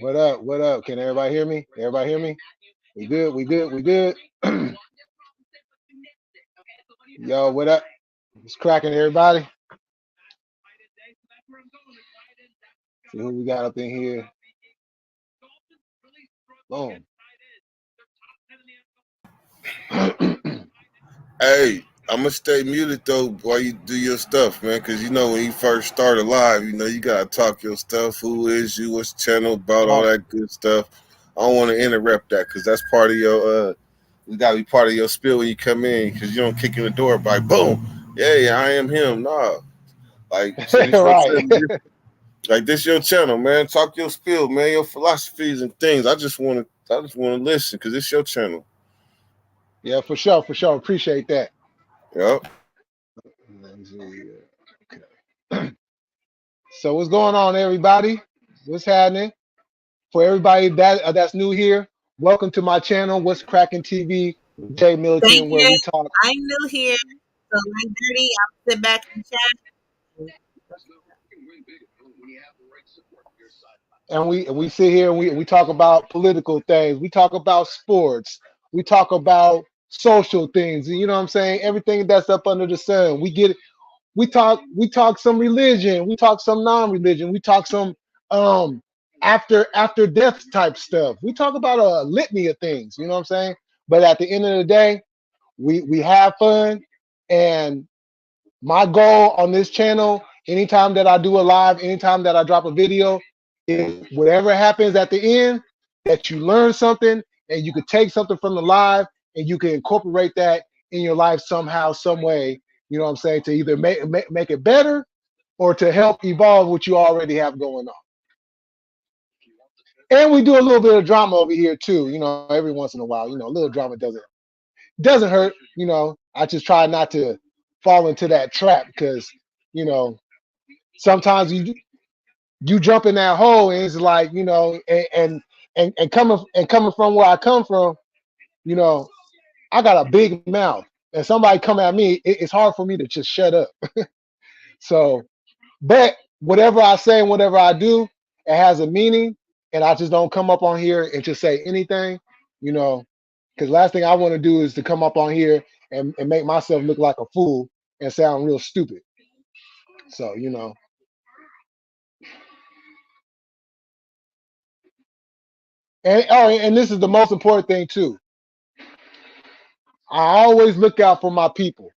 What up? What up? Can everybody hear me? Everybody hear me? We good? We good? We good? Yo, what up? It's cracking, everybody. See who we got up in here. Boom. Hey, I'm gonna stay muted though while you do your stuff, man. Cause you know when you first start a live, you know you gotta talk your stuff. Who is you? What's the channel about? All Right. that good stuff. I don't want to interrupt that because that's part of your. You gotta be part of your spiel when you come in, because you don't kick in the door by boom. Yeah, I am him. Nah, like shit, it's your Right. channel. Like this your channel, man. Talk your spiel, man. Your philosophies and things. I just want to listen because it's your channel. Yeah, for sure. For sure. Appreciate that. Yep. Let me see. Okay. So what's going on, everybody? What's happening? For everybody that's new here, welcome to my channel, What's Cracking TV, with Jay Thank Milliken, where you. we talk. I'm new here, so 9:30. I'll sit back and chat. And we sit here and we talk about political things. We talk about sports. We talk about social things. You know what I'm saying? Everything that's up under the sun. We talk some religion. We talk some non-religion. We talk some um after death type stuff. We talk about a litany of things. You know what I'm saying? But at the end of the day, we have fun. And my goal on this channel, anytime that I do a live, anytime that I drop a video, is whatever happens at the end, that you learn something and you could take something from the live and you can incorporate that in your life somehow, some way. You know what I'm saying? To either make it better or to help evolve what you already have going on. And we do a little bit of drama over here too. You know, every once in a while. You know, a little drama doesn't hurt. You know, I just try not to fall into that trap because you know sometimes you jump in that hole and it's like and coming from where I come from, you know, I got a big mouth and somebody come at me, it's hard for me to just shut up. So, but whatever I say and whatever I do, it has a meaning, and I just don't come up on here and just say anything, you know, because last thing I want to do is to come up on here and make myself look like a fool and sound real stupid. So, you know. And this is the most important thing too. I always look out for my people.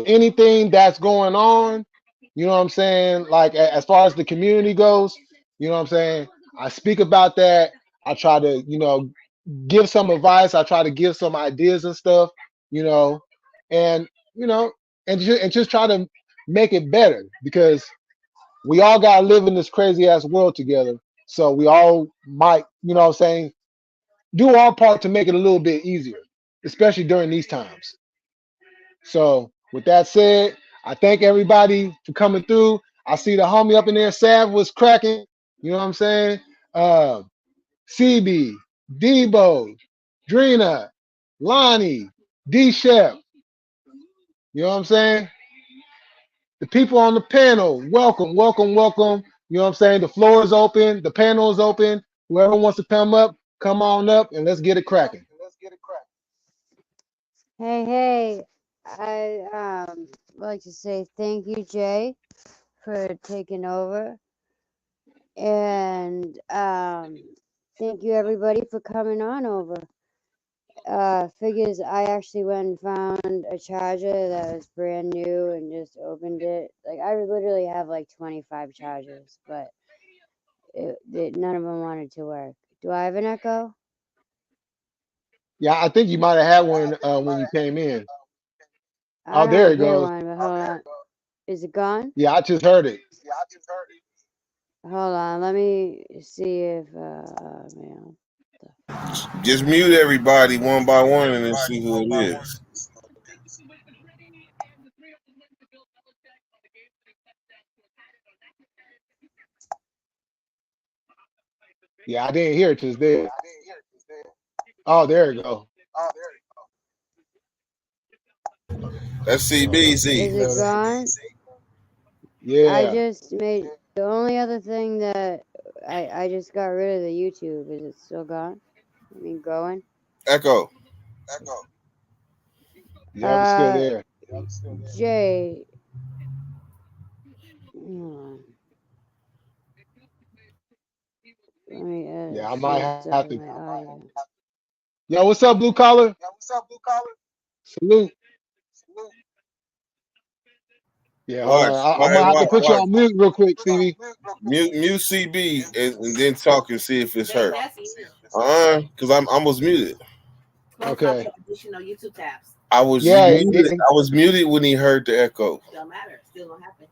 Anything that's going on, you know what I'm saying? Like as far as the community goes, you know what I'm saying? I speak about that. I try to, give some advice. I try to give some ideas and stuff, you know, and you know, and just try to make it better because we all gotta live in this crazy ass world together. So we all might, you know what I'm saying, do our part to make it a little bit easier, especially during these times. So with that said, I thank everybody for coming through. I see the homie up in there, Sav was cracking. You know what I'm saying? Uh, CB, Debo, Drina, Lonnie, D Chef. You know what I'm saying? The people on the panel, welcome, welcome, welcome. You know what I'm saying? The floor is open, the panel is open. Whoever wants to come up, come on up and let's get it cracking. Hey, I would like to say thank you, Jay, for taking over, and thank you everybody for coming on over. Figures I actually went and found a charger that was brand new and just opened it. Like I literally have like 25 chargers, but none of them wanted to work. Do I have an echo? Yeah, I think you might have had one when you came in. I Oh, there don't it hear goes. one, but hold on. Is it gone? Yeah, I just heard it. Hold on, let me see if man. Just mute everybody one by one and then see who it is. Yeah, I didn't hear it just there. Oh, there you go. That's Is CBZ. it gone? I Yeah. just made The only other thing that I just got rid of the YouTube. Is it still gone? I mean, going. Echo. Yep, it's still Uh, there. Jay. Hold on. Let me Yeah, I see might what's have up to. with my audio. Yo, what's up, blue collar? Salute. Yeah, hold Watch. on. I'm gonna Watch. have to Watch. put you Watch. on mute real quick, Stevie. Mute CB and then talk and see if it's her. Jesse, Because I'm almost muted. close out Okay. the additional YouTube tabs. I was Yeah, muted. I was muted when he heard the echo. Don't matter. Still gonna happen.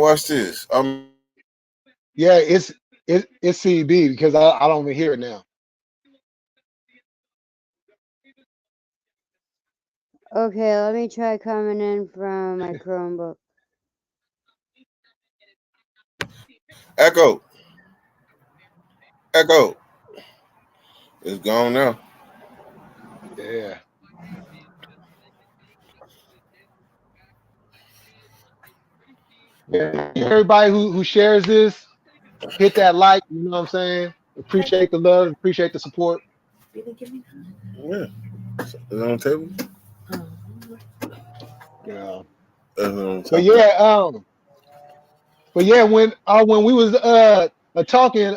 Watch this. yeah, it's CB because I don't even hear it now. Okay, let me try coming in from my Chromebook. Echo. Echo. It's gone now. Yeah. Yeah. Everybody who shares this, hit that like. You know what I'm saying? Appreciate the love. Appreciate the support. Really give me. Yeah. It's on the table. You know. It's on But top of yeah, when we was talking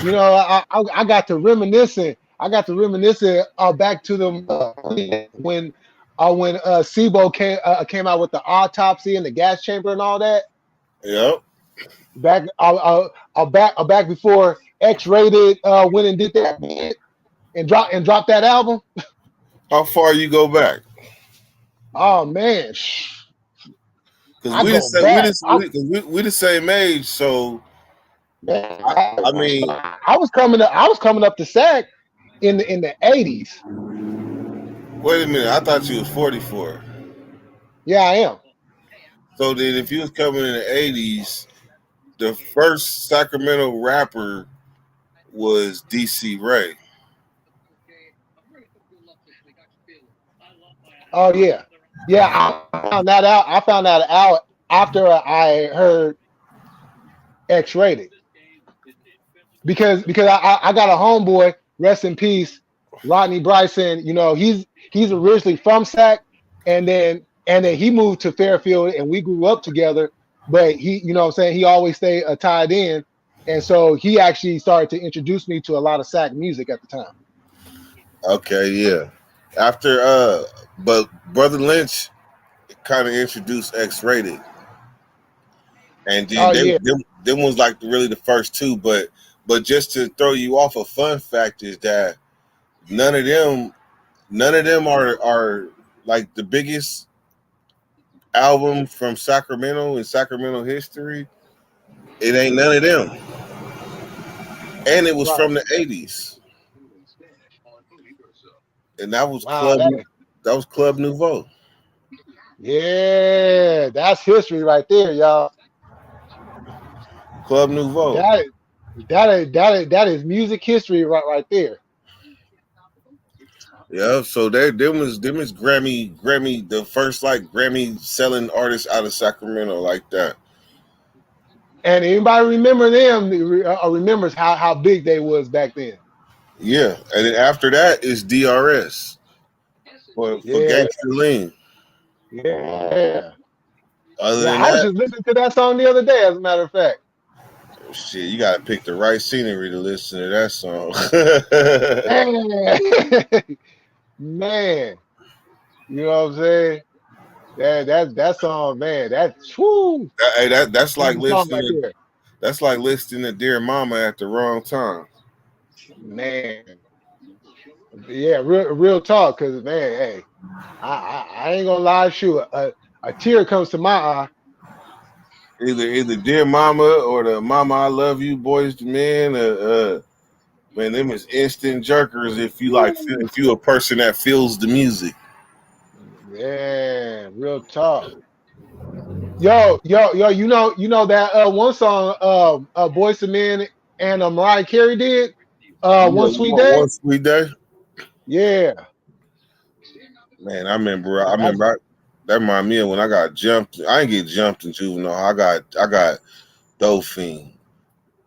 you know I got to reminiscing. I got to reminiscing back to them when SIBO came out with the autopsy and the gas chamber and all that. Yep. Back back before X Rated went and did that and dropped that album. How far you go back? Oh man, Because I we go just we back. just we the same age, so Man, I mean, I was coming up to SAC in the 80s. wait a minute. I thought you was 44. Yeah, I am. So then, if you was coming in the 80s, the first Sacramento rapper was DC Ray. Oh yeah, yeah. I found that out. I found that out after I heard X Rated because I got a homeboy. Rest in peace, Rodney Bryson. You know he's originally from Sac, and then he moved to Fairfield, and we grew up together. But he, you know, what I'm saying he always stayed tied in, and so he actually started to introduce me to a lot of Sac music at the time. Okay, yeah. After but Brother Lynch kind of introduced X Rated, and then Oh yeah, them was like really the first two. But just to throw you off, a fun fact is that none of them are like the biggest album from Sacramento in Sacramento history. It ain't none of them, and it was right. from the '80s, and that was Wow, Club Nouveau. yeah, that's history right there, y'all. Club Nouveau. That that is music history right there. Yeah, so them is Grammy the first like Grammy selling artist out of Sacramento like that. And anybody remember them remembers how big they was back then. Yeah, and then after that is DRS for Yeah, Gangster Lean. yeah, Other yeah. than I was that, just listening to that song the other day, as a matter of fact. shit, you gotta pick the right scenery to listen to that song. Man, man, you know what I'm saying? That song, man. That's whoo, Hey, that's that's like the song right listening. there, That's like listening to Dear Mama at the wrong time. man. Yeah, real talk, cause man, hey, I ain't gonna lie, shoot, a tear comes to my eye. Either Dear Mama or the Mama I Love You Boys to Men. Man, them is instant jerkers if you like Woo. if you a person that feels the music. Yeah, real talk. Yo, you know that one song Boyz II Men and Mariah Carey did? One Sweet Day? One sweet day. Yeah. Man, I remember. I Man, remember. That remind me of when I got jumped. I didn't get jumped in juvenile. I got dope fiend.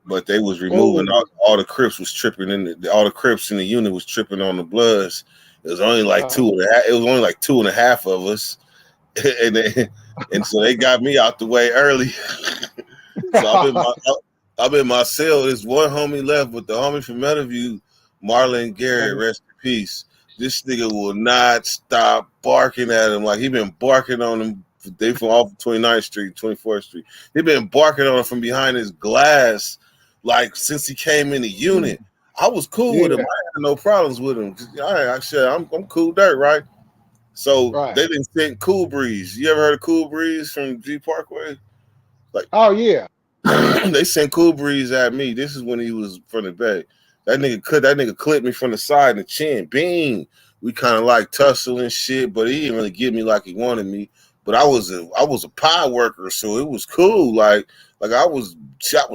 But they was removing Oh, all the Crips was tripping all the Crips in the unit was tripping on the Bloods. It was only like uh, two and a half. It was only like two and a half of us, and so they got me out the way early. So I'm in my cell. There's one homie left, but the homie from Meadowview, Marlon Garrett, rest in peace. This nigga will not stop barking at him. Like he been barking on him. They from off 29th Street, 24th Street. He been barking on him from behind his glass, like since he came in the unit. I was cool with him. yeah, I had no problems with him. All right, I said I'm cool dirt, right? So right. they didn't send Cool Breeze. You ever heard of Cool Breeze from G Parkway? Like Oh yeah, they sent Cool Breeze at me. This is when he was from the Bay. That nigga clipped me from the side in the chin. Bing. We kind of like tussle and shit, but he didn't really get me like he wanted me. But I was a pie worker, so it was cool. Like I was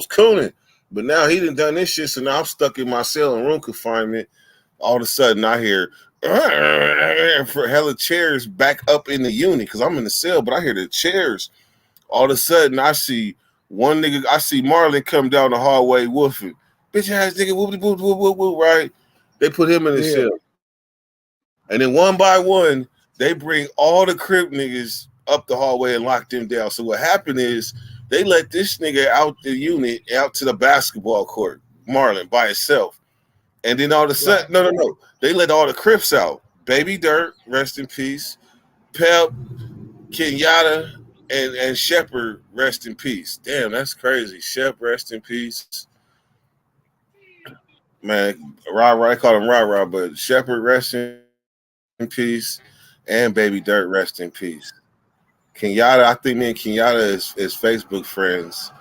cooning. But now he done this shit, so now I'm stuck in my cell in room confinement. All of a sudden I hear for hella chairs back up in the unit because I'm in the cell, but I hear the chairs. All of a sudden, I see Marlon come down the hallway woofing. Bitch ass nigga, whoop, whoop, whoop, whoop, whoop, right? They put him in the yeah. cell. And then one by one, they bring all the Crip niggas up the hallway and lock them down. So what happened is they let this nigga out the unit, out to the basketball court, Marlon, by himself. And then all of a Right. sudden, no. They let all the Crips out. Baby Dirt, rest in peace. Pep, Kenyatta, and Shepard, rest in peace. Damn, that's crazy. Shep, rest in peace. Man, I call him Rah, but Shepard, rest in peace. And Baby Dirt, rest in peace. Kenyatta, I think me and Kenyatta is Facebook friends.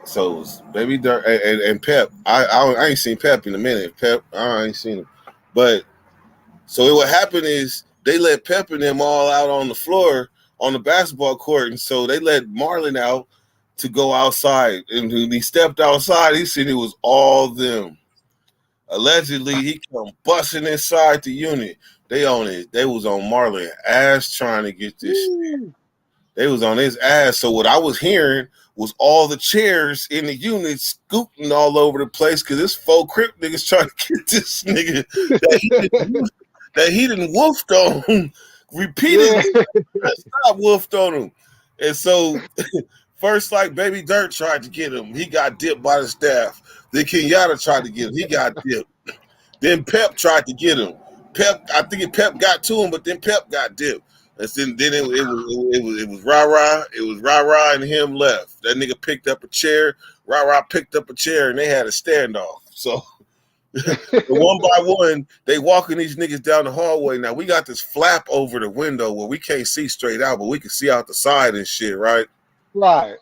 So Baby Dirt and Pep. I ain't seen Pep in a minute. Pep, I ain't seen him. But so what happened is they let Pep and them all out on the floor on the basketball court, and so they let Marlon out to go outside. And when he stepped outside, he said it was all them. Allegedly, he come busting inside the unit. They on it. They was on Marlon ass trying to get this shit. Woo. They was on his ass. So what I was hearing was all the chairs in the unit scooting all over the place because this faux Crip niggas trying to get this nigga that he didn't woofed on Yeah. repeatedly. Stop woofed on him. And so first, like Baby Dirt tried to get him. He got dipped by the staff. Then Kenyatta tried to get him. He got dipped. Then Pep tried to get him. Pep got to him, but then Pep got dipped. And then it was Rah. It was Rah and him left. That nigga picked up a chair. Rah picked up a chair and they had a standoff. So one by one, they walking these niggas down the hallway. Now we got this flap over the window where we can't see straight out, but we can see out the side and shit, right? Right.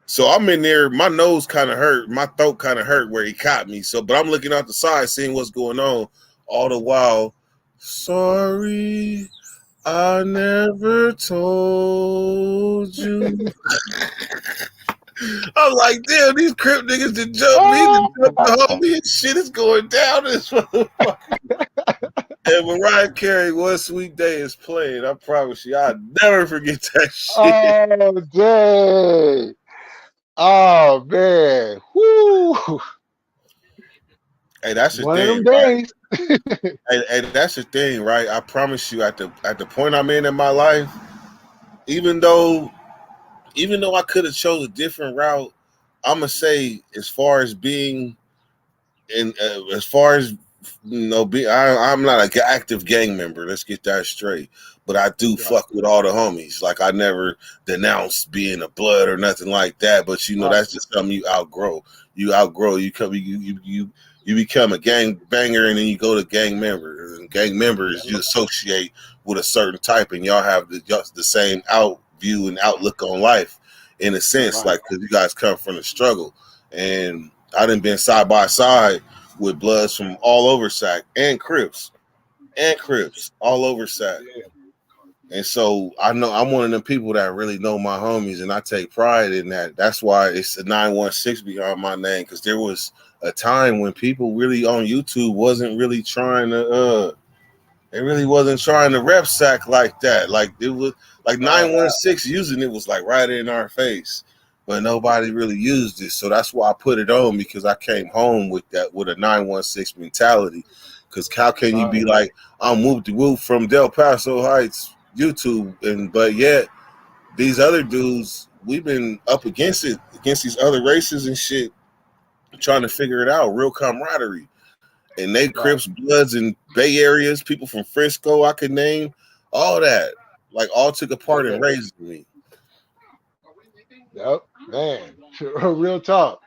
So I'm in there, my nose kind of hurt, my throat kind of hurt where he caught me. So, but I'm looking out the side, seeing what's going on. All the while, sorry, I never told you. I'm like, damn, these Crip niggas done jumped me, done jumped the homie, and shit is going down this motherfucker. And Mariah Carey, One Sweet Day is playing. I promise you, I'll never forget that shit. Oh dang. Oh man. Woo. Hey, that's the One of thing, them right? days. Hey, that's the thing, right? I promise you, at the point I'm in my life, even though I could have chose a different route, I'm gonna say as far as being in, as far as I'm not an active gang member. Let's get that straight. But I do Right. fuck with all the homies. Like I never denounced being a blood or nothing like that. But Right. that's just something you outgrow. You become a gang banger, and then you go to gang member. And gang members you associate with a certain type, and y'all have the same out view and outlook on life, in a sense, Right. like because you guys come from the struggle. And I done been side by side with Bloods from all over Sac and Crips all over Sac. Yeah. And so I know I'm one of them people that really know my homies, and I take pride in that. That's why it's the 916 behind my name, because there was a time when people really on YouTube wasn't really trying to they really wasn't trying to rep Sac like that. Like it was like Right. 916 using it was like right in our face. but nobody really used it. So that's why I put it on, because I came home with that, with a 916 mentality. Because how can you be like, I'm whoop de whoop from Del Paso Heights, YouTube, but yet these other dudes, we've been up against it, against these other races and shit, trying to figure it out, real camaraderie. And they Crips, Bloods, and Bay Areas, people from Frisco, I could name, all that, like all took a part in raising me. Yep, man, real talk.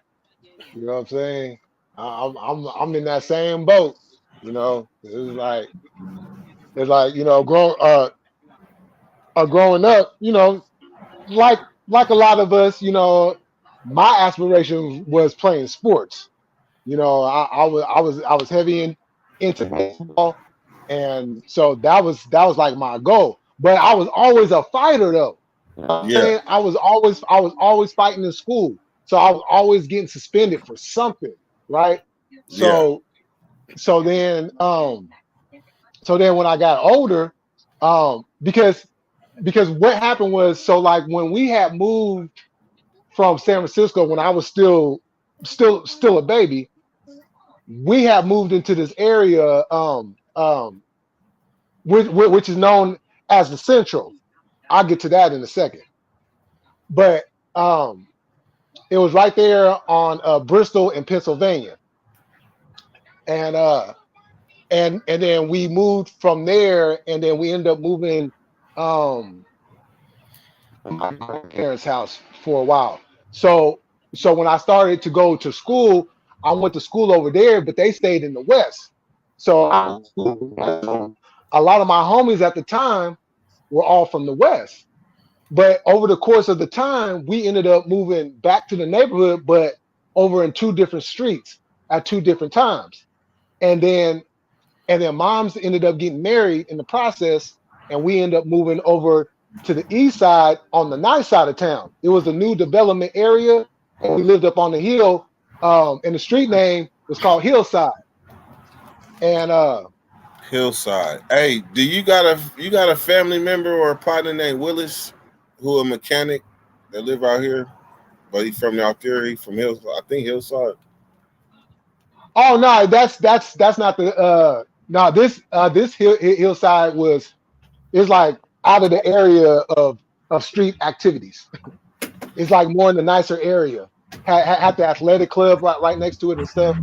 You know what I'm saying? I'm in that same boat. You know, it's like growing up. You know, like a lot of us. You know, my aspiration was playing sports. You know, I was heavy into baseball, and so that was like my goal. But I was always a fighter though. You know what I'm Yeah, saying? I was always fighting in school. So I was always getting suspended for something, right? yeah, So so then um so then when I got older, because what happened was, so like when we had moved from San Francisco, when I was still a baby, we have moved into this area, which is known as the Central. I'll get to that in a second. But it was right there on Bristol in Pennsylvania, and and then we moved from there, and then we ended up moving um, my parents' house for a while. So when I started to go to school, I went to school over there, but they stayed in the West. So a lot of my homies at the time were all from the West. But over the course of the time, we ended up moving back to the neighborhood, but over in two different streets at two different times. And then moms ended up getting married in the process, and we ended up moving over to the east side on the nice side of town. It was a new development area, and we lived up on the hill. And the street name was called Hillside. And Hillside. Hey, do you got a family member or a partner named Willis, who a mechanic that live out here? But he from out there. He from Hillside. I think Hillside. oh no, that's not the no, this hillside was, is like out of the area of street activities. It's like more in the nicer area. Had the athletic club right next to it and stuff.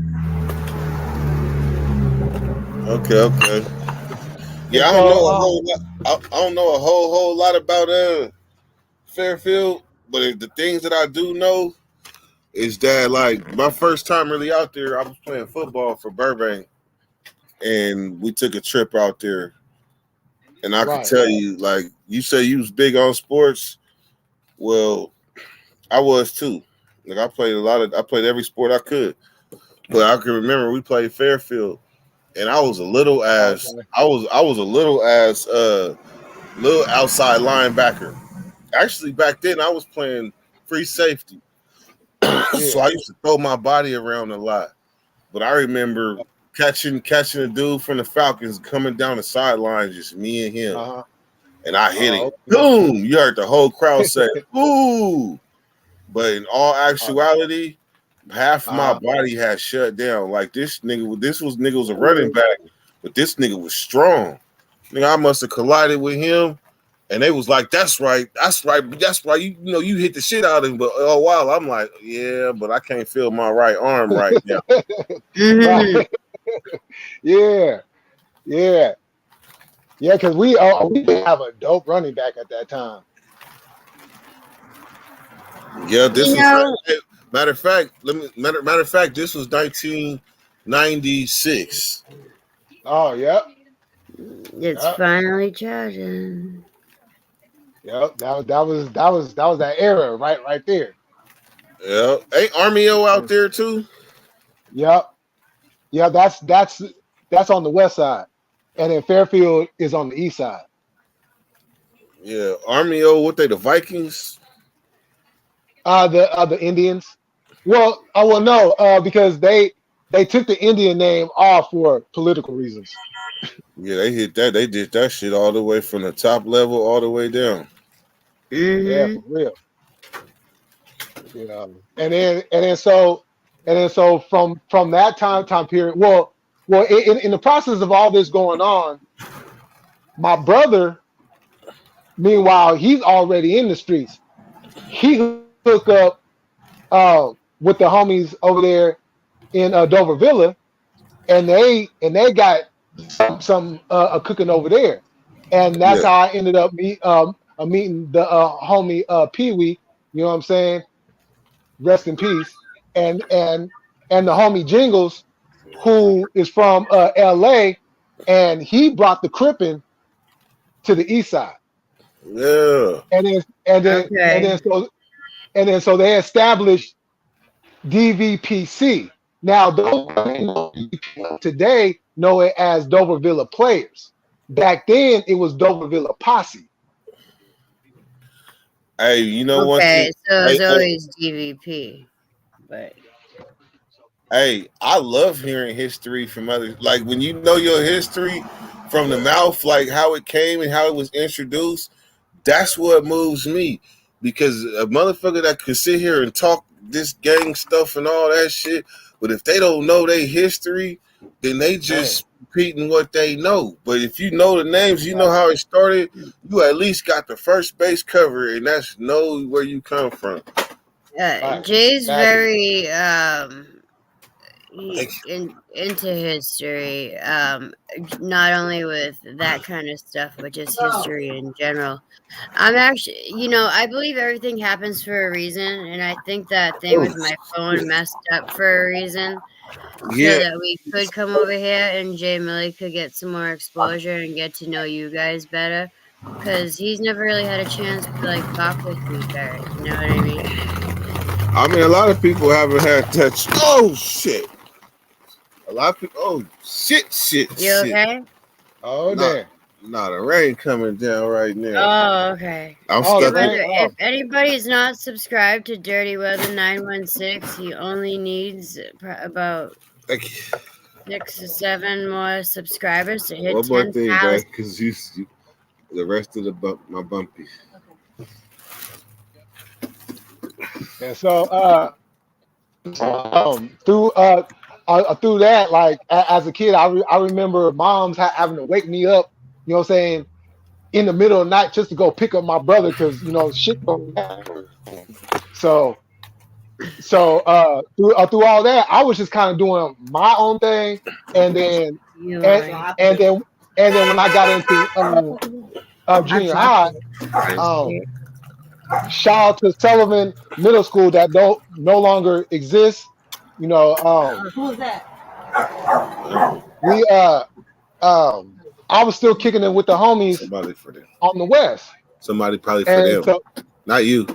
Okay, okay. And Yeah, I don't know so a whole lot. I don't know a whole lot about Fairfield, but the things that I do know is that, like, my first time really out there, I was playing football for Burbank, and we took a trip out there, and I could right, tell you, like, you say you was big on sports. Well, I was too. Like, I played every sport I could. But I can remember we played Fairfield, and I was a little as okay, I was a little outside linebacker. Actually, back then I was playing free safety, so yeah, I used to throw my body around a lot. But I remember catching a dude from the Falcons coming down the sideline, just me and him, uh-huh, and I hit oh, him. Boom! You heard the whole crowd say, "Ooh!" But in all okay. actuality, half my Uh-huh. body had shut down. Like, nigga was a running back, but this nigga was strong. Nigga, I must have collided with him, and they was like, "That's right, that's right, that's right." You know, you hit the shit out of him, but a while I'm like, "Yeah, but I can't feel my right arm right now." Mm-hmm. Right. Yeah, yeah, yeah. Because we did have a dope running back at that time. Yeah, You this was know, matter of fact. Matter of fact, this was 1996. Oh, yep, it's yep, finally charging. yep. That was that era right there. Yeah, ain't Armio out there too? Yep, yeah. That's on the west side, and then Fairfield is on the east side. Yeah, Armio. What they, the Vikings? The Indians. Well, well, no, because they took the Indian name off for political reasons. Yeah, they hit that. They did that shit all the way from the top level all the way down. Yeah, Mm-hmm. for real. you know. And then so from that time period, well, in the process of all this going on, my brother, meanwhile, he's already in the streets. He hook up with the homies over there in Dover Villa, and they got some cooking over there, and that's Yeah, how I ended up meeting the homie Pee Wee. You know what I'm saying? Rest in peace. And the homie Jingles, who is from L.A., and he brought the Crippin to the East Side, yeah. and then and then and Okay. then so and then so they established DVPC. Now, those today know it as Dover Villa Players. Back then, it was Dover Villa Posse. Hey, you know one Okay. thing. So Hey, it's always DVP, but hey, I love hearing history from others. Like when you know your history from the mouth, like how it came and how it was introduced. That's what moves me, because a motherfucker that can sit here and talk this gang stuff and all that shit, but if they don't know their history, then they Man, just repeating what they know. But if you know the names, you know right, how it started, you at least got the first base cover, and that's know where you come from. right, Jay's exactly. very Like, into history. Not only with that kind of stuff, but just history in general. I'm actually, I believe everything happens for a reason, and I think that thing oh with my phone shit. messed up for a reason, so Yeah, that we could come over here and Jay Millie could get some more exposure and get to know you guys better, because he's never really had a chance to like talk with you guys. You know what I mean? I mean a lot of people haven't had touch. Oh shit. A lot of people. Oh shit, shit, You shit. okay? Oh, Not, damn. not the rain coming down right now. Oh, okay. I'm Oh, the stuck in. rain. If Oh, anybody's not subscribed to Dirty Weather 916, he only needs about Like, 6 or 7 more subscribers to hit one more thing, man, 10,000. because you the rest of the my bumpy. and so through that, like as a kid, I remember moms having to wake me up. You know what I'm saying? In the middle of the night just to go pick up my brother because shit going down. So through all that, I was just kind of doing my own thing, and then You and are. and then and then when I got into I junior dropped high, it. Front um, Street. shout out to Sullivan Middle School that don't no longer exists. You know, Who's that? we I was still kicking it with the homies Somebody for them. on the west, Somebody probably for and them. so Not you.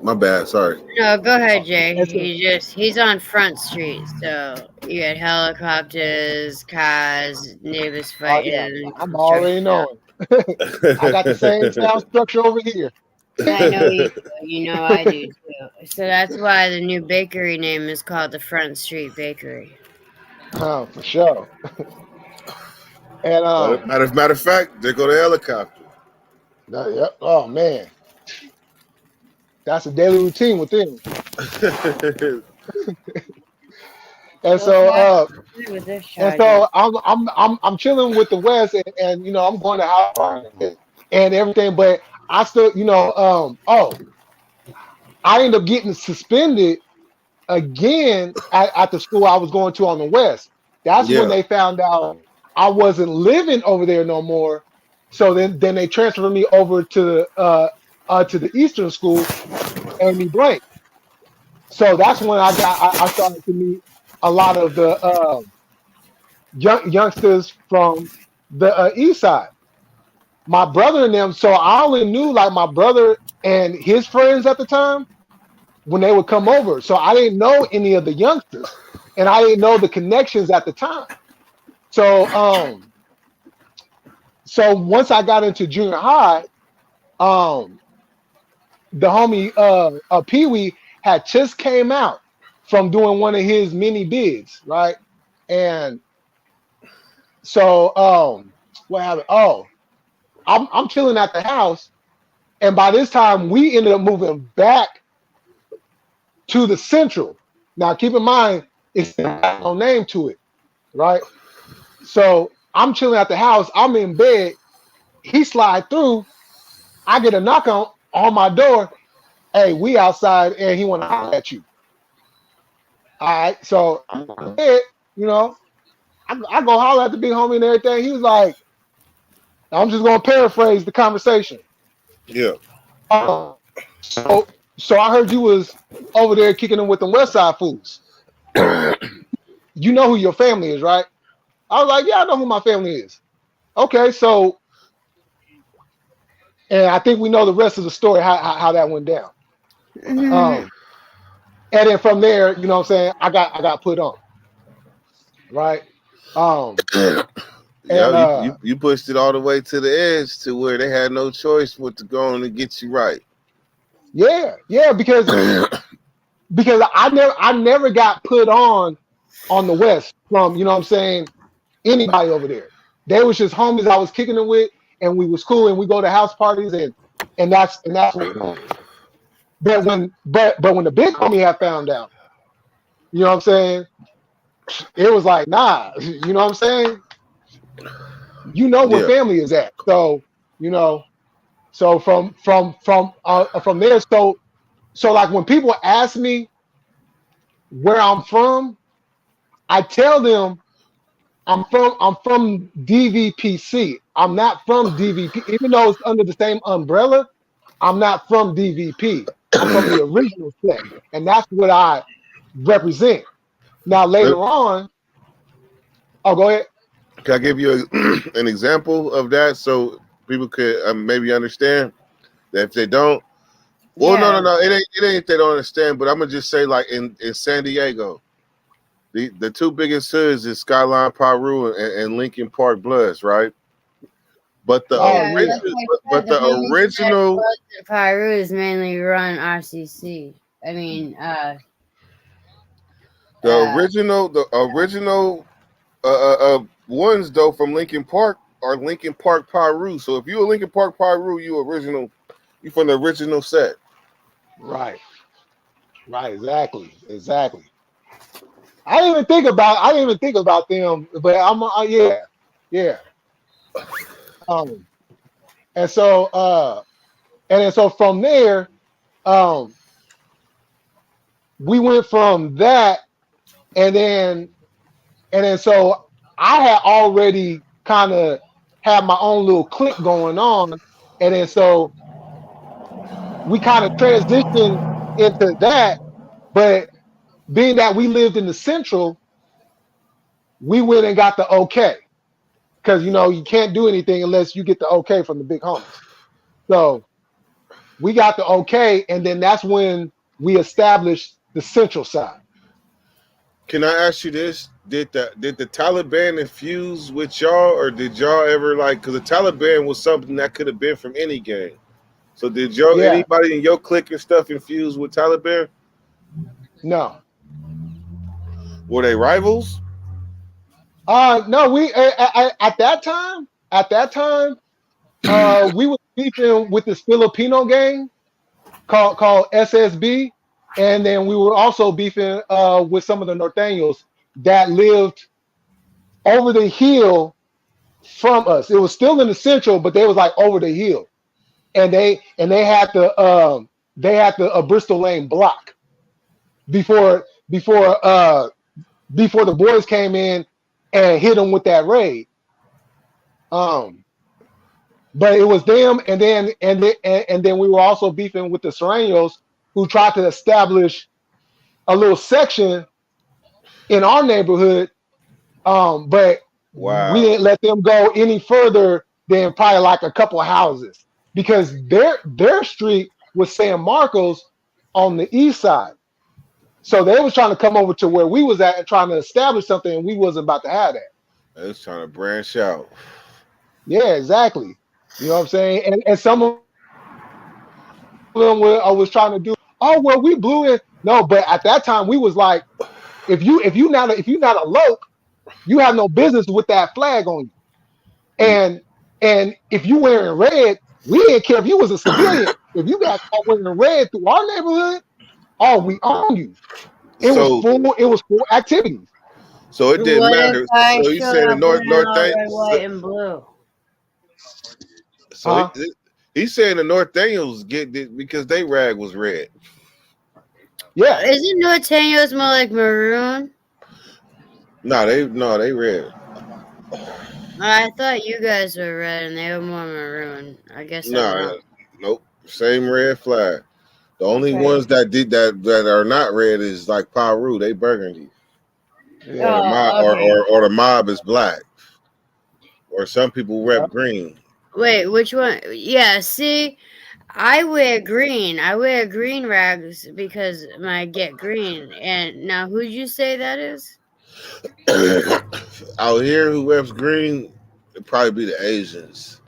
My bad. Sorry. No, go ahead, Jay. and so He's on Front Street, so you got helicopters, cars, neighbors oh yeah, fighting, I'm construction. already knowing. I got the same sound structure over here. I know you do. You know I do too. So that's why the new bakery name is called the Front Street Bakery. For sure. And matter of fact, there go the helicopter. yep. Oh man, that's a daily routine with them. And So so far, with this and charger. so I'm chilling with the West, and I'm going to house and everything, but I still I ended up getting suspended again at the school I was going to on the West. That's when Yeah. they found out I wasn't living over there no more. So then they transferred me over to the Eastern School, Amy Blank. So that's when I started to meet a lot of the youngsters from the East Side. My brother and them. So I only knew like my brother and his friends at the time when they would come over. So I didn't know any of the youngsters, and I didn't know the connections at the time. So so once I got into junior high, um, the homie Pee Wee had just came out from doing one of his mini bids, right? And so what happened? Oh, I'm chilling at the house, and by this time we ended up moving back to the Central. Now, keep in mind, it's no name to it, right? So I'm chilling at the house. I'm in bed. He slide through. I get a knock on my door. Hey, we outside, and he want to holler at you. All right. So I'm in bed, you know, I go holler at the big homie and everything. He was like, I'm just gonna paraphrase the conversation. Yeah. Uh, so I heard you was over there kicking them with the West Side fools. You know who your family is, right? I was like, yeah, I know who my family is. Okay, so and I think we know the rest of the story, how that went down. Mhm. Um, and then from there, you know what I'm saying, I got put on, right? Um, Yeah, and you pushed it all the way to the edge to where they had no choice but to go on and get you right. yeah, because I never got put on the West from, you know what I'm saying, anybody over there. They was just homies I was kicking it with, and we was cool, and we go to house parties, and that's what. But when the big homie had found out, you know what I'm saying, it was like, nah, you know what I'm saying. You know where Yeah. family is at, so you know. So from there, so like when people ask me where I'm from, I tell them I'm from DVPC. I'm not from DVP, even though it's under the same umbrella. I'm not from DVP. I'm from the original set, and that's what I represent. Now later on, oh, go ahead. Can I give you an example of that so people could maybe understand that if they don't? Well, no, Yeah. no, no. It ain't if they don't understand, but I'm gonna just say like in San Diego, the two biggest hoods is Skyline Piru and Lincoln Park Bloods, right? But the Oh Yeah, yeah, that's original, like but the the reason that original, Bloods and Pyrus mainly run RCC. I mean, uh, the original ones though from Lincoln Park are Lincoln Park Piru. So if you a Lincoln Park Piru, you from the original set. right, right, exactly. I didn't even think about them, but I'm yeah. Um, and so and then so from there, um, we went from that, and then so I had already kind of had my own little clique going on, and then so we kind of transitioned into that. But being that we lived in the Central, we went and got the okay, because you know you can't do anything unless you get the okay from the big homies. So we got the okay, and then that's when we established the Central side. Can I ask you this? Did the Taliban infuse with y'all, or did y'all ever like? Because the Taliban was something that could have been from any gang. So did y'all Yeah, anybody in your clique and stuff infuse with Taliban? no, Were they rivals? no, we at that time, we were beefing with this Filipino gang called SSB, and then we were also beefing with some of the Norteños that lived over the hill from us. It was still in the Central, but they was like over the hill, and they had the Bristol Lane block before before the boys came in and hit them with that raid. Um, but it was them, and then we were also beefing with the Serranos, who tried to establish a little section in our neighborhood. But we Wow. didn't let them go any further than probably like a couple of houses, because their street was San Marcos on the east side. So they was trying to come over to where we was at and trying to establish something, and we wasn't about to have that. They was trying to branch out. Yeah, exactly. You know what I'm saying? And some of them was trying to do, oh well, we blew it. No, but at that time we was like, if you not a loc, you have no business with that flag on you. And if you wearing red, we didn't care if you was a civilian. If you got caught wearing red through our neighborhood, oh, we own you. It was So full. It was full activities. so it didn't What if matter. I So you showed saying the up wearing North all thing? red, white, and blue? So Huh? he's saying the North Daniels get it because they rag was red. Yeah. Isn't Norteños more like maroon? No, they red. I thought you guys were red and they were more maroon. I guess I'm No, wrong. nope. Same red flag. The only Okay. ones that did that are not red is like Peru. They burgundy, or Yeah. the mob, Oh, okay. or the mob is black, or some people Yeah. rep green. Wait, which one? Yeah, see, I wear green. I wear green rags because I get green. And now, who'd you say that is? Out here, who reps green, it'd probably be the Asians.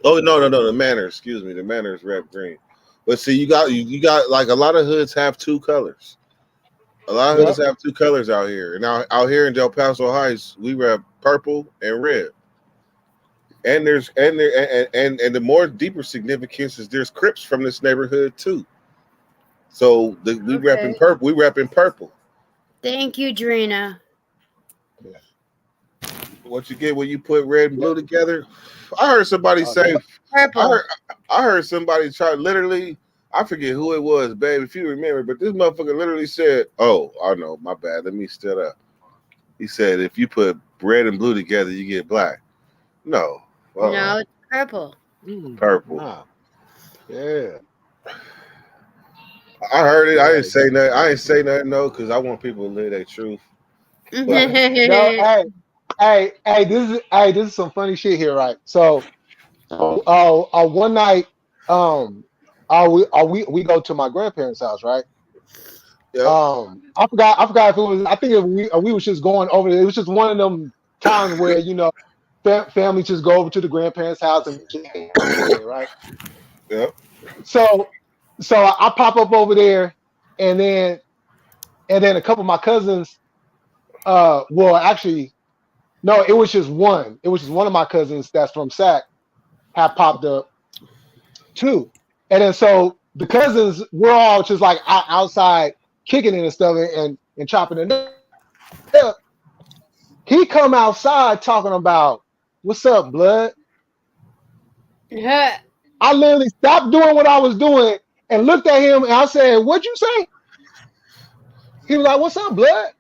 Oh no, the Manners. Excuse me, the Manners rep green. But see, you got like a lot of hoods have two colors. A lot of hoods Yep. have two colors out here. And now out here in Del Paso Heights, we rep purple and red. And the more deeper significance is there's Crips from this neighborhood too. So we Okay. repping purple. We repping purple. Thank you, Drina. Yeah. What you get when you put red and Yeah. blue together? I heard somebody say. Yep. I Purple. heard. I heard somebody try literally. I forget who it was, babe, if you remember. But this motherfucker literally said, "Oh, I know, my bad. Let me stand up." He said, "If you put red and blue together, you get black." No, No, it's purple. purple. Nah. Yeah. I heard it. I Yeah. didn't say nothing. I didn't say nothing though, because I want people to live their truth. But No. This is some funny shit here, right? So, one night, we go to my grandparents' house, right? yep, I forgot if it was. I think if we was just going over there. It was just one of them times where families just go over to the grandparents' house and just hang out over there, right? yep. So, I pop up over there, and then a couple of my cousins. Well, actually, no, it was just one. It was just one of my cousins that's from SAC had popped up too, and then so the cousins we're all just like outside kicking it and stuff and chopping it up. He come outside talking about what's up, blood. I literally stopped doing what I was doing and looked at him and I said, "What'd you say?" He was like, "What's up, blood?"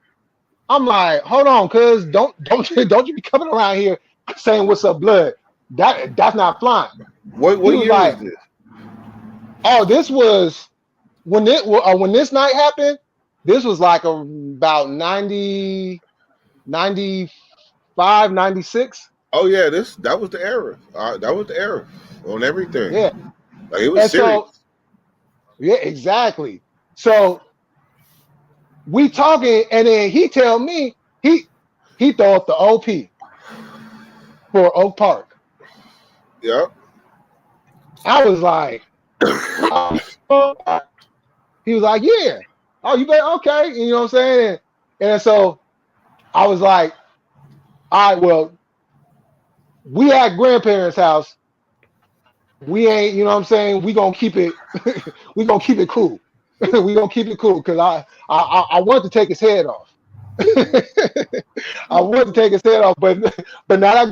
I'm like, "Hold on, cuz don't you be coming around here saying what's up, blood. That's not flying." What He was year was like, this? "Oh, this was when this night happened. This was like about 90, 95, 96. Oh yeah, that was the era. That was the era on everything. Yeah, Like it was and so serious. yeah, exactly. So we talking, and then he tell me he throw up the OP for Oak Park. Yep. I was like, oh. He was like, yeah. Oh, you bet. Okay, you know what I'm saying? And so I was like, all right, well, we at grandparents' house. We ain't, you know what I'm saying? We gonna keep it. We gonna keep it cool. We gonna keep it cool because I want to take his head off. I want to take his head off, but not at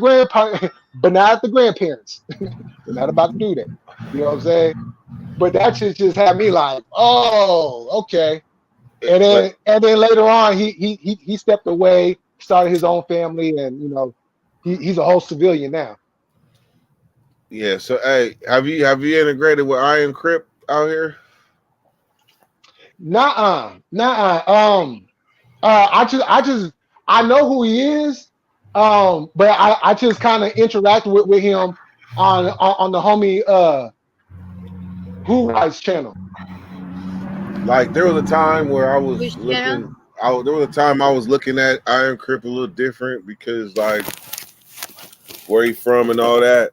but not at the grandparents. We're not about to do that. You know what I'm saying? But that shit just had me like, oh, okay. But And then later on, he stepped away, started his own family, and he's a whole civilian now. yeah, so hey, have you integrated with Iron Crip out here? Nah. I know who he is. But I just kind of interact with him on the homie Who Rise channel. Like there was a time where I was Which channel? looking. There was a time I was looking at Iron Crip a little different because like where he from and all that.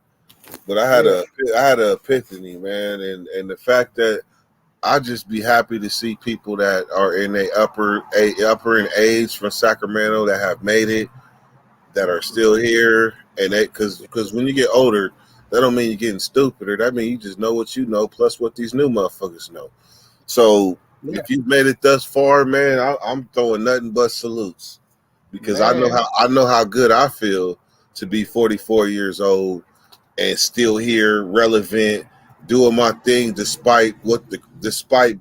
But Yeah. I had an epiphany, man, and the fact that I just be happy to see people that are in upper in age from Sacramento that have made it, that are still here, and they because when you get older, that don't mean you're getting stupider. That means you just know what you know plus what these new motherfuckers know. So Yeah, if you've made it thus far, man, I'm throwing nothing but salutes because man. I know how good I feel to be 44 years old and still here, relevant, doing my thing despite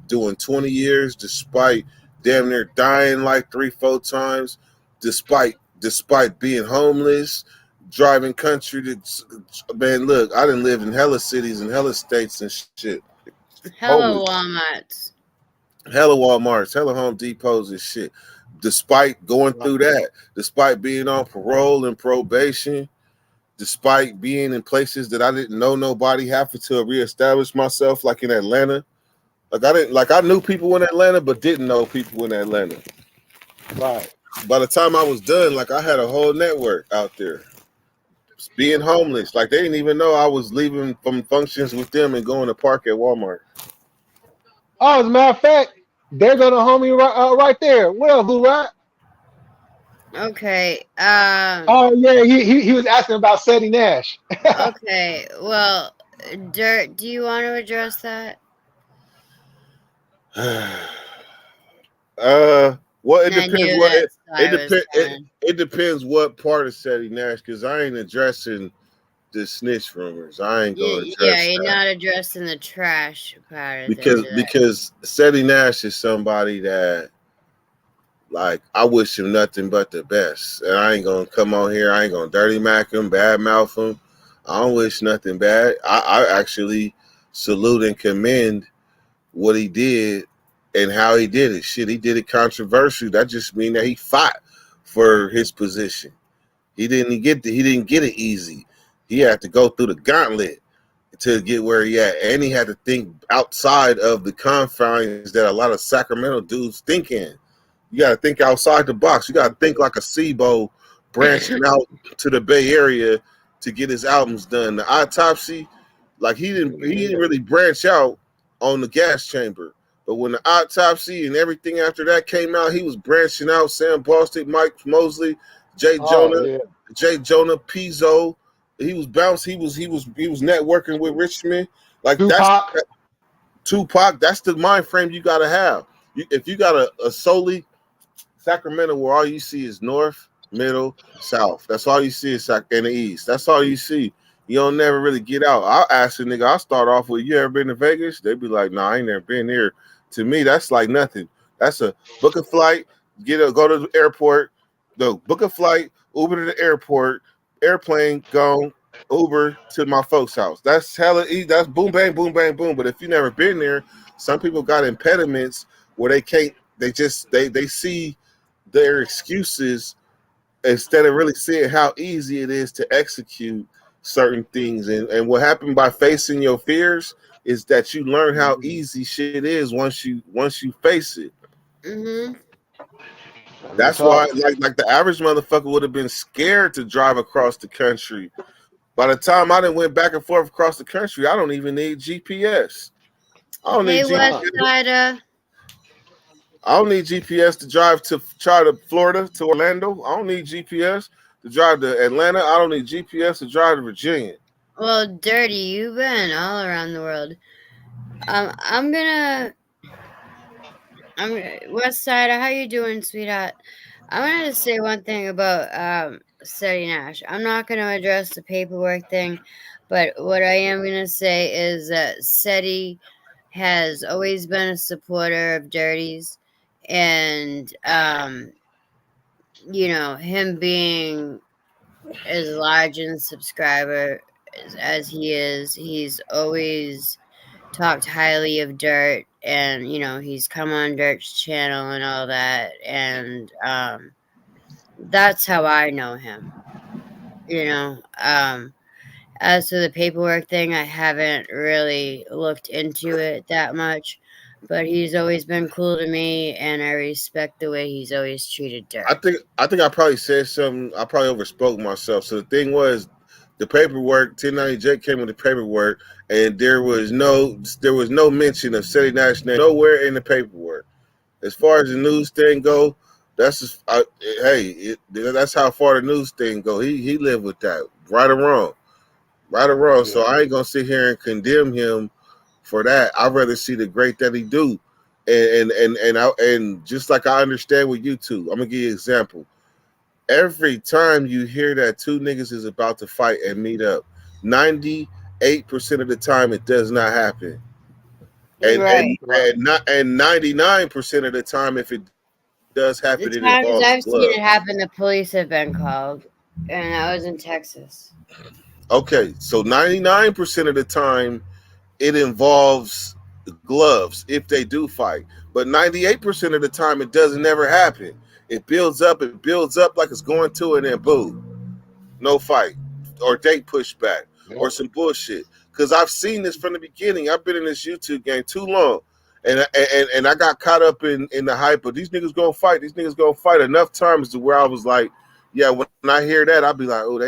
doing 20 years, despite damn near dying like 3-4 times, despite being homeless, driving country to man. Look, I didn't live in hella cities and hella states and shit. Hello, Homeless, Walmarts. hella Walmarts, hella Home Depots and shit. Despite going Right. through that, despite being on parole and probation, despite being in places that I didn't know nobody, having to reestablish myself, like in Atlanta. I knew people in Atlanta, but didn't know people in Atlanta. Right. By the time I was done, like I had a whole network out there. Being homeless, like they didn't even know I was leaving from functions with them and going to park at Walmart. Oh, as a matter of fact, they're gonna homie right there. What up, Blue Rod? Okay. Oh yeah, he was asking about Seti Nash. Okay. Well, Dirt, do you want to address that? Well, it I depends. knew What that it Sly was depends. coming. It depends what part of Seti Nash, because I ain't addressing the snitch rumors. I ain't gonna Yeah, address you're that not addressing the trash part of because that. because Seti Nash is somebody that, like, I wish him nothing but the best, and I ain't gonna come on here. I ain't gonna dirty mac him, bad mouth him. I don't wish nothing bad. I actually salute and commend what he did and how he did it. Shit, he did it controversial. That just mean that he fought for his position. He didn't get it easy. He had to go through the gauntlet to get where he at, and he had to think outside of the confines that a lot of Sacramento dudes think in. You got to think outside the box. You got to think like a SIBO branching out to the Bay Area to get his albums done. The Autopsy, like he didn't really branch out on the Gas Chamber, but when the Autopsy and everything after that came out, he was branching out. Sam Bostic, Mike Mosley, Jay Oh Jonah, yeah, Pizzo. He was bounced. He was networking with Richmond. Like that's Tupac. Tupac. That's the mind frame you got to have. If you got a solely Sacramento, where all you see is north, middle, south. That's all you see is in the east. That's all you see. You don't never really get out. I'll ask a nigga, I'll start off with, you ever been to Vegas? They be like, nah, I ain't never been here. To me, that's like nothing. That's a book a flight, go to the airport, book a flight, Uber to the airport, airplane, go, Uber to my folks' house. That's hella easy. That's boom, bang, boom, bang, boom. But if you never been there, some people got impediments where they can't, they see their excuses instead of really seeing how easy it is to execute certain things. And what happened by facing your fears is that you learn how easy shit is once you face it. Mm-hmm. Real That's why talk. like the average motherfucker would have been scared to drive across the country. By the time I done went back and forth across the country, I don't even need GPS. I don't need Hey, GPS. Uh, West Sider. I don't need GPS to drive to Florida to Orlando. I don't need GPS to drive to Atlanta. I don't need GPS to drive to Virginia. Well, Dirty, you've been all around the world. I'm gonna. West Sider. How you doing, sweetheart? I wanted to say one thing about Seti Nash. I'm not going to address the paperwork thing, but what I am going to say is that Seti has always been a supporter of Dirties, and him being as large in subscriber as he is, he's always talked highly of Dirt, and he's come on Dirt's channel and all that, and that's how I know him. As to the paperwork thing, I haven't really looked into it that much, but he's always been cool to me, and I respect the way he's always treated Dirt. I think I probably said something. I probably overspoke myself. So the thing was, the paperwork, 1090J came with the paperwork, and there was no mention of City Nash name nowhere in the paperwork. As far as the news thing go, that's just, that's how far the news thing go. He lived with that, right or wrong, right or wrong. yeah. So I ain't gonna sit here and condemn him for that. I'd rather see the great that he do, And just like I understand with YouTube, I'm gonna give you an example. Every time you hear that two niggas is about to fight and meet up, 98% of the time it does not happen. And and Right. Right. and not and 99% of the time, if it does happen, it involves The times gloves. I've seen it happen, the police have been called, and that was in Texas. Okay, so 99% of the time it involves gloves if they do fight. But 98% of the time it doesn't ever happen. It builds up like it's going to, and then boom, no fight. Or date pushback or Yep. some bullshit. Because I've seen this from the beginning. I've been in this YouTube game too long. And I got caught up in the hype of these niggas gonna fight, these niggas gonna fight enough times to where I was like, yeah, when I hear that, I'll be like, oh, they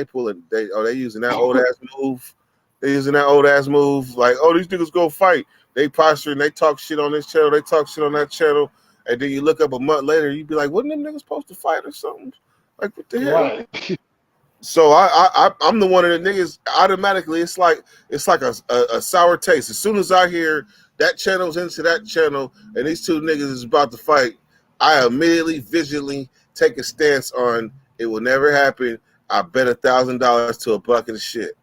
using that old ass move. They using that old ass move. Like, oh, these niggas go fight. They posture and they talk shit on this channel, they talk shit on that channel. And then you look up a month later, you be like, wasn't them niggas supposed to fight or something? Like, what the hell? Right. So I'm the one of the niggas automatically. It's like a sour taste. As soon as I hear that channel's into that channel and these two niggas is about to fight, I immediately visually take a stance on it will never happen. I bet $1,000 to a bucket of shit.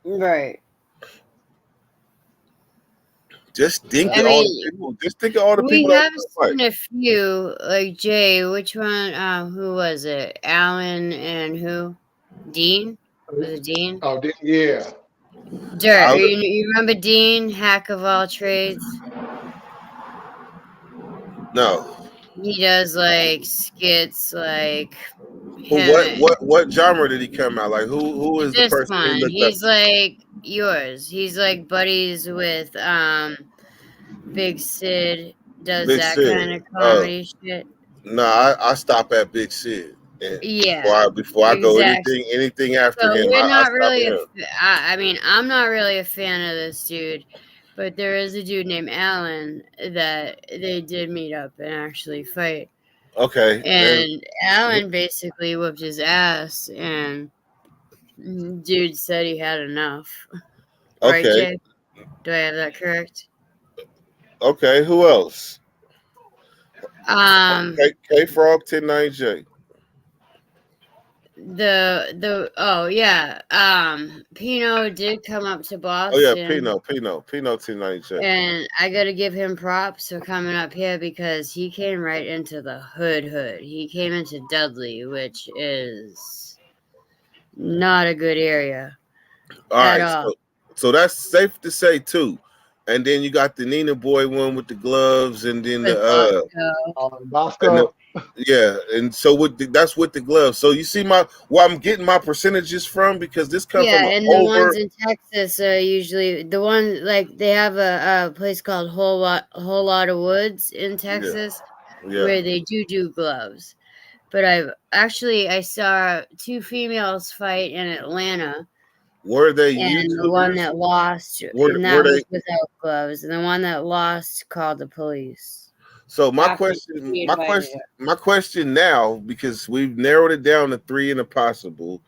Right. Just think I of Yep. all the mean, people. Just think of all the we people that have want to fight. seen a few, like Jay. Which one? Who was it? Alan and who? Dean? Was it Dean? Oh, yeah. Dirt. I, You remember Dean? Hack of all trades. no. He does like skits, like But him. what genre did he come out? Like who is the This person he one, looked up he's to? like yours. He's like buddies with Big Sid. Does Big that Sid. kind of comedy shit. No, I stop at Big Sid. And Yeah, before I go exactly. anything after So him, we're I not stop really at him. I mean, I'm not really a fan of this dude, but there is a dude named Alan that they did meet up and actually fight. Okay, and And Alan basically whooped his ass, and dude said he had enough. Right, okay, Jay? Do I have that correct? okay. Who else? Um, K Frog 109J. the oh yeah, Pino did come up to Oh yeah, Boston, Pino 109J. and I gotta give him props for coming up here because he came right into the hood. He came into Dudley, which is not a good area All at right, all. so that's safe to say too. And then you got the Nina Boy one with the gloves, and then With Bosco. and the Bosco. yeah, and so that's with the gloves. So you see where I'm getting my percentages from because this come Yeah, from an and the ones over. in Texas are usually the one like they have a place called Whole Lot of Woods in Yeah, Texas yeah. where they do gloves. But I saw two females fight in Atlanta, Were they and the one YouTubers? that lost, and Were that they? was without gloves, and the one that lost called the police So my after question, he invited her. my question now, because we've narrowed it down to three and a possible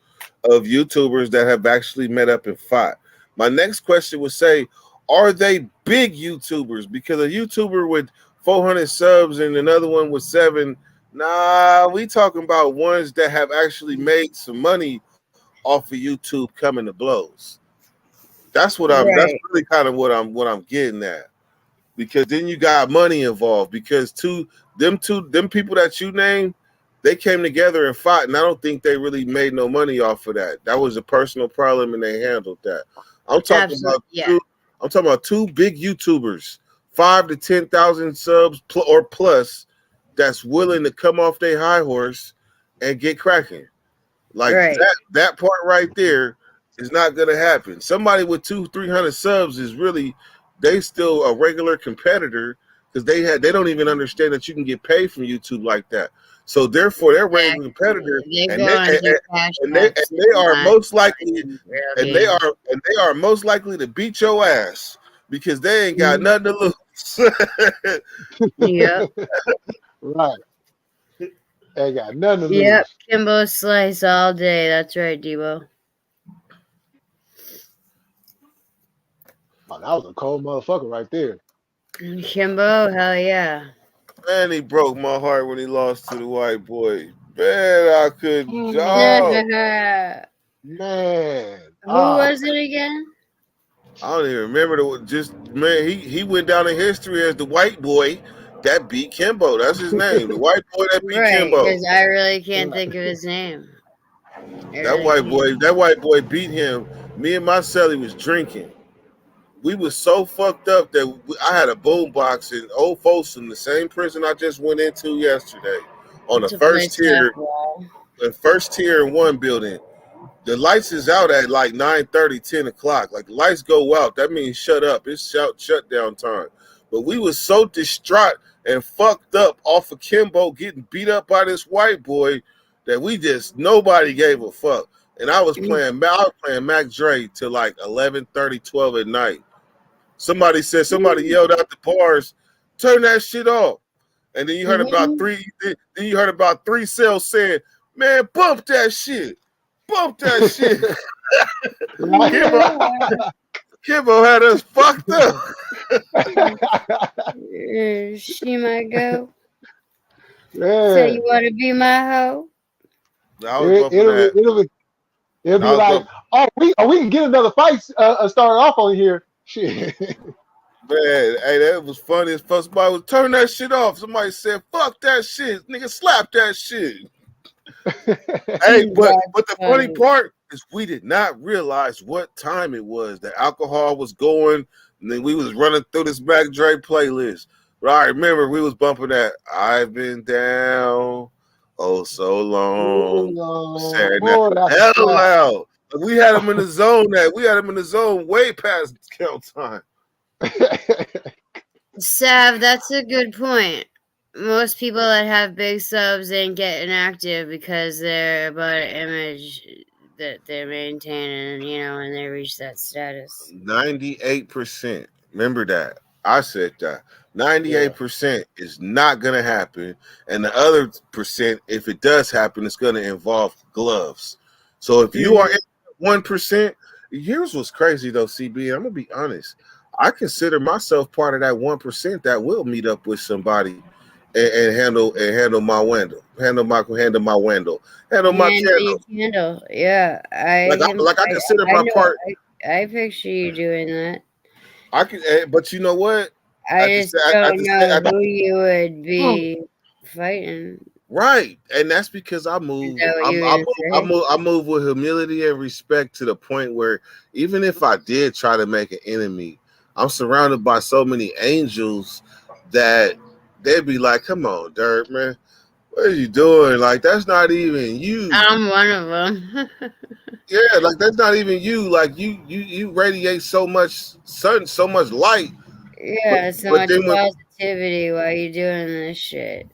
of YouTubers that have actually met up and fought. My next question would say, are they big YouTubers? Because a YouTuber with 400 subs and another one with 7, nah, we talking about ones that have actually made some money off of YouTube coming to blows. That's Right. really kind of what I'm getting at because then you got money involved because them people that you named, they came together and fought, and I don't think they really made no money off of that. That was a personal problem, and they handled that. I'm talking Absolutely. about Yeah. two. I'm talking about two big YouTubers, 5 to 10,000 subs or plus, that's willing to come off their high horse and get cracking. Like Right. that part right there is not gonna happen. Somebody with 200-300 subs is really they still a regular competitor because they don't even understand that you can get paid from YouTube like that. So therefore they're a regular competitor Exactly. They and go they and and, do cash and they and apps they and are not most likely real and they games. are and they are most likely to beat your ass because they ain't got Mhm. nothing to lose. Yep. Right. Ain't got nothing to Yep. lose. Kimbo Slice all day. That's right, Debo. Oh, that was a cold motherfucker right there. Kimbo, hell yeah. Man, he broke my heart when he lost to the white boy. Man, I couldn't. Oh, Who Man. was it again? I don't even remember just man. He went down in history as the white boy that beat Kimbo. That's his name. The white boy that beat Right, Kimbo. because I really can't think of his name. I That really white can't. boy. That white boy beat him. Me and my celly was drinking. We was so fucked up that I had a boom box in Old Folsom, the same prison I just went into yesterday, on the To play first tier, softball. the first tier in one building. The lights is out at like 9:30, 10 o'clock. Like the lights go out. That means shut up. It's shutdown time. But we was so distraught and fucked up off of Kimbo getting beat up by this white boy that we just nobody gave a fuck. And I was playing Mac Dre till like 11:30, 12 at night. Somebody yelled out the bars, turn that shit off. And then you heard about three cells saying, man, bump that shit. Bump that shit. Kimbo, Kimbo had us fucked up. She might go. So Man. you want to be my hoe? I was bumping It'll that. be, it'll be I was like, bumping, we can get another fight started off on here. Shit. man, hey, that was funny as fuck. Somebody was turn that shit off. Somebody said, fuck that shit. Nigga, slap that shit. Hey, but the funny part is we did not realize what time it was. The alcohol was going, and then we was running through this Mac Dre playlist. But I remember we was bumping that I've been down oh so long. Saying that Boy, that's a hell slap. loud. We had him in the zone way past count time. Sav, that's a good point. Most people that have big subs ain't getting active because they're about an image that they're maintaining, when they reach that status. 98%. Remember that. I said that. 98% is not going to happen. And the other percent, if it does happen, it's going to involve gloves. So if you are in 1%, here's what's crazy though, CB. I'm going to be honest. I consider myself part of that 1% that will meet up with somebody and handle my window, handle my candle. Yeah, Like I consider my part. I picture you doing that. I can, but you know what? I just don't know who you would be fighting. Right, and that's because I move. I move with humility and respect to the point where even if I did try to make an enemy, I'm surrounded by so many angels that they'd be like, "Come on, Dirt, man, what are you doing? Like that's not even you." I'm one of them. Yeah, like that's not even you. Like you radiate so much sun, so much light. Yeah, so much positivity while you doing this shit.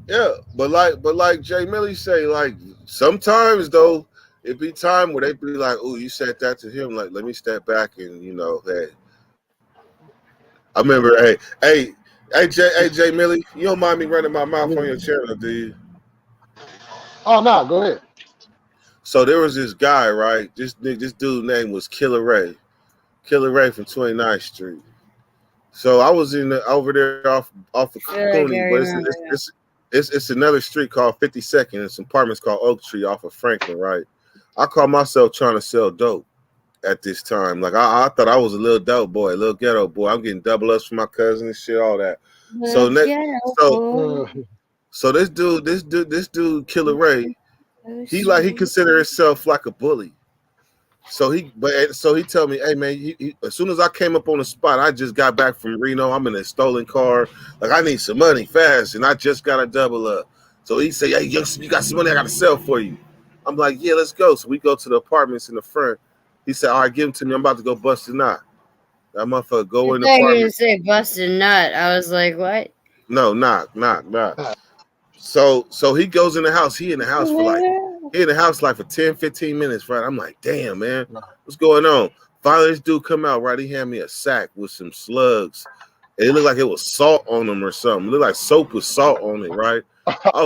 Yeah, but like Jay Millie say, like sometimes though, it be time where they be like, "Oh, you said that to him." Like, let me step back and hey. I remember, hey Jay Millie, you don't mind me running my mouth on your channel, do you? Oh no, go ahead. So there was this guy, right? This dude name was Killer Ray from 29th Street. So I was over there off of Cooney, but it's another street called 52nd and some apartments called Oak Tree off of Franklin, right? I call myself trying to sell dope at this time. Like I thought I was a little dope boy, a little ghetto boy. I'm getting double ups from my cousin and shit, all that. So this dude, Killer Ray, he considered himself like a bully. So he told me, hey man, as soon as I came up on the spot, I just got back from Reno. I'm in a stolen car. Like I need some money fast, and I just got a double up. So he said, hey, youngster, you got some money I got to sell for you. I'm like, yeah, let's go. So we go to the apartments in the front. He said, all right, give them to me. I'm about to go bust a nut. That motherfucker go in the apartment. You didn't say bust a nut. I was like, what? No, knock. So he goes in the house. He in the house for 10, 15 minutes, right? I'm like, damn, man, what's going on? Finally, this dude come out, right? He handed me a sack with some slugs. It looked like it was salt on them or something. It looked like soap with salt on it, right? I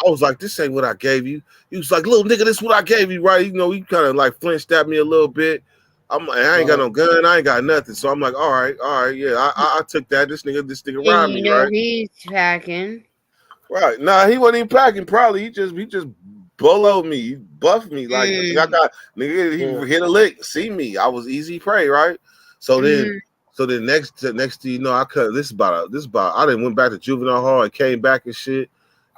was like, this ain't what I gave you. He was like, little nigga, this is what I gave you, right? You know, he kind of like flinched at me a little bit. I ain't got no gun, I ain't got nothing. So I'm like, all right, yeah, I took that. This nigga And robbed you me, know right? he's packing. Right. Nah, he wasn't even packing. Probably he just boloed me, he buffed me. Like I got nigga, he hit a lick, see me. I was easy prey, right? So then next thing you know, I cut this about I didn't went back to juvenile hall and came back and shit.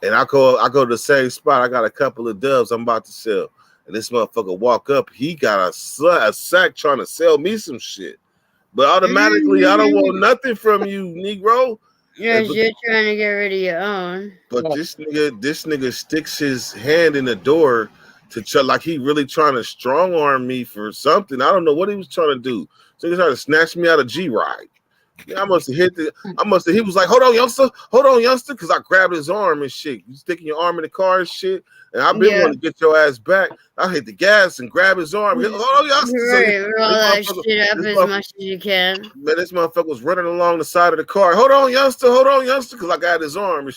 And I go to the same spot. I got a couple of dubs I'm about to sell. And this motherfucker walk up, he got a sack trying to sell me some shit. But automatically, I don't want nothing from you, Negro. Yes, you're trying to get rid of your own. But this nigga sticks his hand in the door to try, like he really trying to strong arm me for something. I don't know what he was trying to do. So he tried to snatch me out of G-Ride. Yeah, I must have he was like, hold on, youngster, because I grabbed his arm and shit. You sticking your arm in the car and shit. And I've been wanting to get your ass back. I hit the gas and grab his arm. Hold on, youngster. Right, roll that shit up as much as you can. Man, this motherfucker was running along the side of the car. Hold on, youngster, because I got his arm.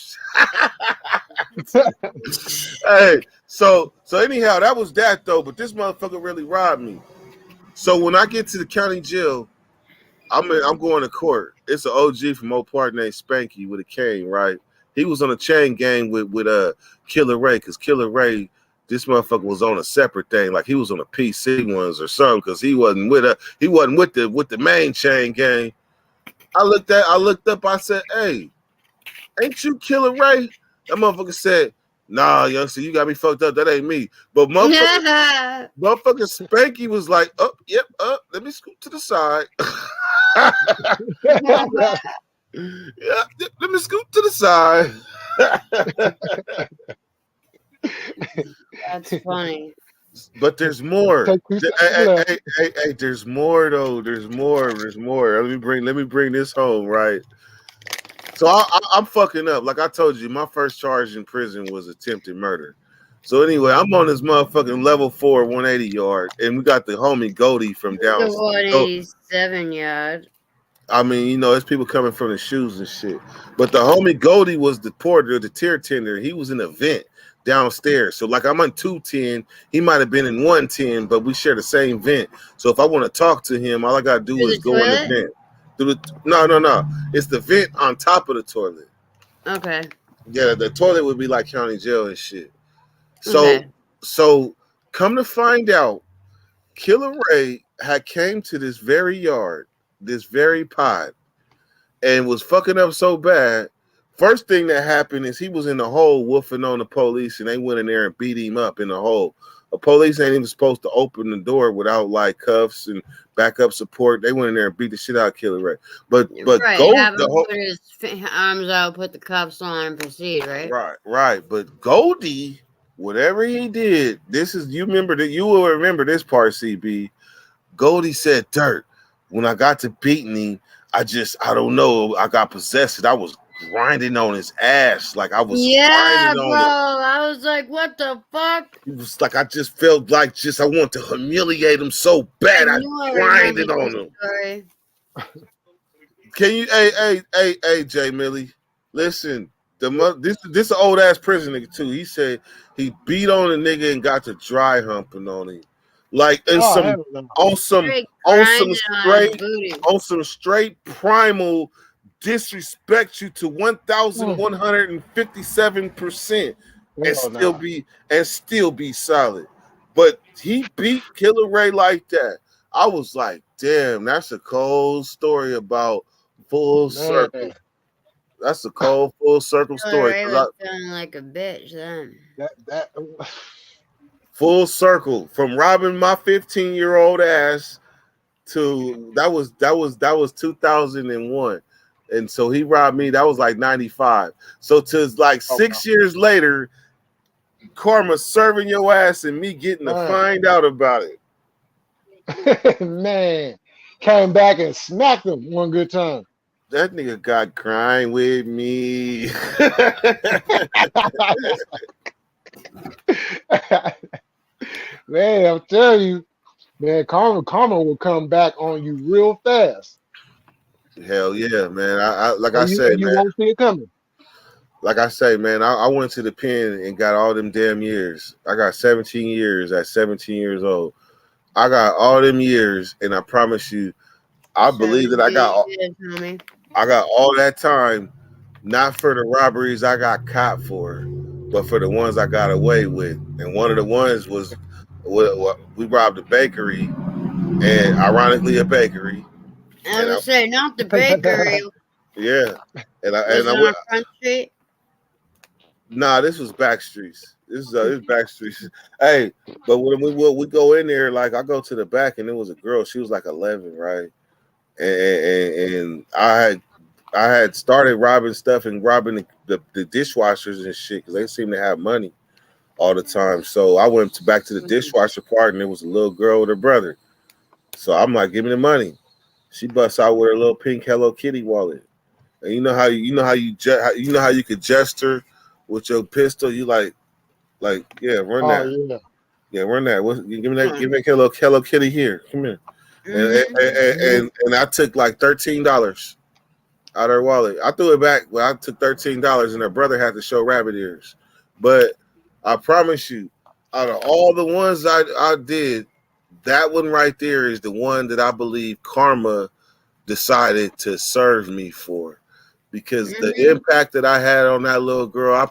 Hey, so anyhow, that was that though. But this motherfucker really robbed me. So when I get to the county jail, I'm going to court. It's an OG from Oak Park named Spanky with a cane, right? He was on a chain gang with Killer Ray, because Killer Ray, this motherfucker was on a separate thing, like he was on a PC ones or something, because he wasn't with the main chain gang. I looked up, I said, hey, ain't you Killer Ray? That motherfucker said, nah, youngster, you got me fucked up. That ain't me. But motherfucker Spanky was like, yep, let me scoot to the side. Yeah, let me scoot to the side. That's funny. But there's more. Hey, there's more though. There's more. Let me bring this home, right? So I'm fucking up. Like I told you, my first charge in prison was attempted murder. So anyway, I'm on this motherfucking level 4 180 yard, and we got the homie Goldie from down. The 187 yard. I mean, you know, it's people coming from the shoes and shit. But the homie Goldie was the porter, the tier tender. He was in a vent downstairs. So like I'm on 210, he might have been in 110, but we share the same vent. So if I want to talk to him, all I gotta do is go in the vent. No. It's the vent on top of the toilet. Okay. Yeah, the toilet would be like county jail and shit. So come to find out, Killer Ray had came to this very yard, this very pod, and was fucking up so bad. First thing that happened is he was in the hole woofing on the police, and they went in there and beat him up in the hole. The police ain't even supposed to open the door without like cuffs and backup support. They went in there and beat the shit out of Killer Ray. But right, Gold, have him put his arms out, put the cuffs on, and proceed. Right. But Goldie, whatever he did, you will remember this part, CB. Goldie said, "Dirt, when I got to beating him, I don't know, I got possessed. I was grinding on his ass like I was grinding on him. I was like, what the fuck? It was like I just felt like I want to humiliate him so bad. I grinded on him. Sorry. Can you hey Jay Millie, listen, this an old ass prison nigga too. He said he beat on a nigga and got to dry humping on him. Like on some straight primal disrespect you to 1,157% and still be solid. But he beat Killer Ray like that. I was like, damn, that's a cold story about full circle. That's a cold full circle story. Ray was feeling like a bitch then. Full circle from robbing my 15-year-old ass to that was 2001, and so he robbed me. That was like 95. So to like 6 years later, karma serving your ass and me getting to find out about it. Man, came back and smacked him one good time. That nigga got crying with me. Man, I'm telling you, man, karma will come back on you real fast. Hell yeah, man. I said, you won't see it coming. Like I say, man, I went to the pen and got all them damn years. I got 17 years at 17 years old. I got all them years, and I promise you, I believe that 70 years, homie. I got all that time, not for the robberies I got caught for, but for the ones I got away with. And one of the ones was we robbed a bakery, and ironically a bakery, I and I would say not the bakery. yeah, Was and I it went. on Front Street? Nah, this was back streets. This back streets. Hey, but when we go in there, like I go to the back, and it was a girl. She was like 11, right? And I had started robbing stuff and robbing the dishwashers and shit because they seem to have money all the time. So I went back to the dishwasher part, and there was a little girl with her brother. So I'm like, give me the money. She busts out with her little pink Hello Kitty wallet. And you know how you could gesture with your pistol. You like yeah, run Oh that. yeah. Yeah, run that. Give Hmm. me that Hello Kitty here. Come here. And Mm-hmm. and I took like $13 out of her wallet. I threw it back. Well, I took $13, and her brother had to show rabbit ears. But I promise you, out of all the ones I did, that one right there is the one that I believe karma decided to serve me for. Because the Mm-hmm. impact that I had on that little girl,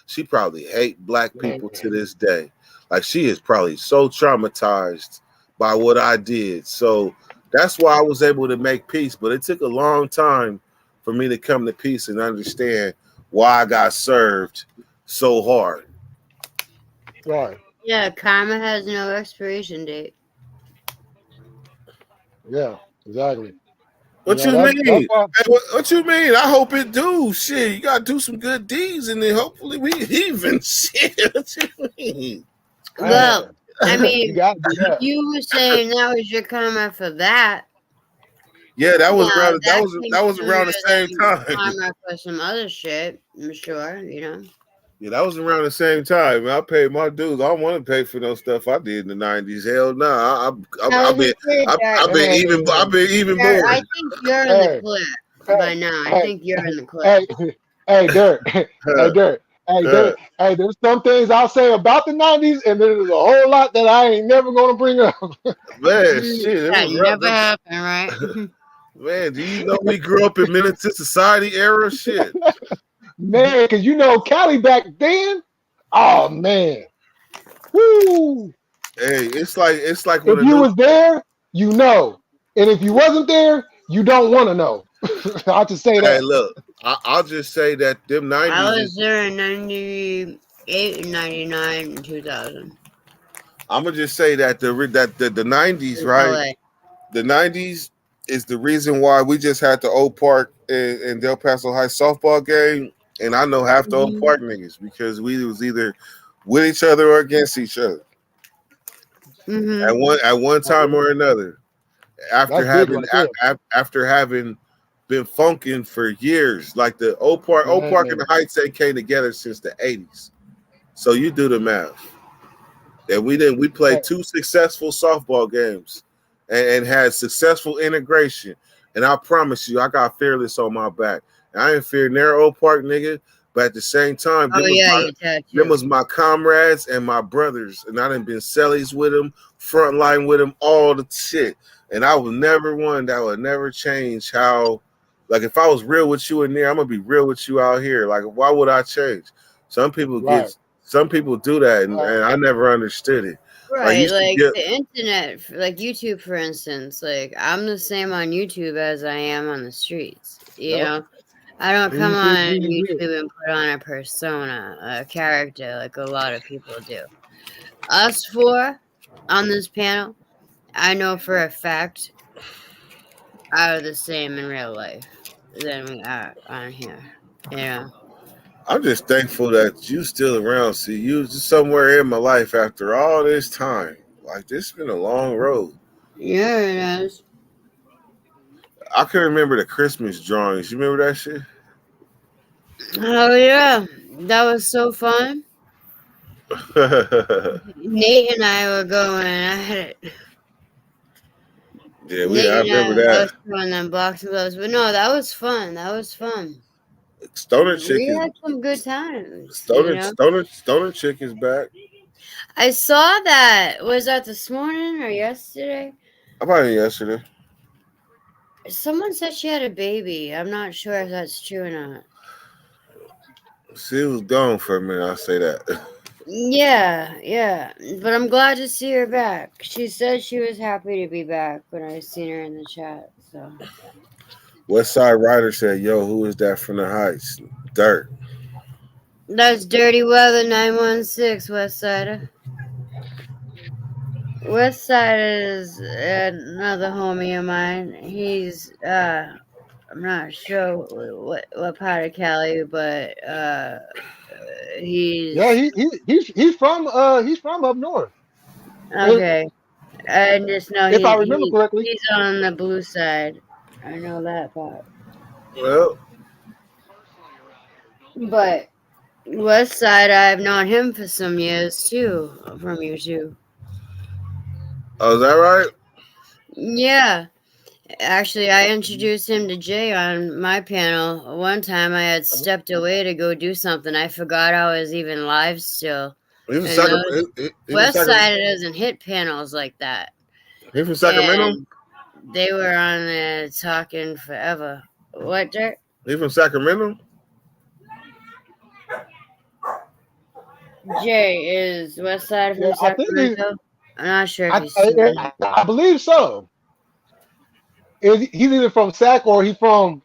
she probably hate black Man. people to this day. Like she is probably so traumatized by what I did. So that's why I was able to make peace. But it took a long time for me to come to peace and understand why I got served so hard. Right. Yeah, karma has no expiration date. Yeah. Exactly. You What know, you that's mean? why. Hey, what you mean? I hope it do. Shit, you gotta do some good deeds, and then hopefully we even. Shit, what you mean? Well, Man, I you mean, got to do that. you were saying that was your karma for that. Yeah, Now that that came was sooner around the same than time. karma for some other shit. I'm sure, you know. Yeah, that was around the same time. I paid my dues. I don't want to pay for no stuff I did in the '90s. Hell no. I was gonna say, Dirt, I've been even Dirt, I born. think you're in the Hey, clip hey, by now. I hey, think you're in the clip. hey, hey, Dirt, hey, Uh, Dirt, hey, uh, Dirt, hey. There's some things I'll say about the '90s, and there's a whole lot that I ain't never gonna bring up. man, shit, it That was rough. never happened, right? Man, do you know we grew up in militant society era? Shit. Man, because you know Cali back then. Oh man, woo! Hey, it's like when If a you new. was there, you know, and if you wasn't there, you don't want to know. I'll just say Hey, that. look, I'll just say that them I '90s was is. there in 98 and 99 and 2000 I'm gonna just say that the '90s, in right? LA. The '90s is the reason why we just had the Oak Park in Del Paso High softball game, and I know half the Oak Hmm. Park niggas because we was either with each other or against each other Hmm. at one Oh time or yeah, another. that's big right there, After having been funking for years, like the Oak Park and the man. Heights, they came together since the '80s. So you do the math. And we Hey, played two successful softball games and had successful integration. And I promise you, I got fearless on my back. And I ain't fear narrow park nigga, but at the same time, Oh yeah, your them tattoo. was my comrades and my brothers. And I done been cellies with them, front line with them, all the shit. And I was never one that would never change how, like if I was real with you in there, I'm gonna be real with you out here. Like why would I change? Some people right, get some people do that, right, and I never understood it. Like you Right, should like get, the internet, like YouTube, for instance. Like I'm the same on YouTube as I am on the streets. You yep. know, I don't Who come you see is on who you get. YouTube and put on a persona, a character, like a lot of people do. Us four on this panel, I know for a fact, are the same in real life than we are on here. You know. I'm just thankful that you still around. See, you just somewhere in my life after all this time. Like this been a long road. Yeah, it is. I can remember the Christmas drawings. You remember that shit? Oh yeah, that was so fun. Nate and I were going at it. Yeah, I Nate remember and I that. was throwing them boxing gloves, but no, that was fun. That was fun. Stoner chick We is had some good times, you know. Stoner chick is back. I saw that. Was that this morning or yesterday? About yesterday. Someone said she had a baby. I'm not sure if that's true or not. She was gone for a minute. I say that. Yeah. But I'm glad to see her back. She said she was happy to be back when I seen her in the chat. So West Side Rider said, "Yo, who is that from the Heights?" Dirt. that's Dirty Weather 916 West Side. West Side is another homie of mine. He's I'm not sure what part of Cali, but Yeah, he's he's from up north. If, okay. I just know if I remember correctly. he's on the blue side. I know that part. Well, But West Side, I've known him for some years too, from YouTube. oh, is that right? Yeah. Actually, I introduced him to Jay on my panel. One time I had stepped away to go do something. I forgot I was even live still. He from And those Sacramento. He from West Sacramento. Side doesn't hit panels like that. He from Sacramento. And they were on there talking forever. What, Dirk? He from Sacramento. Jay, is West Side Yeah, from I think Sacramento? I'm not sure if he's still there. I believe so. He's either from Sac or he's from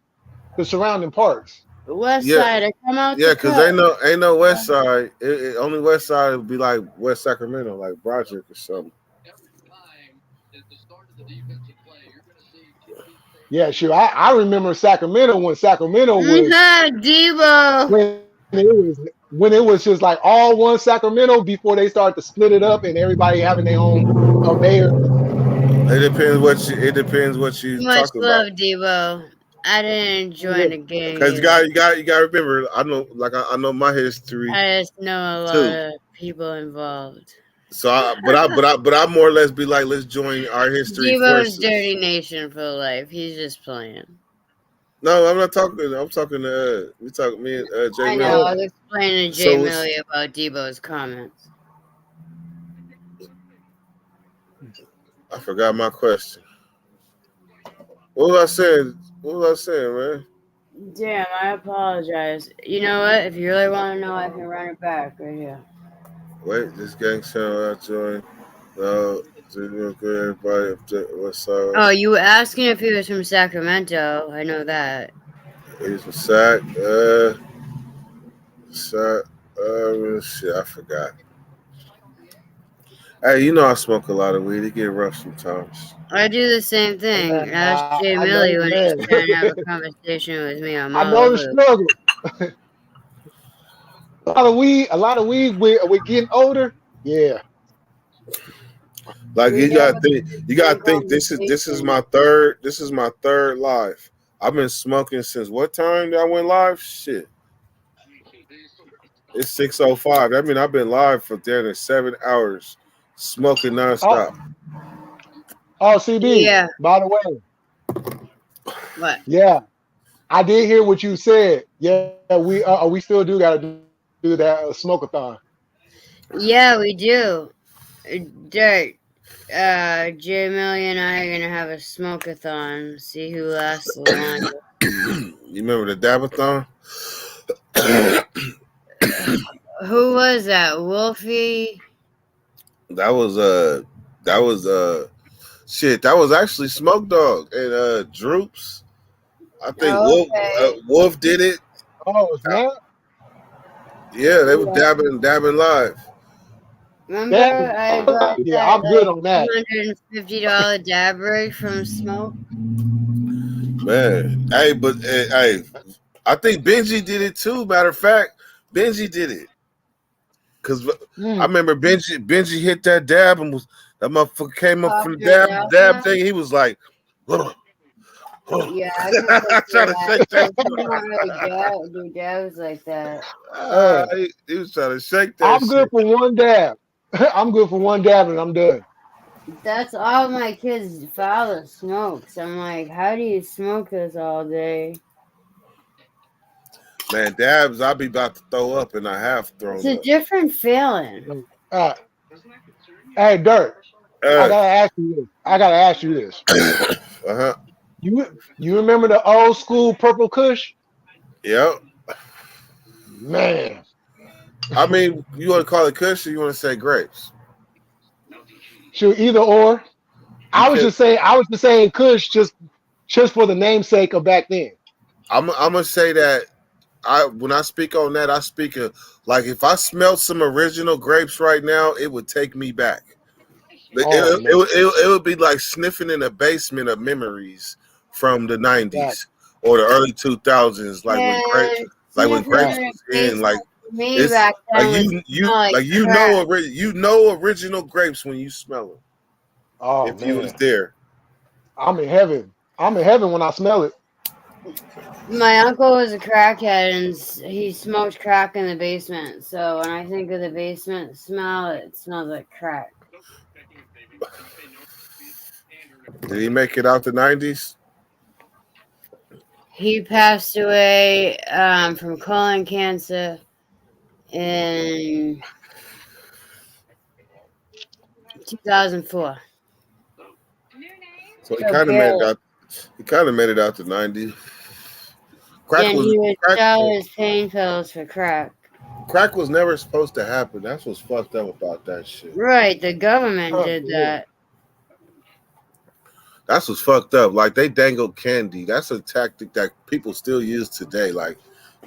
the surrounding parts. West Yeah, Side, I come out yeah, to because cut. ain't no West Side. Only West Side would be like West Sacramento, like Broderick or something. Yeah, sure. I remember Sacramento when Sacramento was Debo. when it was just like all one Sacramento before they started to split it up and everybody having their own mayor. It depends what you Much talking about. love, Debo. I didn't join the game Because either. you got to remember. I know my history I just know a lot too. of people involved. So, but I more or less be like, let's join our history Debo's forces. Dirty Nation for life. He's just playing. No, I'm not talking. I'm talking to we talking me and Jay I know. Mill. I was explaining to Jay So Millie about Debo's comments. I forgot my question. What was I saying? What was I saying, man? Damn, I apologize. You know what? If you really want to know, I can run it back right here. Wait, this gang channel I joined. No, everybody up there. What's up? Oh, you were asking if he was from Sacramento. I know that. He's from Sac. Shit, I forgot. Hey, you know I smoke a lot of weed. It get rough sometimes. I do the same thing. Ask Jay I Millie know, when man. he's trying to have a conversation with me. I'm I all know the over it. struggle. A lot of weed. We're getting older. Yeah. Like We you have gotta a think. You gotta think. This is conversation. my third. This is my third live. I've been smoking since what time did I went live? Shit. It's 6:05. That means I've been live for 7 hours, smoking nonstop. Oh, CB. Yeah. By the way, What? yeah, I did hear what you said. Yeah, we still do got to do that smoke-a-thon. Yeah, we do. Dirt. Jay Millie and I are gonna have a smoke-a-thon. See who lasts the longest. You remember the Dabathon? Who was that? Wolfie? That was shit. That was actually Smoke Dog and Droops. I think Okay. Wolf did it. Oh, snap! Yeah, they were Yeah. dabbing live. Remember, That, I got yeah, that I'm good like on that. $250 dab rig from Smoke. Man, hey, but hey, I think Benji did it too. Matter of fact, Benji did it because I remember Benji hit that dab and that motherfucker came up from the dab thing. He was like, yeah, I can trying to shake that. don't really do dabs like that. He was trying to shake that I'm good shit. for one dab. I'm good for one dab and I'm done. That's all my kids' father smokes. I'm like, how do you smoke this all day? Man, dabs, I'll be about to throw up and I have thrown It's a up. different feeling. Hey, Dirk, I Uh, gotta ask you this. I gotta ask you this. uh-huh. You remember the old school purple Kush? Yep. Man, I mean, you want to call it Kush or you want to say grapes? shoot, either or. You can. I was just saying Kush just for the namesake of back then. I'm gonna say that when I speak on that, I speak of like if I smelled some original grapes right now, it would take me back. Oh man, It would be like sniffing in a basement of memories from the that '90s or the early 2000s, And like when sniffing that grapes in a was in. basement Like for me it's back like then would smell like crap. you know original grapes when you smell them. oh If you was man, there, I'm in heaven. I'm in heaven when I smell it. My uncle was a crackhead and he smoked crack in the basement. So when I think of the basement smell, it smells like crack. did he make it out the '90s? He passed away from colon cancer in 2004. So he So kind of made it barely. out. He kind of made it out the '90s. Crack And was he would crack. sell his pain pills for crack. Crack was never supposed to happen. That's what's fucked up about that shit. Right, the government Oh, did yeah. that. That's what's fucked up. Like they dangle candy. That's a tactic that people still use today. Like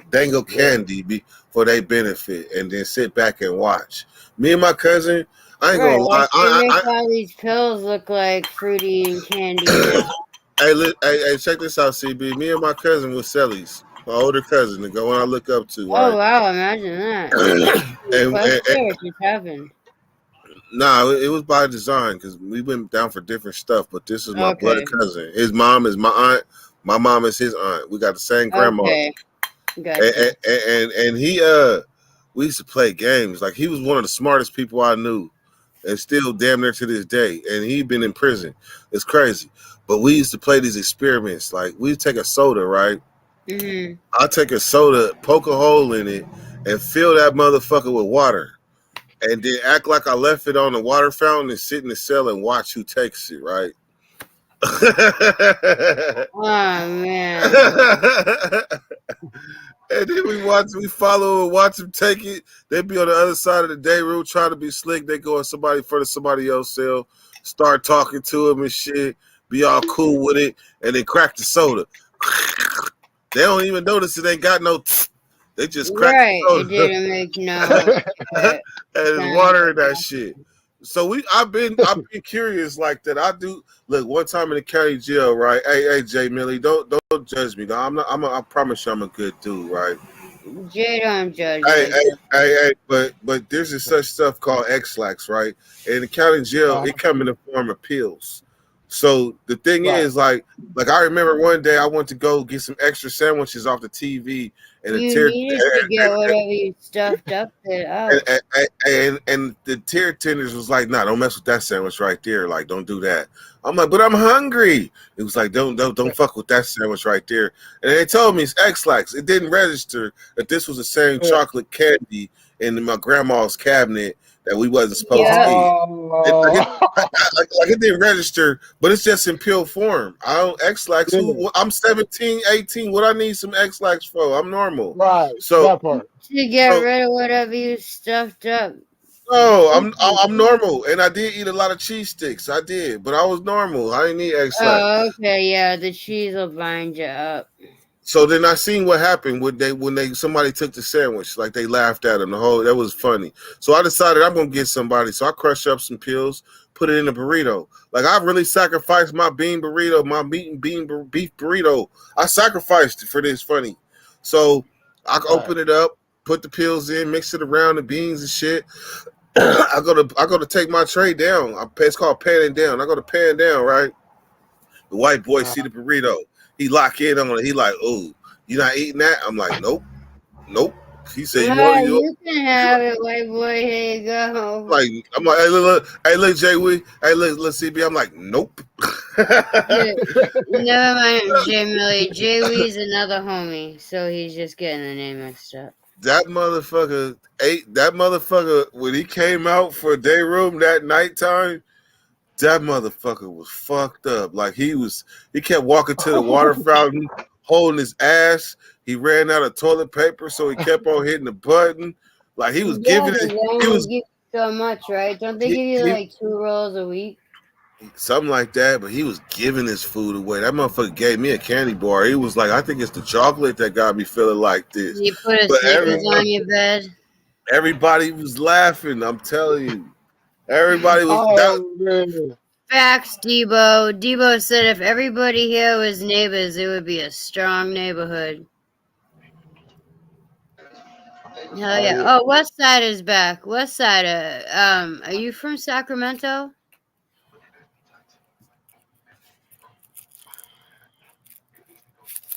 dangle Yeah. candy for their benefit, and then sit back and watch. Me and my cousin, I ain't Right, gonna lie. like they make all these pills look like fruity and candy now. Hey, check this out, CB. Me and my cousin was Sellies, my older cousin, the one I look up to, Oh right? wow, imagine that. and, Request it, just happened. Nah, it was by design because we went down for different stuff. But this is my blood Okay. cousin. His mom is my aunt. My mom is his aunt. We got the same grandma. Okay. And, Gotcha. and he we used to play games. Like he was one of the smartest people I knew, and still damn near to this day. And he been in prison. It's crazy. But we used to play these experiments. Like we take a soda, right? Mhm. I take a soda, poke a hole in it, and fill that motherfucker with water. And then act like I left it on the water fountain and sit in the cell and watch who takes it, right? Oh man. And then we follow and watch them take it. They be on the other side of the day room trying to be slick. They go in somebody in front of somebody else's cell, start talking to him and shit, be all cool with it, and then crack the soda. They don't even notice it ain't got no. They just crack Right. It the didn't make no soda. And it's sound water or in that shit. So I've been curious like that. I do look one time in the county jail, right? Hey, Jay Millie, don't judge me. No, I'm not. I promise you, I'm a good dude, right? nothing. Jay don't judge Hey, like hey, that. but there's this such stuff called X-Lax, right? In the county jail, Uh, it come in the form of pills. So the thing right. is, like I remember one day I went to go get some extra sandwiches off the TV, and the You tear needed to get whatever you stuffed up it and, out. and the tier tenders was like, nah, don't mess with that sandwich right there. Like, don't do that. I'm like, but I'm hungry. It was like, don't fuck with that sandwich right there. And they told me it's X-Lax. It didn't register that this was the same Yeah. chocolate candy in my grandma's cabinet that we wasn't supposed to Yep. eat. Oh, Like it didn't register, but it's just in pill form. I don't X-Lax. yeah. I'm 17, 18. What I need some X-Lax for? I'm normal. Right. So That part. To get so rid of whatever you stuffed up. no, I'm normal, and I did eat a lot of cheese sticks. I did, but I was normal. I didn't eat X-Lax. Oh, okay, yeah, the cheese will bind you up. So then I seen what happened when they somebody took the sandwich, like they laughed at him. The whole that was funny. So I decided I'm gonna get somebody. So I crushed up some pills, put it in a burrito. Like I really sacrificed my bean burrito, my meat and beef burrito. I sacrificed it for this funny. So I Right. open it up, put the pills in, mix it around the beans and shit. I go to take my tray down. It's called panning down. I go to pan down, right? The white boy Uh, see the burrito. He lock in on it. He like, oh, you not eating that? I'm like, nope, nope. He said, you want you, You can have it, white boy. Here you go. like I'm like, hey, look, Jay, hey, look, CB. I'm like, nope. Never mind, Jay Millie. Jay Wee's another homie, so he's just getting the name mixed up. That motherfucker ate that motherfucker when he came out for day room that nighttime. That motherfucker was fucked up. Like he kept walking to the water fountain, holding his ass. He ran out of toilet paper, so he kept on hitting the button. Like he was Yeah, giving because it. they He only was give you so much, right? Don't they give you he like 2 rolls a week? something like that. But he was giving his food away. That motherfucker gave me a candy bar. He was like, I think it's the chocolate that got me feeling like this. You put a But Snickers on your bed. everybody was laughing. I'm telling you, everybody was that. Oh man. Facts, Debo. Debo said if everybody here was neighbors, it would be a strong neighborhood. Hell Oh yeah. yeah. Oh, West Side is back. West Side, are you from Sacramento?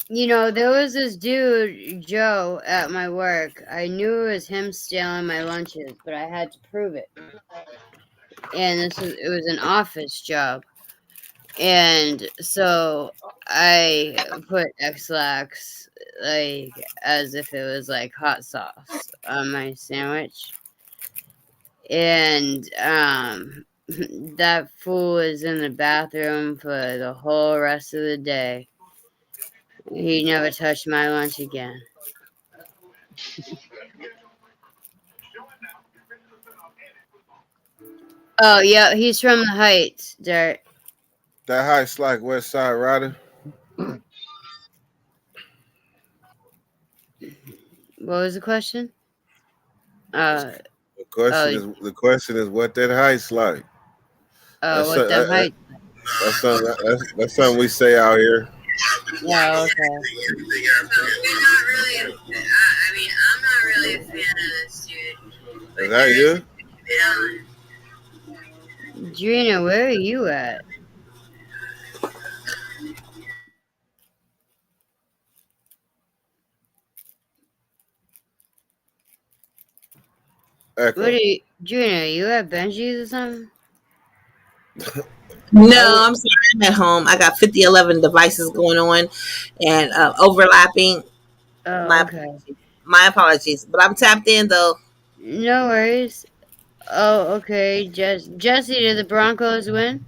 You know, there was this dude, Joe, at my work. I knew it was him stealing my lunches, but I had to prove it. And it was an office job. And so I put X-Lax like as if it was like hot sauce on my sandwich. And that fool was in the bathroom for the whole rest of the day. He never touched my lunch again. Oh yeah, he's from the Heights, Dirt. That heist like West Side Rider. What was the question? Uh oh The question is what that heist like. That's what them uh, Heights. that's something we say out here. Yeah, okay. I'm not really a fan of this dude. Is that you? Drina, where are you at? What are Echo. you, Drina? Are you at Benji's or something? No, I'm sorry. I'm at home. I got 5011 devices going on and overlapping. Oh, My okay. my apologies, but I'm tapped in though. No worries. Oh, okay. Jesse, did the Broncos win?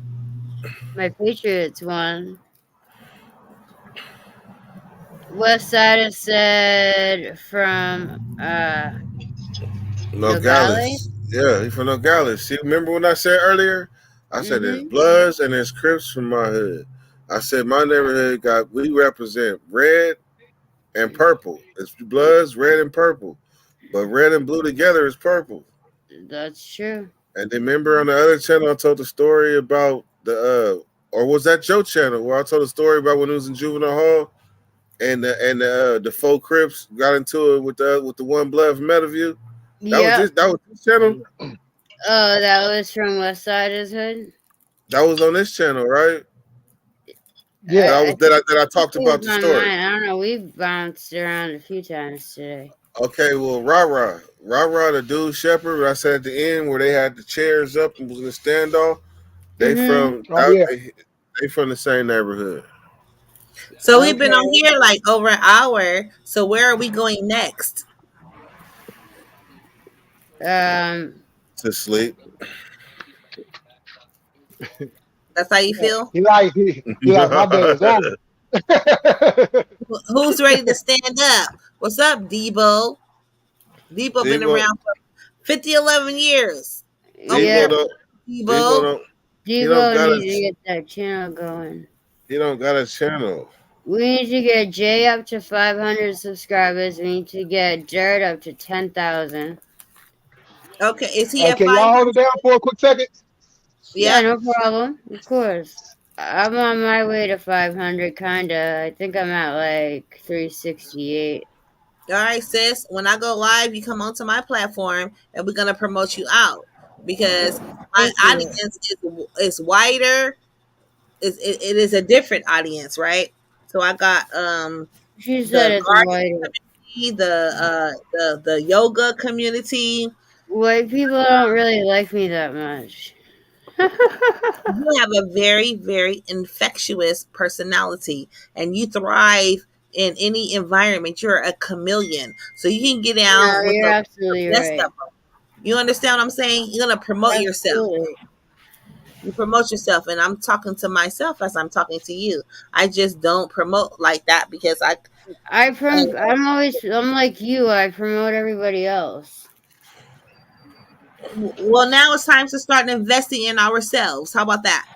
My Patriots won. West Side has said from Nogales. Nogales. Yeah, he from Nogales. See, remember when I said earlier? I said there's Mm-hmm. Bloods and there's Crips from my hood. I said my neighborhood we represent red and purple. It's Bloods, red and purple. But red and blue together is purple. That's true. And then remember on the other channel I told the story about or was that Joe channel where I told the story about when it was in juvenile hall and the four Crips got into it with the one blood from Meadowview? Yep. That was this channel. Oh, that was from West Side's hood. That was on this channel, right? Yeah. I think That I talked it about was the on story. mine. I don't know. We've bounced around a few times today. Okay, well, the dude Shepherd. I said at the end where they had the chairs up and was in the standoff. They Mm-hmm. from Oh yeah. they from the same neighborhood. So we've been Okay. on here like over an hour. So where are we going next? Um. To sleep. That's how you feel? He like my day is over. Who's ready to stand up? What's up, Debo? Debo been Debo, around for 50, 11 years. Okay, Yeah. Debo don't Debo Debo. don't he don't Devo got needs a to get that channel going. he don't got a channel. We need to get Jay up to 500 subscribers. We need to get Jared up to 10,000. Okay, is he at Can y'all hold 500? it down for a quick second? Yeah, Yep. no problem. Of course. I'm on my way to 500, kinda. I think I'm at like 368. All right, sis. When I go live, you come onto my platform and we're gonna promote you out because my Thank you. audience is wider. It is a different audience, right? So I got She said the it's garden white. community, the yoga community. White people don't really like me that much. You have a very, very infectious personality and you thrive in any environment. You're a chameleon, so you can get No, down with you're the absolutely best right. of them. You understand what I'm saying? You're gonna promote yourself. Absolutely. You promote yourself, and I'm talking to myself as I'm talking to you. I just don't promote like that because I'm like you. I promote everybody else. well, now it's time to start investing in ourselves. How about that?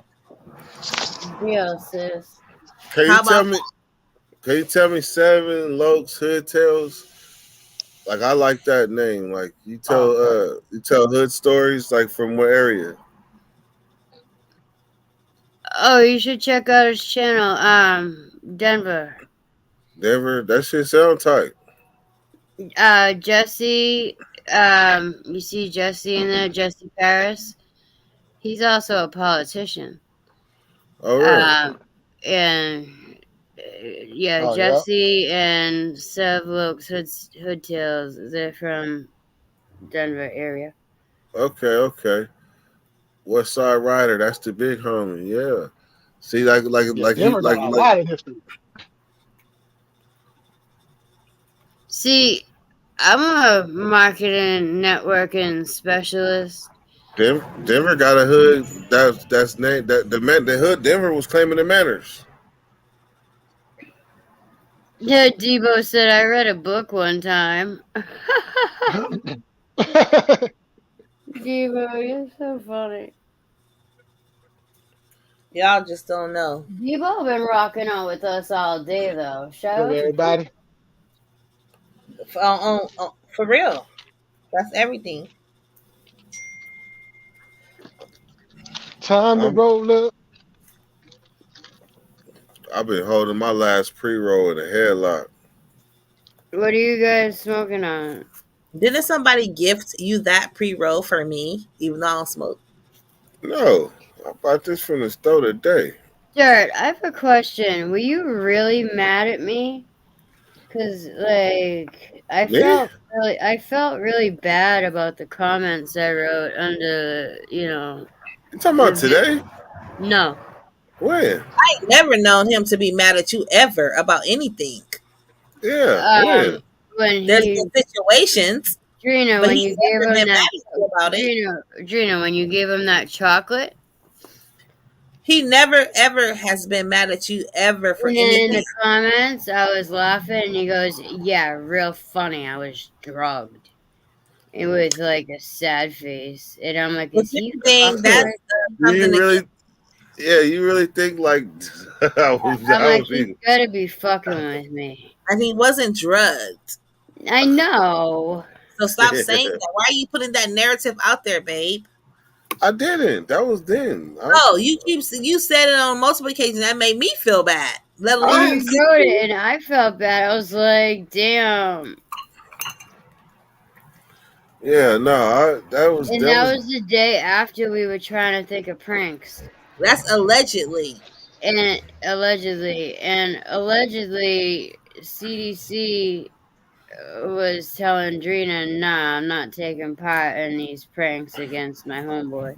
Deal, sis. Can you How tell about me? Can you tell me seven Lokes Hood Tales? Like I like that name. Like you tell hood stories like from what area? Oh, you should check out his channel. Denver. Denver. That shit sound tight. Jesse. You see Jesse in there, Jesse Paris. He's also a politician. Oh really? Um, and yeah, Oh yeah. Jesse and Sev Lopes Hood Tales. They're from Denver area. Okay, okay. West Side Rider. That's the big homie. Yeah. See, like like Yeah, like he Denver got a like lot of history. See, I'm a marketing networking specialist. Denver got a hood that's named that the hood Denver was claiming the manors. Yeah, Debo said I read a book one time. Debo, you're so funny. y'all just don't know? Debo been rocking on with us all day though. Shout With out to Debo. everybody. For real, that's everything. Time to I'm roll up. I've been holding my last pre roll in a headlock. What are you guys smoking on? Didn't somebody gift you that pre-roll for me, even though I don't smoke? No, I bought this from the store today. Dirt, I have a question. Were you really mad at me? Cause like Me? I felt really bad about the comments I wrote under, You talking the about today? no. When? I ain't never known him to be mad at you ever about anything. Yeah, Um, when? when There's been situations, Drina, but when he's you gave never him been mad that, at you about it. Drina, when you gave him that chocolate, He never ever has been mad at you ever for and then in anything. the comments, I was laughing, and he goes, "Yeah, real funny. I was drugged." It was like a sad face, and I'm like, With "Is he anything, fucking that's with?" You something against. really? Yeah, you really think like I'm I like, was "He's being? gotta be fucking with me." And he wasn't drugged. I know. So stop saying that. Why are you putting that narrative out there, babe? I didn't. That was then. No, you said it on multiple occasions. That made me feel bad. Let I alone You didn't. wrote it, and I felt bad. I was like, "Damn." Yeah, no. That was And that was the day after we were trying to think of pranks. that's allegedly. And allegedly, CDC was telling Drina, "Nah, I'm not taking part in these pranks against my homeboy."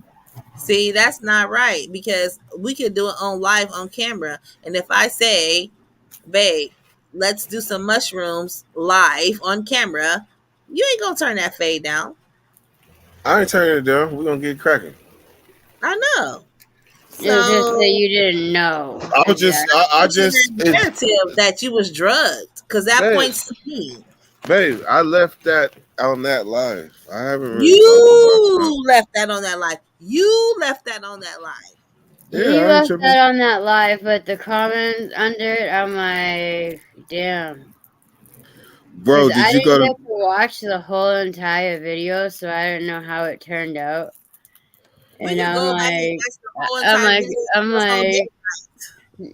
See, that's not right because we could do it on live on camera. And if I say, babe, let's do some mushrooms live on camera, you ain't gonna turn that fade down. I ain't turning it down. We're gonna get cracking. I know. It was just that So you didn't know. I was just, Exactly. I pushing just, that narrative that you was drugged because that babe, points to me. babe. I left that on that live. I haven't really talked about that. You left that on that live. You left that on that live. Yeah, He I ain't left tripping. that on that live, but the comments under it, I'm like, damn. Bro, Because did I you didn't go get to? to watch the whole entire video, so I don't know how it turned out. We And can I'm go back and like, watch the whole I'm entire like, video I'm just on like,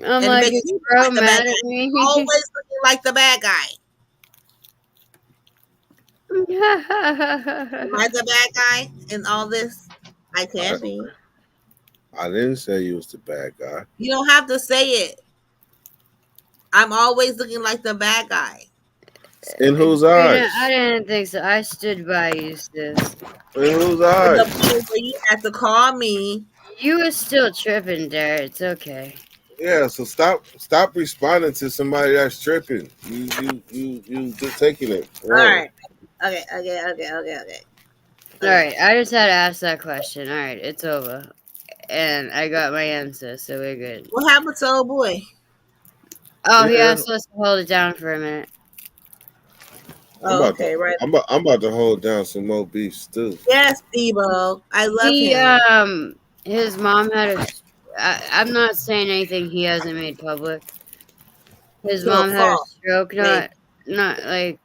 I'm and like, make is you look bro like the bad mad guy. at me? Always looking like the bad guy. Am I the bad guy in all this? I I, can be. I didn't say you was the bad guy. You don't have to say it. I'm always looking like the bad guy. In whose Trina, I eyes? didn't think so. I stood by you, sis. In whose To the eyes? point where you have to call me. You were still tripping there. It's okay. Yeah, so stop responding to somebody that's tripping. You just taking it All wrong. right. Okay. All Okay. right, I just had to ask that question. All right, it's over, and I got my answer, so we're good. What happened to old boy? Oh, he Yeah, asked us to hold it down for a minute. I'm Oh, about to okay, right. I'm about to hold down some more beefs too. Yes, Debo. I love He him. his mom had a. I'm not saying anything he hasn't made public. His To a mom had a fault, stroke maybe. not like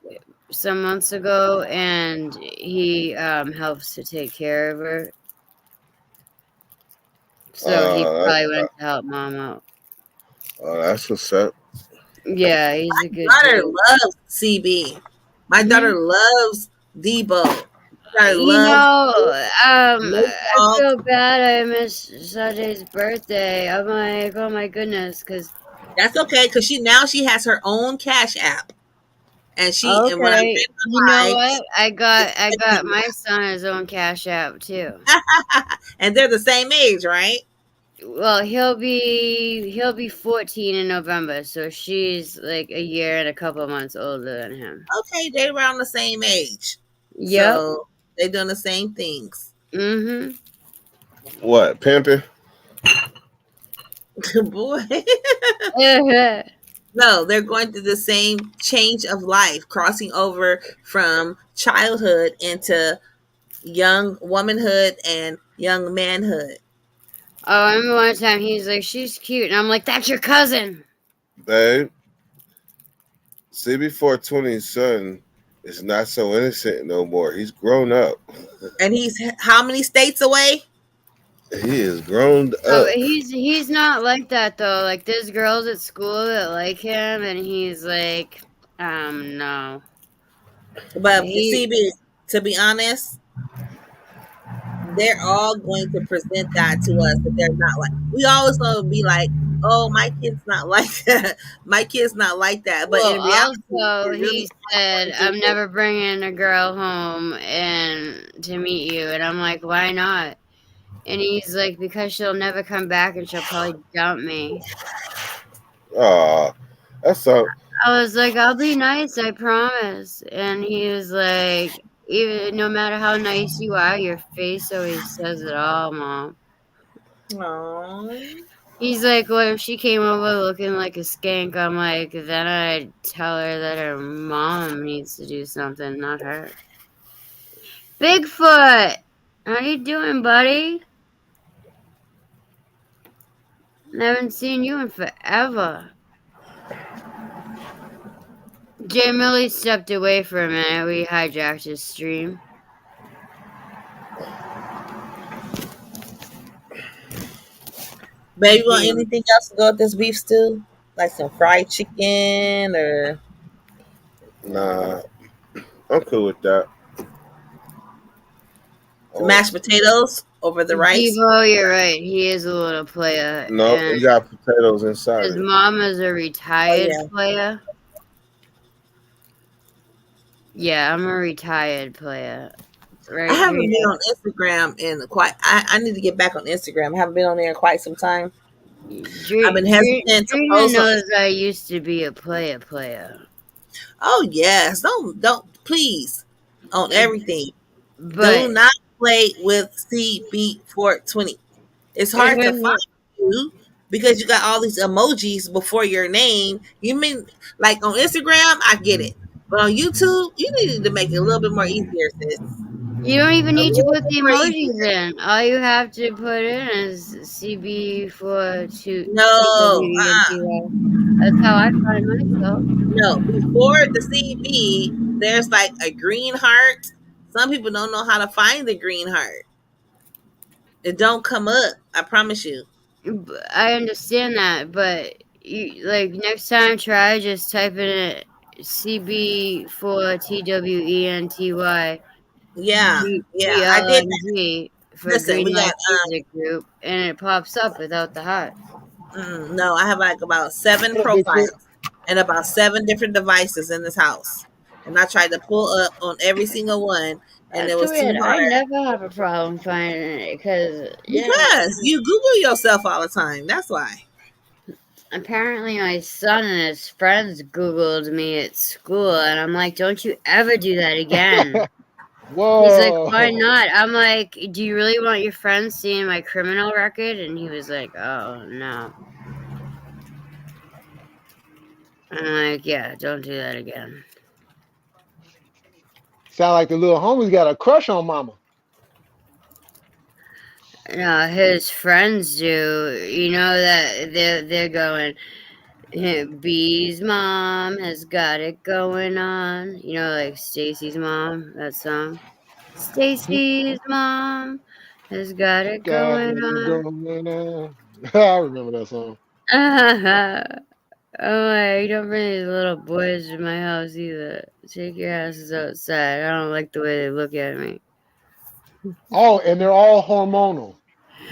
some months ago, and he helps to take care of her. So he Uh, probably went to help mom out. that's what's up. Yeah, he's a good Daughter dude. loves CB. My daughter Mhm. loves Debo. My daughter You loves know, no I fault. feel bad I missed Sajay's birthday. I'm like, oh my goodness, because That's okay because she has her own Cash App, and when I okay, read you know my life, what? I got my son his own Cash App too. and they're the same age, right? Well, he'll be 14 in November, so she's like a year and a couple months older than him. Okay, they're around the same age, Yep. so they're doing the same things. Mhm. What pimping? Boy, no, they're going through the same change of life, crossing over from childhood into young womanhood and young manhood. Oh, I remember one time he's like, "She's cute," and I'm like, "That's your cousin." Babe, CB420's son is not so innocent no more. He's grown up. And he's how many states away? He is grown Oh, up. he's not like that though. Like there's girls at school that like him, and he's like, no. But He CB, to be honest, they're all going to present that to us that they're not like. We always going to be like, "Oh, my kid's not like that. My kid's not like that." But well in reality, also they really he are said, going "I'm through. never bringing a girl home and to meet you," and I'm like, "Why not?" And he's like, "Because she'll never come back and she'll probably dump me." Ah, that's so. I was like, "I'll be nice, I promise." And he was like, "Even no matter how nice you are, your face always says it all, Mom." Aww. He's like, "What if she came over looking like a skank?" I'm like, "Then I'd tell her that her mom needs to do something, not her." Bigfoot! How you doing, buddy? I haven't seen you in forever. Jay Millie stepped away for a minute. We hijacked his stream. Baby, want Damn. anything else to go with this beef stew? Like some fried chicken or Nah, I'm cool with that. some Oh mashed potatoes over the rice? Devo, you're right. He is a little player. no, And you got potatoes inside his it. mom is a Oh retired yeah. player. Yeah, I'm a retired player. I Right haven't been here. on Instagram in quite. I need to get back on Instagram. I haven't been on there in quite some time. I've been hesitant to Drina post on. knows I used to be a player. Oh yes, don't please on everything. Do But not play with CB420. It's hard to find you because you got all these emojis before your name. You mean like on Instagram? I get it, but on YouTube, you need to make it a little bit more easier, sis. you don't even A need to little put bit the more emojis easier. in. All you have to put in is CB for No, TWENTY. That's how I find myself. no. Before the CB, there's like a green heart. Some people don't know how to find the green heart. It don't come up. I promise you. I understand that, but you, like next time, try just type in CB for TWENTY Yeah, yeah. I did. GLNG for Listen, we got Greenlight Music Group, and it pops up without the heart. no. I have like about 7 What up, Bigfoot? profiles and about 7 different devices in this house, and I tried to pull up on every single one, and it That's was too weird. I hard never have a problem finding it because, yeah. because you Google yourself all the time. That's why. apparently my son and his friends Googled me at school, and I'm like, don't you ever do that again. He's like, why Whoa. not? I'm like, do you really want your friends seeing my criminal record? And he was like, oh, no. I'm like, yeah, don't do that again. Sound like the little homie's got a crush on mama. No, his friends do. You know that they're going, B's mom has got it going on. You know, like Stacy's mom, that song. Stacy's mom has got it Got going it on. going on. I remember that song. Oh my, you don't bring these little boys to my house either. Take your asses outside. I don't like the way they look at me. Oh, and they're all hormonal.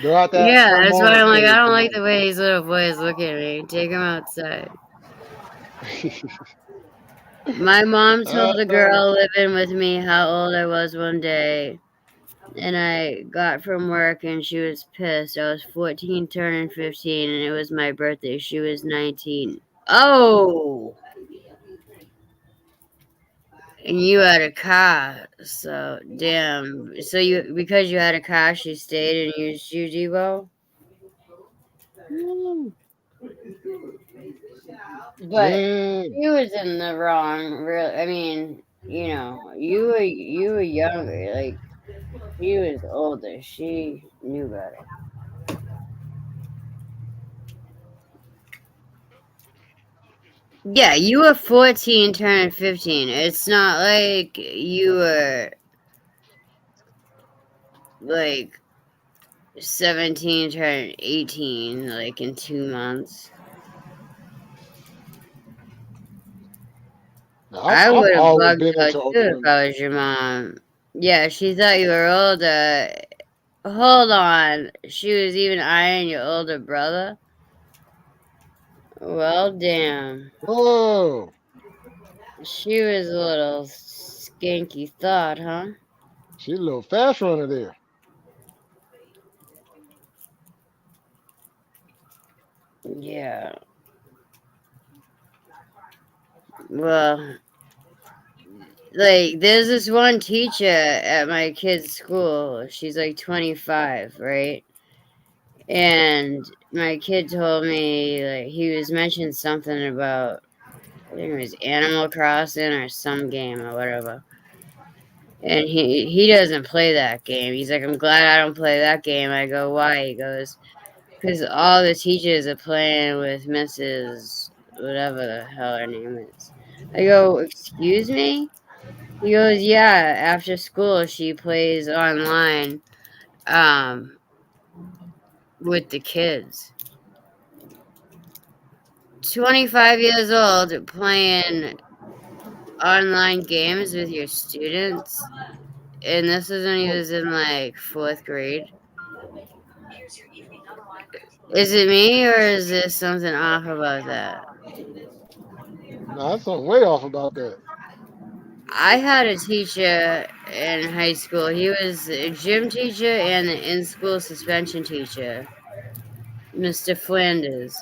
They're at that Yeah, that's why hormonal I'm like, I stage don't like tonight. the way these little boys look at me. Take them outside. My mom told a uh, girl living with me how old I was one day, and I got from work and she was pissed. I was 14 turning 15, and it was my birthday. She was 19. Oh! And you had a car, so damn. So because you had a car, she stayed and used you, Debo. But dang. she was in the wrong. Real, I mean, you were younger. Like she was older. She knew better. Yeah, you were 14 turning 15. It's not like you were like 17 turning 18 like in 2 months. I I've would have always bugged been out into older too if women. I was your mom. Yeah, she thought you were older. Hold on. She was even eyeing your older brother? Well, damn. Whoa. She was a little skanky thought, huh? She's a little fast runner there. Yeah. Well, like, there's this one teacher at my kid's school. She's like 25, right? And my kid told me, like, he was mentioning something about, I think it was Animal Crossing or some game or whatever. And he doesn't play that game. He's like, I'm glad I don't play that game. I go, why? He goes, because all the teachers are playing with Mrs. whatever the hell her name is. I go, excuse me? He goes, yeah, after school she plays online with the kids. 25 years old playing online games with your students. And this is when he was in like 4th grade. Is it me or is there something off about that? No, that's something way off about that. I had a teacher in high school. He was a gym teacher and an in school suspension teacher, Mr. Flanders.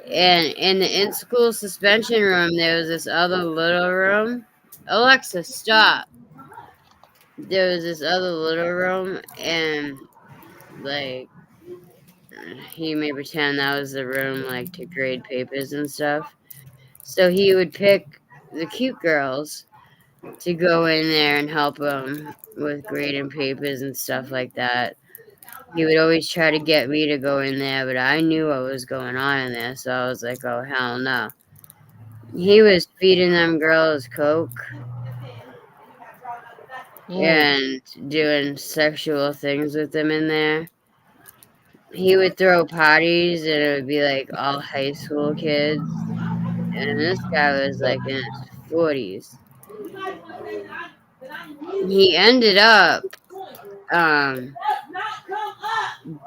And in the in school suspension room, there was this other little room. Alexa, stop. There was this other little room, and like, he made pretend that was the room, like, to grade papers and stuff. So he would pick the cute girls to go in there and help him with grading papers and stuff like that. He would always try to get me to go in there, but I knew what was going on in there, so I was like, oh, hell no. He was feeding them girls Coke Mm, and doing sexual things with them in there. He would throw parties, and it would be like all high school kids. And this guy was that, like in his 40s. He ended up um,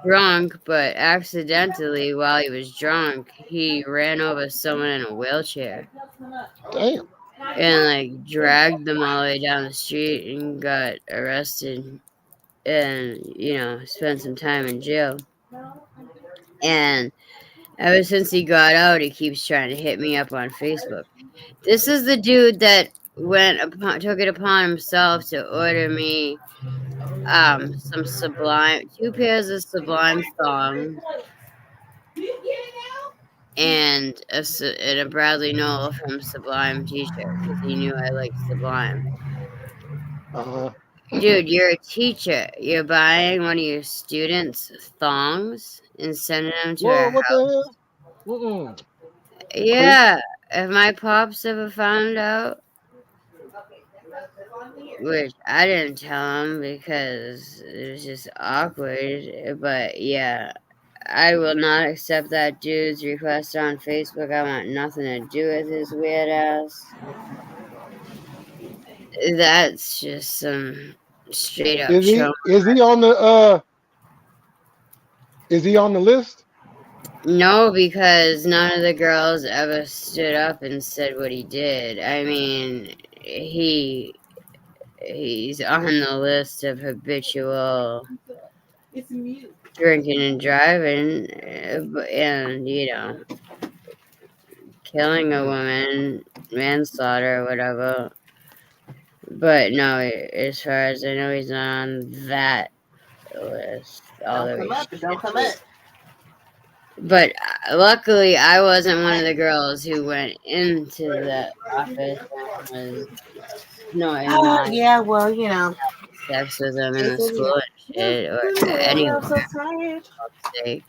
drunk, but accidentally, while he was drunk, he ran over someone in a wheelchair damn. and like dragged them all the way down the street and got arrested and spent some time in jail. And Ever since he got out, he keeps trying to hit me up on Facebook. This is the dude that took it upon himself to order me some Sublime, 2 pairs of Sublime thongs and a Bradley Noel from Sublime t-shirt because he knew I liked Sublime. Uh-huh. Dude, you're a teacher. You're buying one of your students' thongs and sending them to Whoa, her what the house. hell? Mm-mm. Yeah, if my pops ever found out, which I didn't tell him because it was just awkward, but yeah, I will not accept that dude's request on Facebook. I want nothing to do with his weird ass. That's just some straight up Is he trauma. is he on the is he on the list? No, because none of the girls ever stood up and said what he did. I mean, he's on the list of habitual drinking and driving, and killing a woman, manslaughter or whatever. But no, as far as I know, he's not on that list. Don't come up. Don't come up. But luckily, I wasn't one of the girls who went into the office and was snorting my Yeah, well, you know. sex with them in the school and shit, or any I'm so tired. mistake.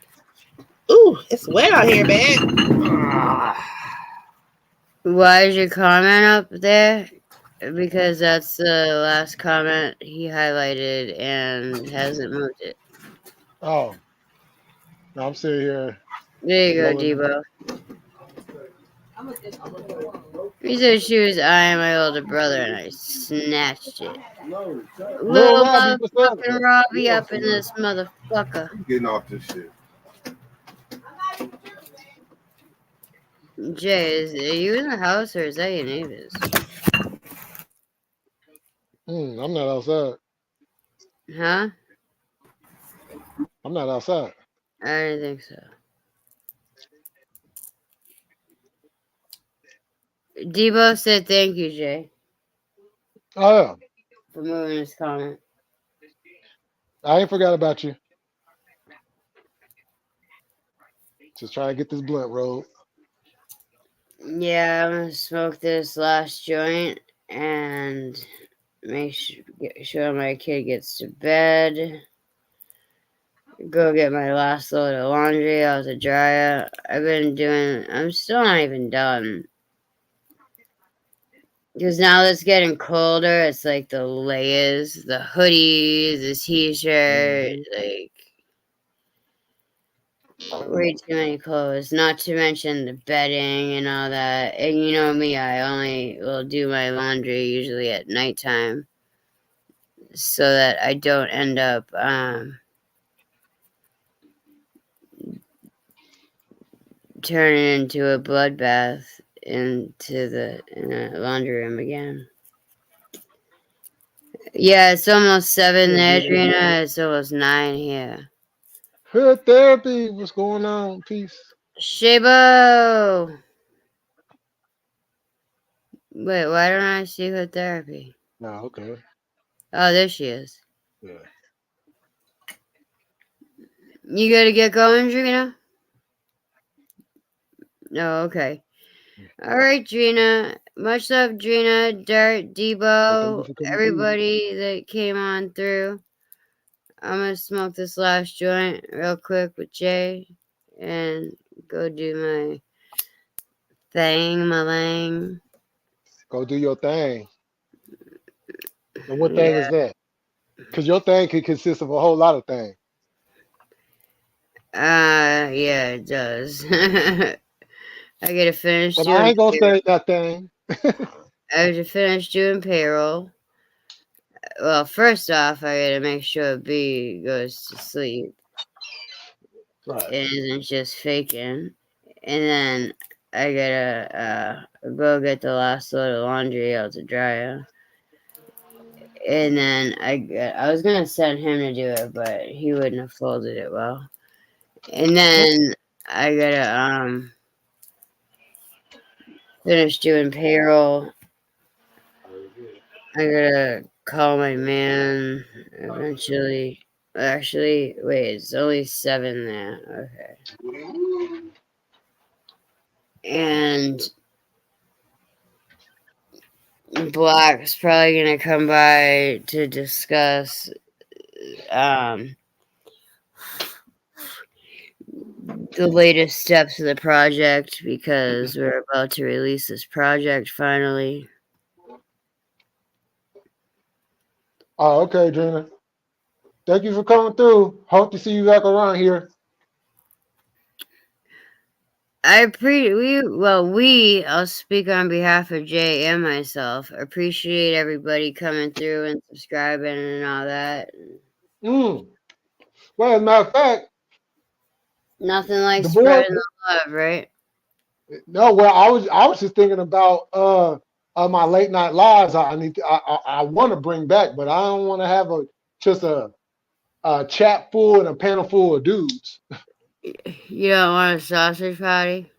Ooh, it's wet out here, man. Why is your comment up there? Because that's the last comment he highlighted and hasn't moved it. Oh, no, I'm sitting here. There you go, Rolling. Debo. He said she was eyeing my older brother and I snatched it. Lil Little Robbie, what's up? motherfucking Robbie up in this motherfucker. I'm getting off this shit. Jay, are you in the house or is that your neighbors? I'm not outside. Huh? I'm not outside. I didn't think so. Debo said thank you, Jay, Oh yeah, for moving his comment. I ain't forgot about you. Just trying to get this blunt rolled. Yeah, I'm gonna smoke this last joint and make sure my kid gets to bed. Go get my last load of laundry out the dryer. I'm still not even done. Because now that it's getting colder, it's like the layers, the hoodies, the t-shirt, like way too many clothes. Not to mention the bedding and all that. And you know me, I only will do my laundry usually at nighttime, so that I don't end up turning into a bloodbath in the laundry room again. Yeah, it's almost 7 there, Adrina. It's almost 9 here. Hood therapy, what's going on? Peace. Shabo! Wait, why don't I see her therapy? No, okay. Oh, there she is. Yeah. You gotta get going, Drina? No, okay. Alright, Drina. Much love, Drina, Dirt, Thank you Debo, for coming through. everybody that came on through. I'm gonna smoke this last joint real quick with Jay and go do my thing, my lang. Go do your thing. And what thing Yeah. is that? Because your thing could consist of a whole lot of things. Yeah, it does. I gotta finish But I doing ain't gonna payroll. say nothing. I have to finish doing payroll. Well, first off, I gotta make sure B goes to sleep Right. and isn't just faking. And then I gotta go get the last load of laundry out the dryer. And then I was gonna send him to do it, but he wouldn't have folded it well. And then I gotta finish doing payroll. I gotta call my man eventually. Actually, wait, it's only 7 there. Okay. And Black's probably gonna come by to discuss the latest steps of the project because we're about to release this project finally. Oh, okay, Drina. Thank you for coming through. Hope to see you back around here. I'll speak on behalf of Jay and myself. Appreciate everybody coming through and subscribing and all that. Well, as a matter of fact, Nothing like the more spreading the love, right? no, well, I was just thinking about my late night lives. I want to bring back, but I don't want to have just a chat full and a panel full of dudes. You don't want a sausage party?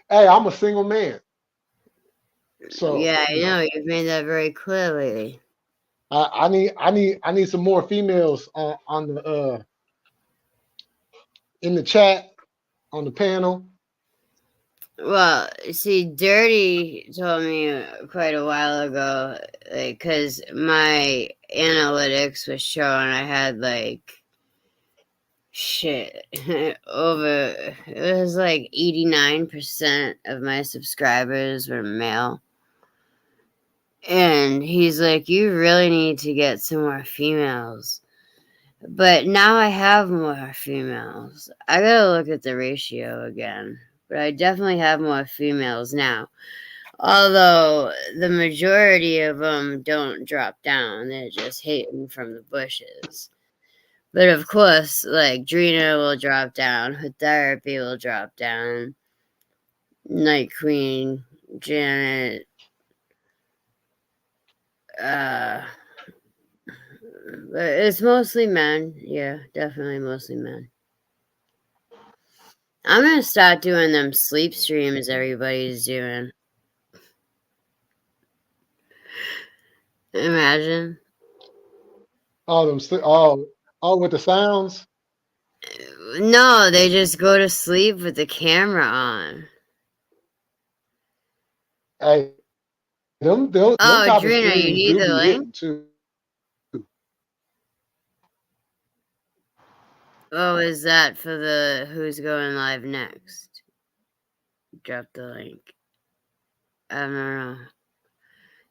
Hey, I'm a single man, so Yeah, I know. You've made that very clear lately. I need some more females on the in the chat on the panel. Well, see, Dirty told me quite a while ago, like, because my analytics was showing I had, like, shit, it was like 89% of my subscribers were male. And he's like, you really need to get some more females. But now I have more females. I gotta look at the ratio again. But I definitely have more females now. Although the majority of them don't drop down, they're just hating from the bushes. But of course, like Drina will drop down, her therapy will drop down, Night Queen, Janet, but it's mostly men. Yeah, definitely mostly men. I'm gonna start doing them sleep streams everybody's doing. Imagine. All them, all with the sounds. No, they just go to sleep with the camera on. Hey, them Oh, type of Drina, you streams need do the be link? hitting too. Oh, is that for the who's going live next? Drop the link. I don't know.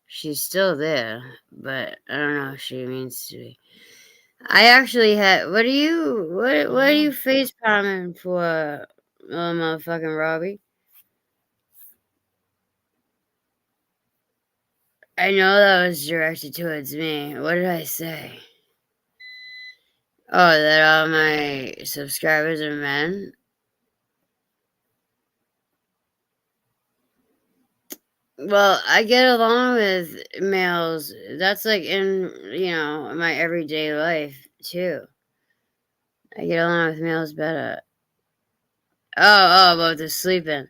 She's still there, but I don't know if she means to be. I actually had. What are you face palming for, motherfucking Robbie? I know that was directed towards me. What did I say? Oh, that all my subscribers are men? Well, I get along with males. That's like in, my everyday life, too. I get along with males better. Oh, about the sleeping.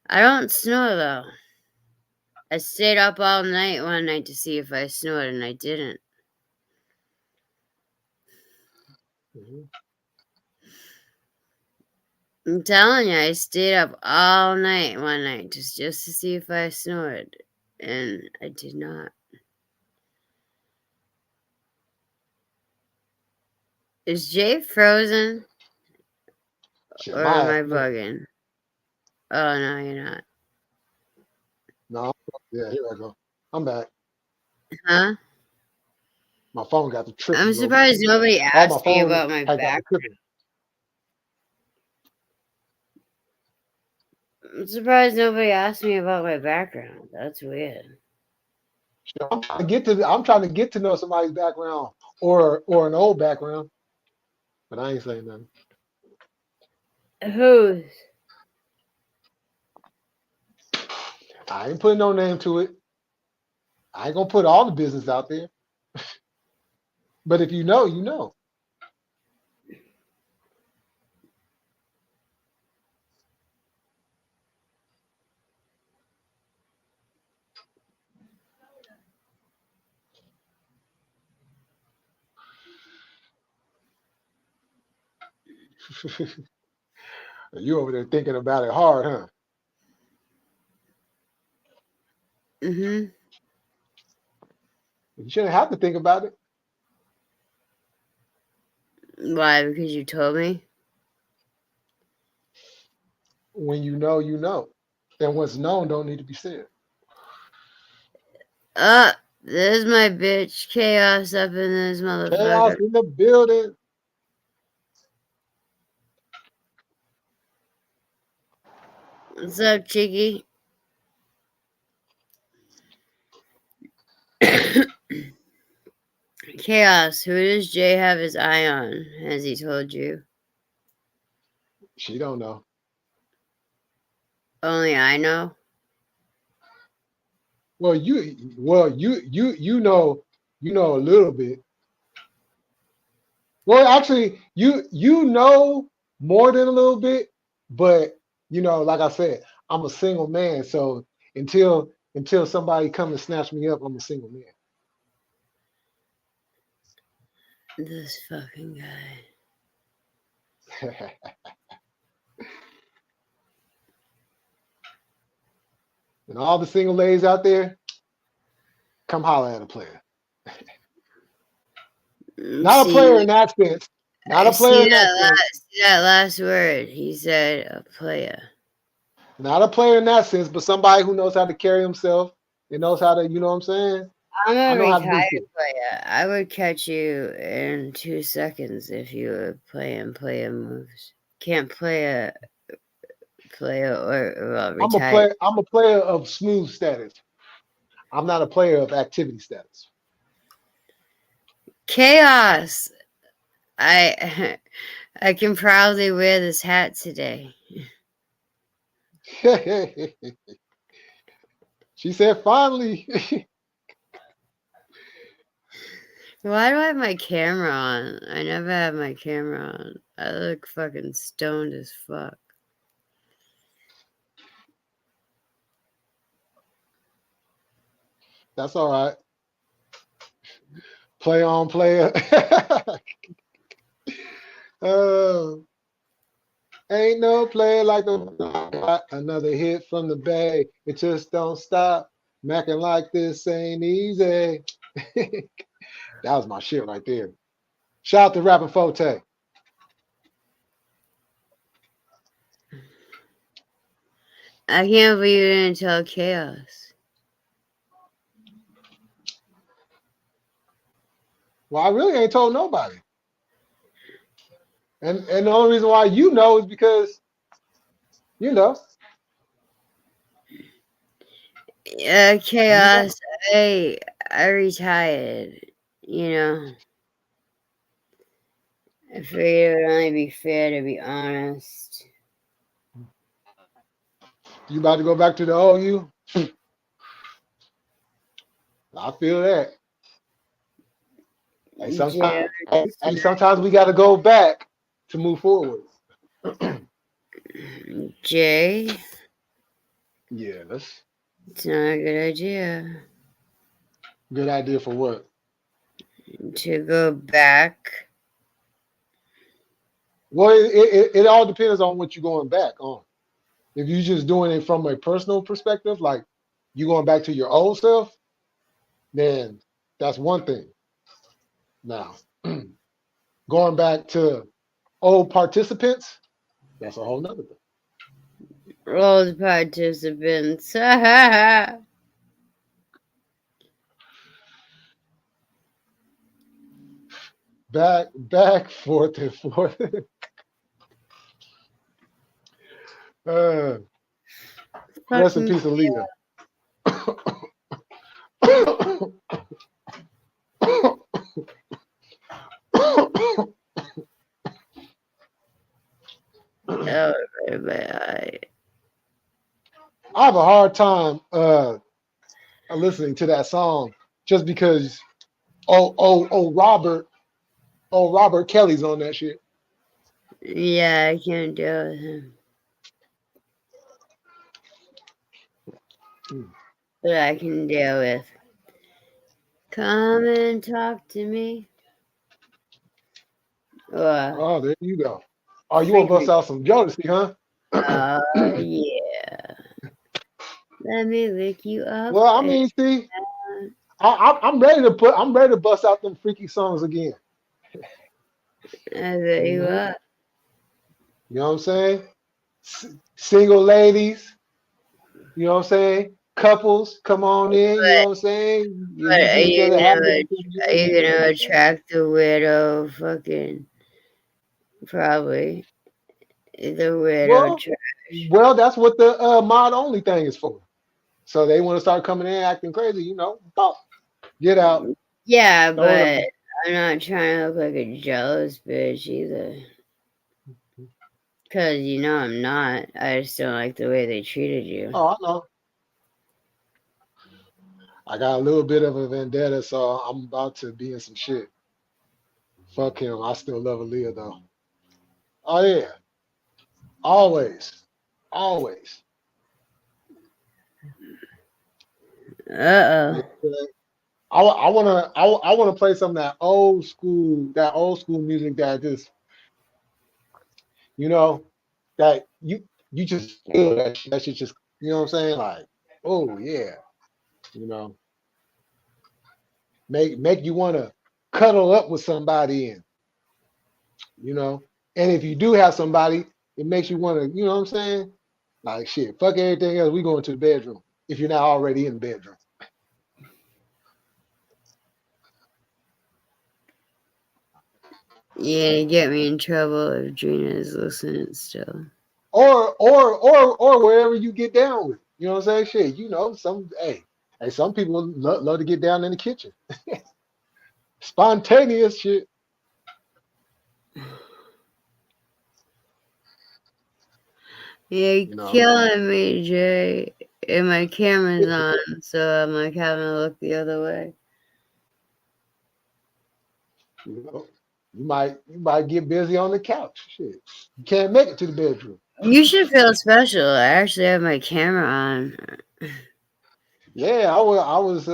I don't snore, though. I stayed up all night one night to see if I snored, and I didn't. Mhm. I'm telling you, I stayed up all night one night just to see if I snored, and I did not. Is Jay frozen, Shit, or am my I ass. bugging? Oh, no, you're not. No, yeah, here I go. I'm back. Huh? My phone got the tripping I'm a little bit. surprised nobody All my asked me phone about my had got the background. tripping. I'm surprised nobody asked me about my background. That's weird. Shit, I'm trying to get to know somebody's background or an old background, but I ain't saying nothing. Who's? I ain't putting no name to it. I ain't gonna put all the business out there. But if you know, you know. You over there thinking about it hard, huh? Mhm. You shouldn't have to think about it. Why? Because you told me. When you know, you know. And what's known don't need to be said. There's my bitch chaos up in this Chaos motherfucker. in the building. What's up, Chicky? Chaos. Who does Jay have his eye on? Has he told you? She don't know. Only I know. Well, you know a little bit. Well, actually, you know more than a little bit, but like I said, I'm a single man, so until somebody come and snatch me up, I'm a single This fucking guy. man. And all the single ladies out there, come holler at a player. Not a player in that sense. Not a player in that sense. See that last word. He said a player. Not a player in that sense, but somebody who knows how to carry himself and knows how to, you know what I'm saying? I'm I a know how to do retired shit. player. I would catch you in 2 seconds if you were playing player moves. Can't play a player or retired. I'm a player of smooth status. I'm not a player of activity status. Chaos. I I can proudly wear this hat today. She said finally. Why do I have my camera on? I never have my camera on. I look fucking stoned as fuck. That's all right. Play on player. uh, ain't no player like the another hit from the Bay. It just don't stop. Macking like this ain't easy. That was my shit right there. Shout out to Rapping Forte. I can't believe you didn't tell Chaos. Well, I really ain't told nobody. And the only reason why you know is because you know. Chaos. I retired. I figured it would only be fair to be honest. You about to go back to the old you? I feel that. Hey, sometimes we got to go back to move forward. Jay, Yes. it's not a good idea Good idea for what? to go back. Well, it all depends on what you're going back on. If you're just doing it from a personal perspective, like you going back to your old self, then that's one thing. Now, going back to old participants, that's a whole nother thing. Old participants. Back, forth and forth. Rest in peace, Alita. Oh, I have a hard time listening to that song just because Robert Kelly's on that shit. yeah, I can't deal with him. But I can deal with. Come and talk to me. Oh, there you go. Oh, you want to bust Freak. out some Jodeci, huh? Yeah. Let me lick you up. Well, I mean, see, I'm ready to bust out them freaky songs again. I bet you Hmm. up. You know what I'm saying? Single ladies, you know what I'm saying? Couples, come on in, you know But what I'm saying? but You give each other are happy. you gonna attract the widow? Fucking probably the widow. Well, well, that's what the mod only thing is for. So they want to start coming in acting crazy, pop, get out, Yeah, throw it but away. I'm not trying to look like a jealous bitch either. Cause I'm not. I just don't like the way they treated you. Oh, I know. I got a little bit of a vendetta, so I'm about to be in some shit. Fuck him. I still love Aaliyah though. Oh yeah, always, always. Uh Yeah. oh. I wanna play some of that old school music that just you know that you just feel that shit just what I'm saying, like, oh yeah, you know make you want to cuddle up with somebody you know. And if you do have somebody, it makes you want to, what I'm saying? Like shit, fuck everything else. We going to the bedroom if you're not already in the bedroom. Yeah, get me in trouble if Gina's listening still. Or wherever you get down with. You know what I'm saying? Shit, some people love to get down in the kitchen. Spontaneous shit. You're You know. killing me, Jay. And my camera's on, so I'm like having to look the other way. You know. You might get busy on the couch. Shit. You can't make it to the bedroom. You should feel special. I actually have my camera on. Yeah, was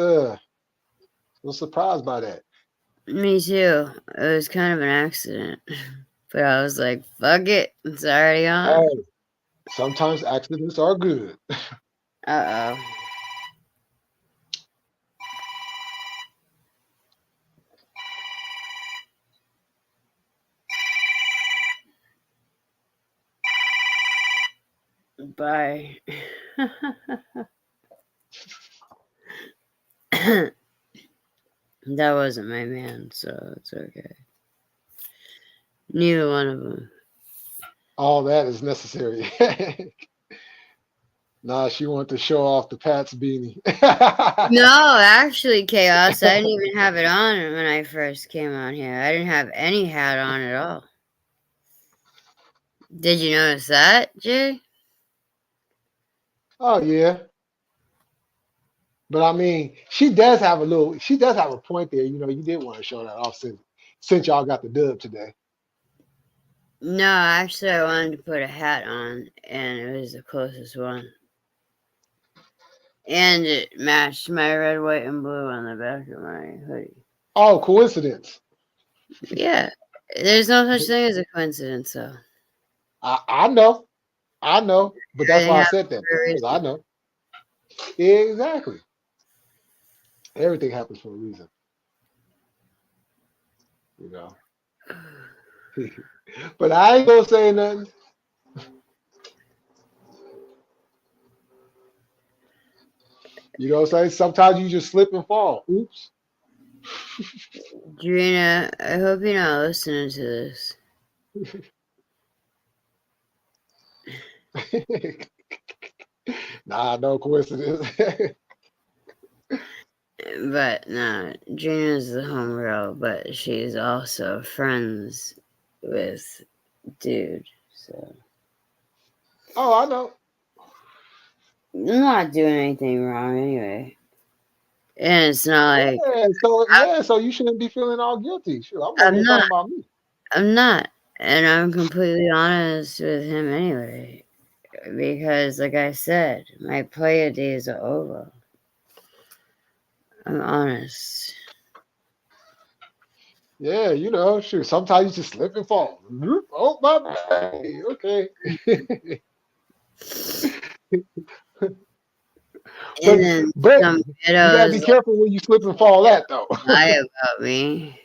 surprised by that. Me too. It was kind of an accident. But I was like, fuck it. It's already on. Hey, sometimes accidents are good. Uh oh. Bye. That wasn't my man, so it's okay. Neither one of them. All that is necessary. Nah, she wanted to show off the Pat's beanie. No, actually, Chaos. I didn't even have it on when I first came on here. I didn't have any hat on at all. Did you notice that, Jay? Oh yeah. But I mean, she does have a point there. You did want to show that off since y'all got the dub today. No, actually, I wanted to put a hat on, and it was the closest one. And it matched my red, white, and blue on the back of my hoodie. Oh, coincidence. Yeah, there's no such thing as a coincidence, though. I know. I know. But that's Everything why I happens said that, for a because I reason. know. Exactly. Everything happens for a reason, you know. But I ain't gonna say nothing. You know what I'm saying? Sometimes you just slip and fall. Oops. Drina, I hope you're not listening to this. Nah, no coincidence. But no, Drina's the homegirl, but she's also friends with dude. So Oh, I know. I'm not doing anything wrong anyway. And it's not like So you shouldn't be feeling all guilty. Sure, I'm over I'm here not. talking about me. I'm not. And I'm completely honest with him anyway. Because, like I said, my player days are over. I'm honest. Yeah, shoot. Sometimes you just slip and fall. Oh my bad. Okay. And but then but some you gotta be kiddos careful when you slip and fall at though. lie about me.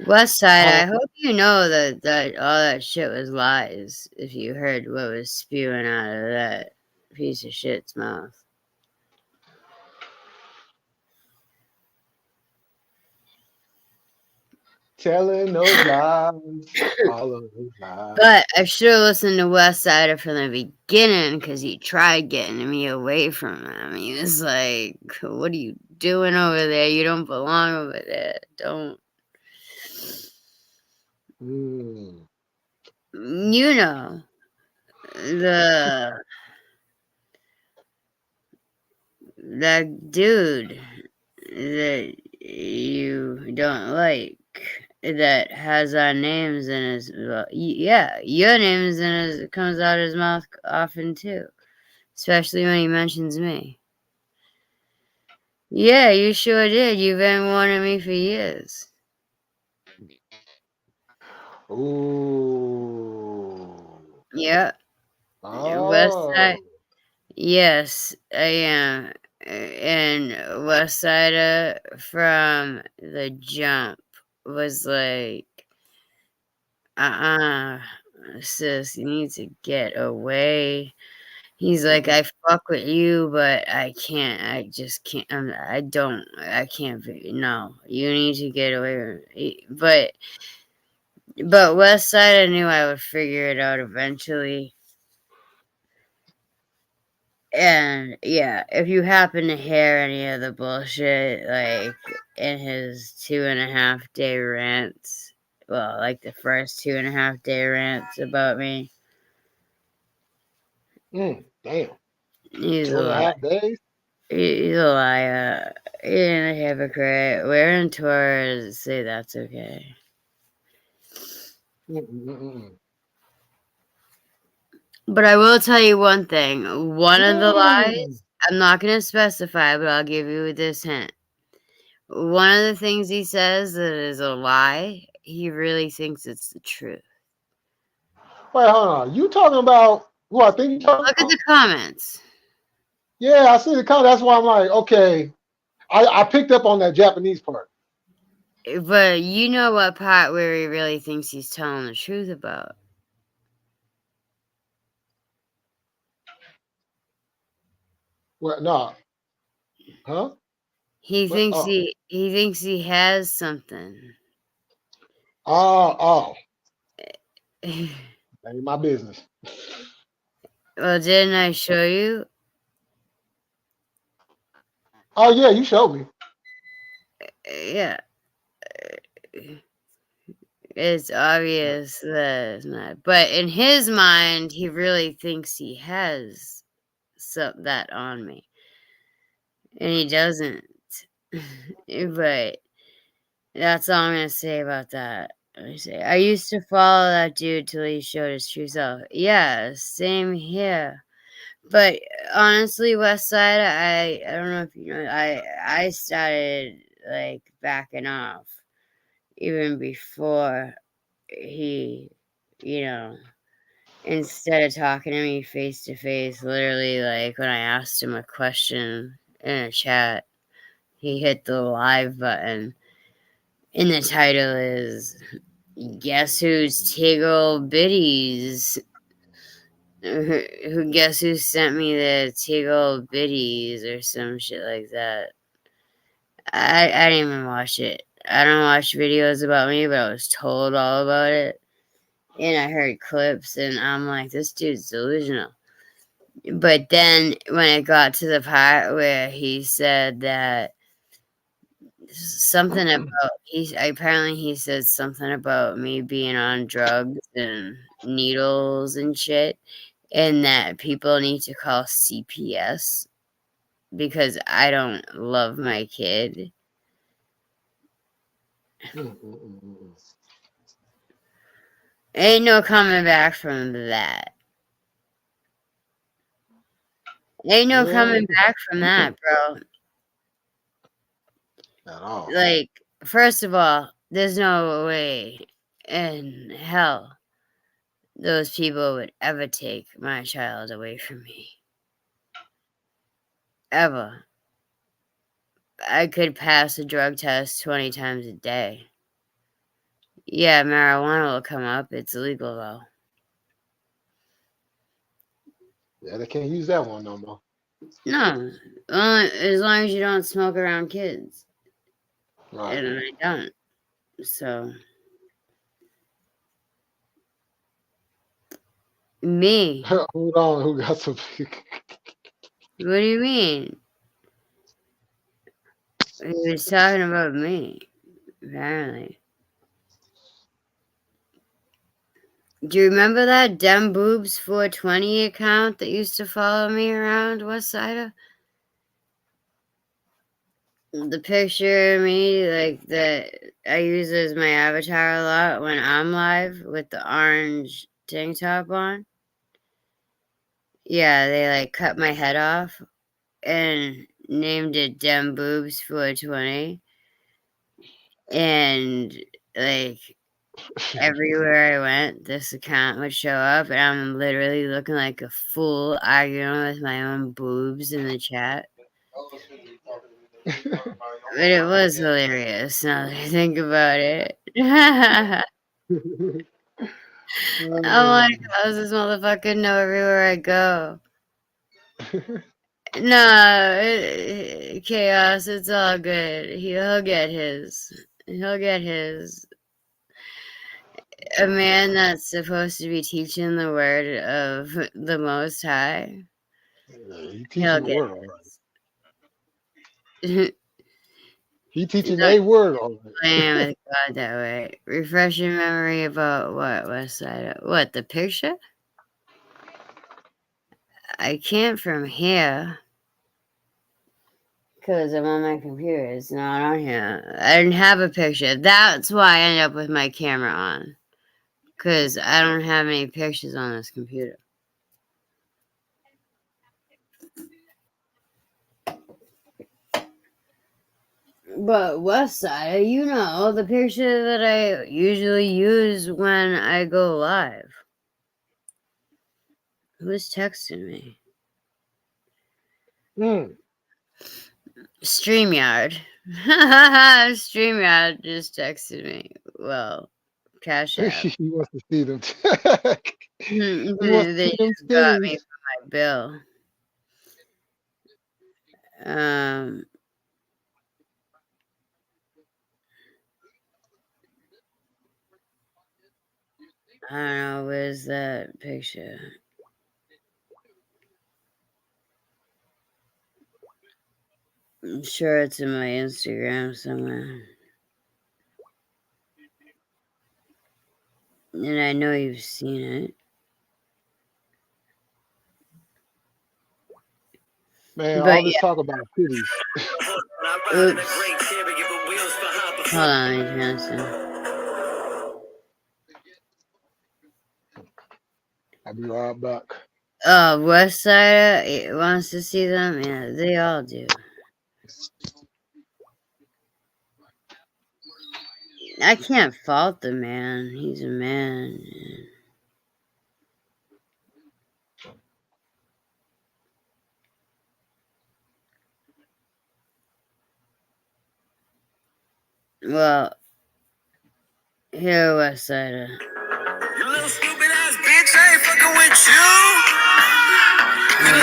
West Side, Uh, I hope you know that all that shit was lies if you heard what was spewing out of that piece of shit's mouth. telling those lies, all of those lies. But I should have listened to West Sider from the beginning because he tried getting me away from him. He was like, "What are you doing over there? You don't belong over there. Don't." Mm. You know, the that dude that you don't like that has our names in his, well, yeah, your name's in his, comes out of his mouth often too, especially when he mentions me. Yeah, you sure did. You've been warning me for years. Ooh. Yeah, West Side. Oh. Yes, I am. And West Side from the jump was like, uh-uh, sis, you need to get away. He's like, I fuck with you, but I can't. I just can't. I don't. I can't be. No, you need to get away from me. But West Side, I knew I would figure it out eventually. And yeah, if you happen to hear any of the bullshit, like in his 2.5 day rants, well, like the first 2.5 day rants about me, Damn. he's Two a and a liar. half days. He's a liar. He's a hypocrite. We're in Taurus. Say that's okay. Mm-mm-mm. But I will tell you one thing. One of the Mm. lies, I'm not going to specify, but I'll give you this hint. One of the things he says that is a lie, he really thinks it's the truth. Wait, hold on. You talking about who I think you talking Look at about? the comments. Yeah, I see the comment. That's why I'm like, okay. I picked up on that Japanese part. But you know what part where he really thinks he's telling the truth about. Well, no. Huh? He What? thinks Oh. he has something. Oh. Well, That ain't my business. didn't I show you? Oh yeah, you showed me. Yeah. It's obvious that it's not. But in his mind, he really thinks he has that on me. And he doesn't. But that's all I'm going to say about that. Let me say, I used to follow that dude till he showed his true self. Yeah, same here. But honestly, West Side, I don't know if you know, I started like backing off even before he, you know, instead of talking to me face to face, literally, like when I asked him a question in a chat, he hit the live button. And the title is Guess Who's Tiggle Bitties? Who guess who sent me the Tiggle Bitties or some shit like that? I didn't even watch it. I don't watch videos about me, but I was told all about it. And I heard clips, and I'm like, this dude's delusional. But then when it got to the part where he said that something about he said something about me being on drugs and needles and shit, and that people need to call CPS because I don't love my kid. Mm-mm-mm-mm. Ain't no coming back from that. Ain't no coming Mm. back from that, bro. At all. Like, first of all, there's no way in hell those people would ever take my child away from me. Ever. I could pass a drug test 20 times a day. Yeah, marijuana will come up. It's illegal, though. Yeah, they can't use that one no more. No. As long as you don't smoke around kids. Right. And I don't. So. Me. Hold on, who got some? What do you mean? He was talking about me, apparently. Do you remember that Dem Boobs 420 account that used to follow me around Westside? The picture of me, like, that I use as my avatar a lot when I'm live with the orange tank top on. Yeah, they, like, cut my head off and named it Dem Boobs 420. And, like, everywhere I went, this account would show up, and I'm literally looking like a fool arguing with my own boobs in the chat. But it was hilarious now that I think about it. I'm like, how's this motherfucker know everywhere I go? No, chaos, it's all good. He'll get his. He'll get his. A man that's supposed to be teaching the word of the Most High. He He'll teaching the get word already. his. He teaching He's a word already. playing with God that way. Refresh your memory about what, Westside? What, the picture? I can't from here. Because I'm on my computer. It's not on here. I didn't have a picture. That's why I ended up with my camera on. Because I don't have any pictures on this computer. But Westside, you know, the picture that I usually use when I go live. Who's texting me? StreamYard. StreamYard just texted me. Well, Cash App. He wants to see them. He wants to They see them just got me titties. for my bill. I don't know, where's that picture? I'm sure it's in my Instagram somewhere. And I know you've seen it. Man, But all this talk about titties. oops. Hold on, let me turn this down. I'll be right back. Westside wants to see them. Yeah, they all do. I can't fault the man. He's a man. Well, here, Westside. You little stupid ass bitch, I ain't fucking with you. You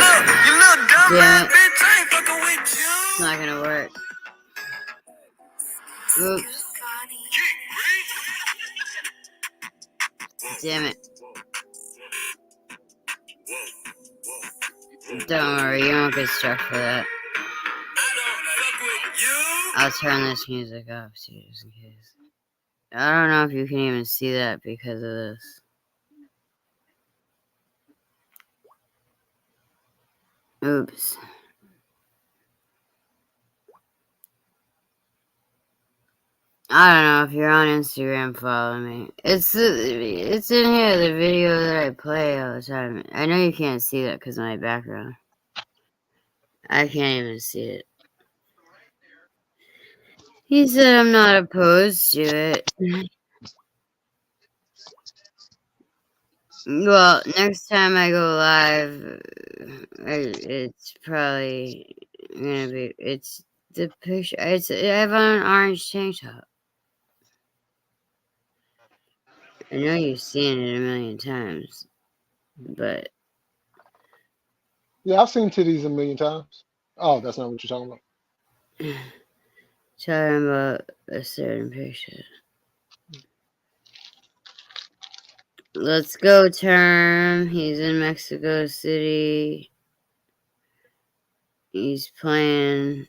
little dumb ass bitch, I ain't fucking with you. It's not gonna work. Oops. Damn it. Don't worry, you won't get struck for that. I'll turn this music off too, just in case. I don't know if you can even see that because of this. Oops. I don't know if you're on Instagram, follow me. It's in here, the video that I play all the time. I know you can't see that because of my background. I can't even see it. He said I'm not opposed to it. Well, next time I go live, it's probably gonna be. It's the picture. I have on an orange tank top. I know you've seen it a million times, but Yeah, I've seen titties a million times. Oh, that's not what you're talking about. talking about a certain picture. Let's go, Term. He's in Mexico City. He's playing.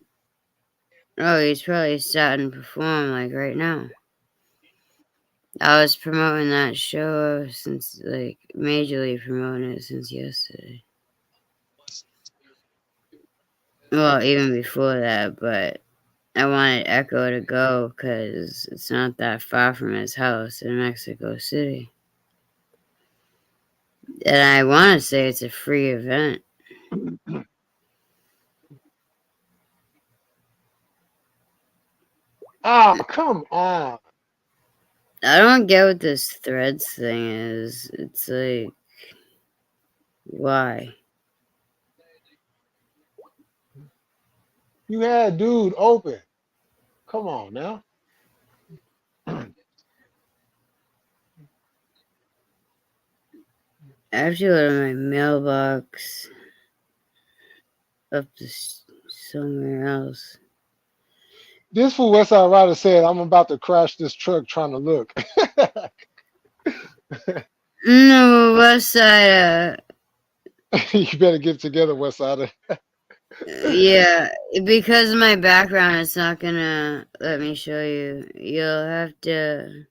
Oh, he's probably starting to perform like right now. I was promoting that show since, like, majorly promoting it since yesterday. Well, even before that, but I wanted Echo to go because it's not that far from his house in Mexico City. And I want to say it's a free event. Oh, come on. I don't get what this threads thing is. It's like, why? You had dude open. Come on now. I have to go to my mailbox up to somewhere else. This fool Westside Rider said, I'm about to crash this truck trying to look. No, West Side. You better get together, Westsider. Yeah, because of my background, it's not gonna let me show you. You'll have to.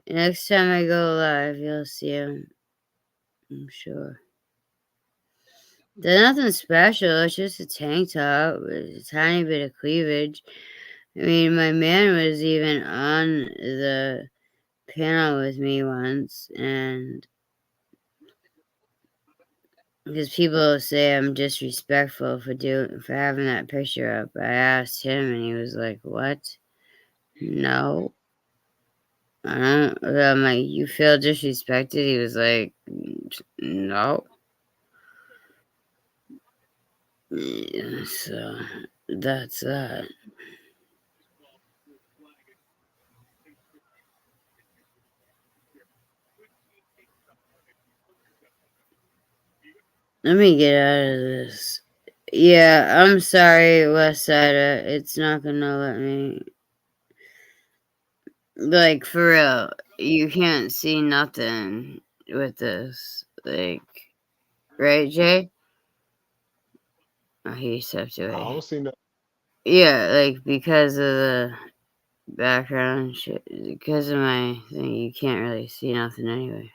Next time I go live, you'll see him. I'm sure. There's nothing special. It's just a tank top with a tiny bit of cleavage. I mean, my man was even on the panel with me once, and because people say I'm disrespectful for having that picture up, I asked him, and he was like, "What? No, I don't." I'm like, "You feel disrespected?" He was like, "No." Yeah, so that's that. Let me get out of this. Yeah, I'm sorry, West Side. It's not gonna let me. Like, for real, you can't see nothing with this. Like, right, Jay? Oh, he stepped I away. don't see nothing. Yeah, like, because of the background shit, because of my thing, you can't really see nothing anyway.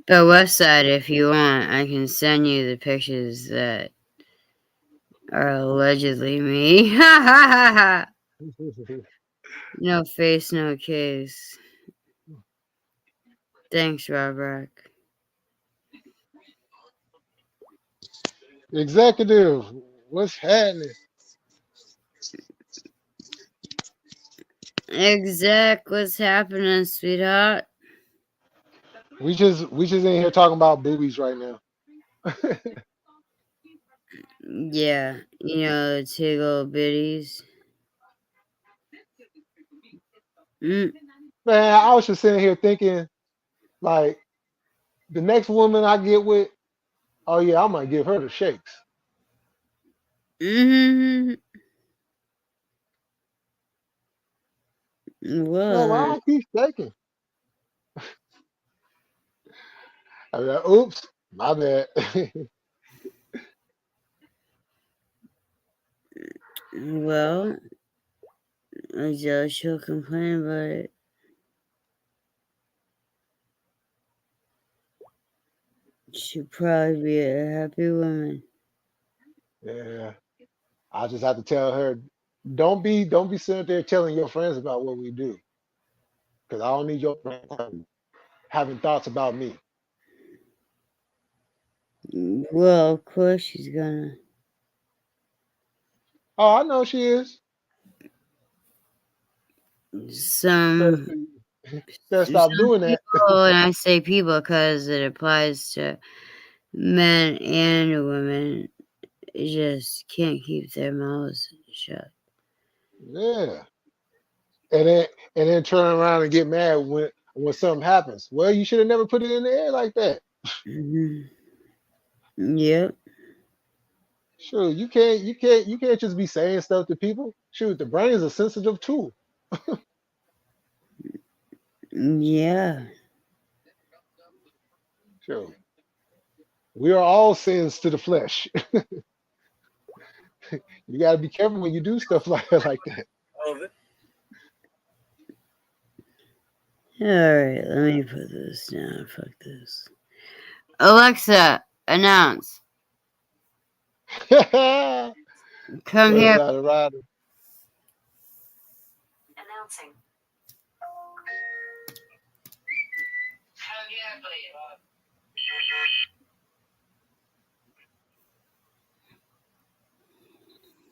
But West Side, if you want, I can send you the pictures that are allegedly me. Ha ha ha ha! No face, no case. Thanks, Rob Rock. Executive, what's happening? Exec, what's happening, sweetheart? We just in here talking about boobies right now. Yeah, you know, the tickle bitties. Mm. Man, I was just sitting here thinking, like, the next woman I get with, oh yeah, I might give her the shakes. Mm-hmm. Man, why Well, I keep shaking? I mean, oops, my bad. well, she'll complain about it. She'll probably be a happy woman. Yeah, I just have to tell her, don't be sitting there telling your friends about what we do, because I don't need your friends having thoughts about me. Well, of course she's gonna. Oh, I know she is. Better, Some better stop doing that. people, and I say people because it applies to men and women, just can't keep their mouths shut. Yeah. And then turn around and get mad when something happens. Well, you should have never put it in the air like that. Hmm. Yep. Sure, you can't just be saying stuff to people. Shoot, the brain is a sensitive tool. Yeah. Sure. We are all sins to the flesh. You gotta be careful when you do stuff like that. All right. Let me put this down. Fuck this. Alexa, announce. Come What's here. out of rider? Announcing.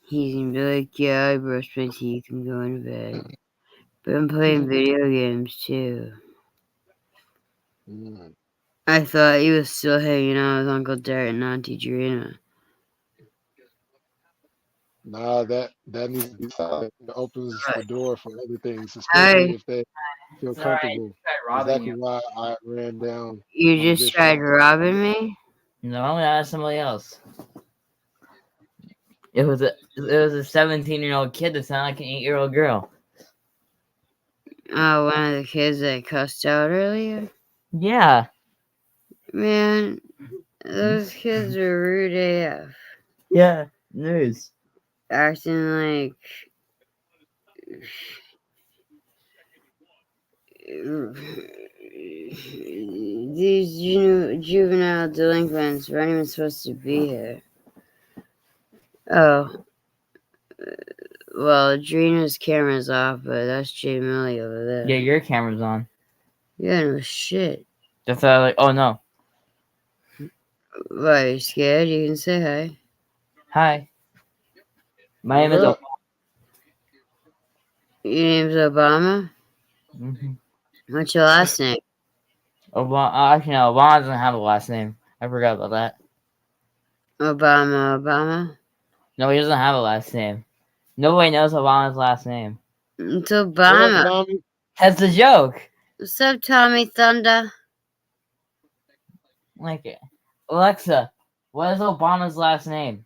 He's gonna be like, yeah, I brushed my teeth and going to bed. But I'm playing video games too. Mm. I thought he was still hanging out with Uncle Derek and Auntie Drina. Nah, that needs to be silent. It opens the door for other things, especially Hi. if they feel Sorry, I comfortable. tried robbing Exactly you. why I ran down You on just this tried side. robbing me? No, that's somebody else. It was a 17-year-old kid that sounded like an 8-year-old girl. Oh, one of the kids that cussed out earlier? Yeah. Man, those kids are rude AF. Yeah. News. Acting like these juvenile delinquents weren't even supposed to be here. Oh, well, Adrena's camera's off, but that's Jay Millie over there. Yeah, your camera's on. Yeah, no shit. That's why I was like, oh no. Why, are you scared? You can say hi. Hi. My name What is up? Your name's Obama? mm-hmm. What's your last name? Obama. Actually, no, Obama doesn't have a last name. I forgot about that. Obama? No, he doesn't have a last name. Nobody knows Obama's last name. It's What up, Obama. Tommy? That's the joke. What's up, Tommy Thunder? Like, Alexa, what is Obama's last name?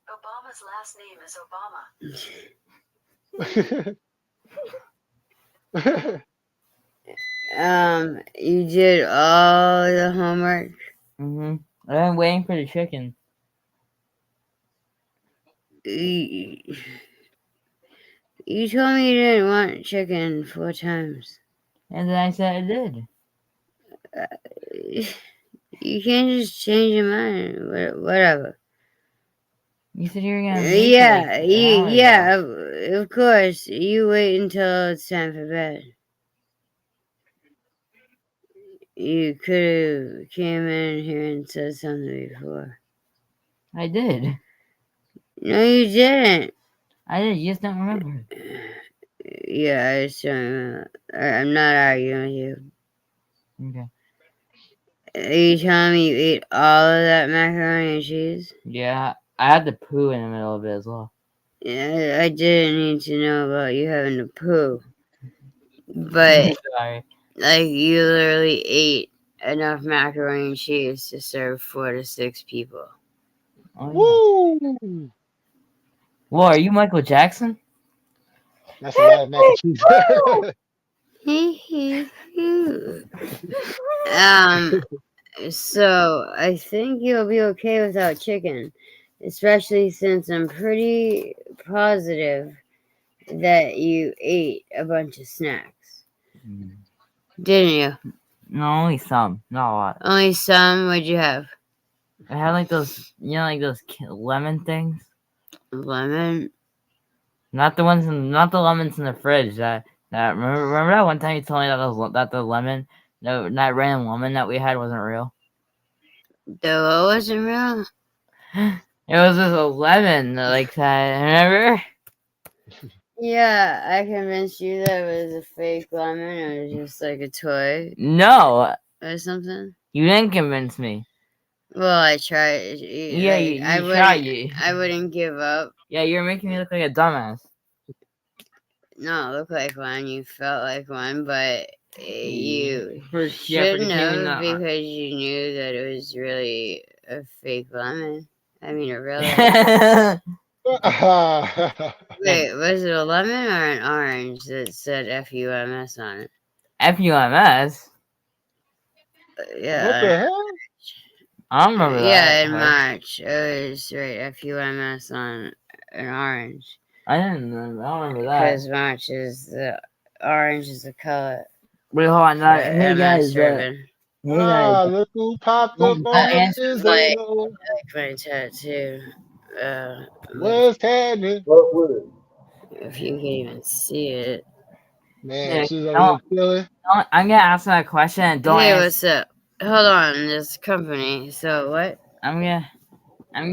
Obama's last name is Obama. You did all the homework? Mm-hmm. I'm waiting for the chicken. You told me you didn't want chicken 4 times. And then I said I did. You can't just change your mind. Whatever. You said you were gonna make Yeah, it like an hour yeah, ago. of course. You wait until it's time for bed. You could have came in here and said something before. I did. No, you didn't. I did. You just don't remember. Yeah, I just don't remember. I'm not arguing with you. Okay. Are you telling me you ate all of that macaroni and cheese? Yeah, I had to poo in the middle of it as well. Yeah, I didn't need to know about you having to poo. But, Sorry. like, you literally ate enough macaroni and cheese to serve 4 to 6 people. Oh, yeah. Woo! Whoa, are you Michael Jackson? That's a lot of mac and cheese. So I think you'll be okay without chicken, especially since I'm pretty positive that you ate a bunch of snacks. Didn't you? No, only some, not a lot. Only some? What'd you have? I had like those, like those lemon things. Lemon? Not the lemons in the fridge. Remember that one time you told me that the lemon, no, that random lemon that we had wasn't real. The what wasn't real? It was this 11 like that. Remember? Yeah, I convinced you that it was a fake lemon. It was just like a toy No, or something. you didn't convince me. Well, I tried. Yeah, Like, you tried. I wouldn't give up. Yeah, you're making me look like a dumbass. Not look like one. You felt like one, but you For shouldn't decaying have the. because you knew that it was really a fake lemon. I mean, a real lemon. Wait, was it a lemon or an orange that said FUMS on it? FUMS? Yeah. What the hell? I don't remember that. Yeah, in part. March. It was right, FUMS on an orange. I don't remember that. Because March is orange is the color. Wait, hold on. Hey MS guys, driven. hey guys. Look who popped up on That the answer is like video. my tattoo. What's happening? If you can even see it. Man, Yeah, she's over here chilling. I'm gonna ask them a question and don't Hey, answer. what's up? Hold on, this company. So what? I'm gonna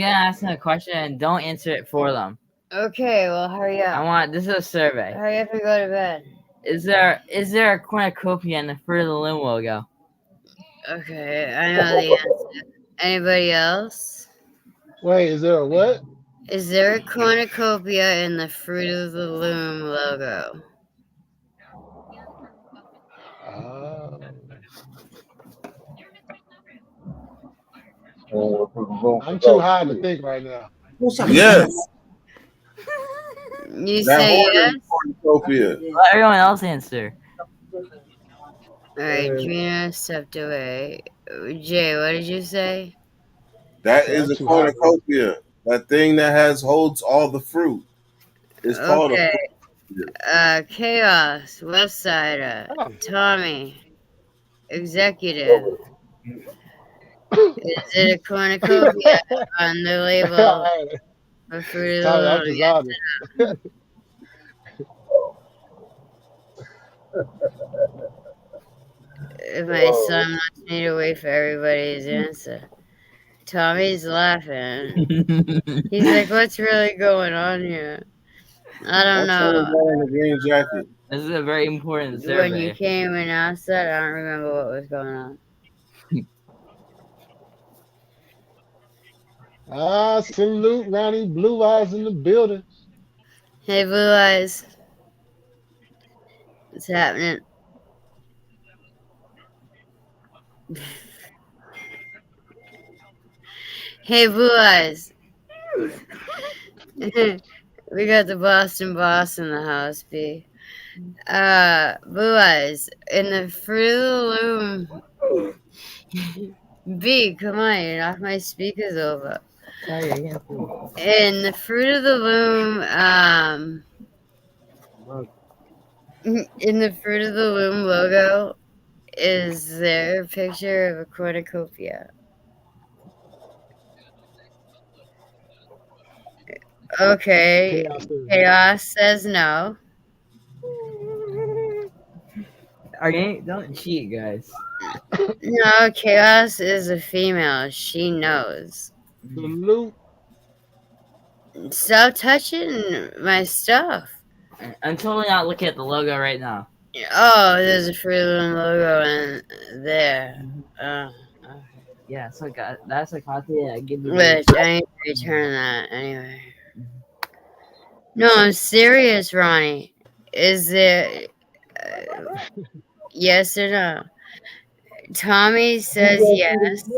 ask them a question and don't answer it for them. Okay, well hurry up. This is a survey. Hurry up and go to bed. Is there a cornucopia in the Fruit of the Loom logo? Okay, I know the answer. Anybody else? Wait, is there a what? Is there a cornucopia in the Fruit of the Loom logo? I'm too high to think right now. Yes, You that say horn yes? is cornucopia. Let everyone else answer. Alright, Drina stepped away. Jay, what did you say? That Say, is I'm a too high. cornucopia. That thing that holds all the fruit. It's called a Okay. cornucopia. Chaos, Westsider, Oh. Tommy, Executive. Is it a cornucopia on the label for Fruit of the Sorry, I'm Loom? just Yes. honest. If my son wants me to wait for everybody's answer. Tommy's laughing. He's like, what's really going on here? I don't That son know. is wearing a green jacket. This is a very important survey. When you came and asked that, I don't remember what was going on. Salute Ronnie Blue Eyes in the building. Hey, Blue Eyes. What's happening? Hey, Blue Eyes. We got the Boston boss in the house, B. Blue Eyes. In the Fruit of the Loom. B, come on, you knocked my speakers over. Sorry, I can't see. In the Fruit of the Loom, in the Fruit of the Loom logo, is there a picture of a cornucopia? Okay, Chaos says no. Don't cheat, guys. No, Chaos is a female. She knows. Salute. Stop touching my stuff. I'm totally not looking at the logo right now. Oh, there's a Fruit of the Loom logo in there. Okay. Yeah, so that's a copy I give you. Which I need to return that anyway. No, I'm serious, Ronnie. Is there yes or no? Tommy says yes.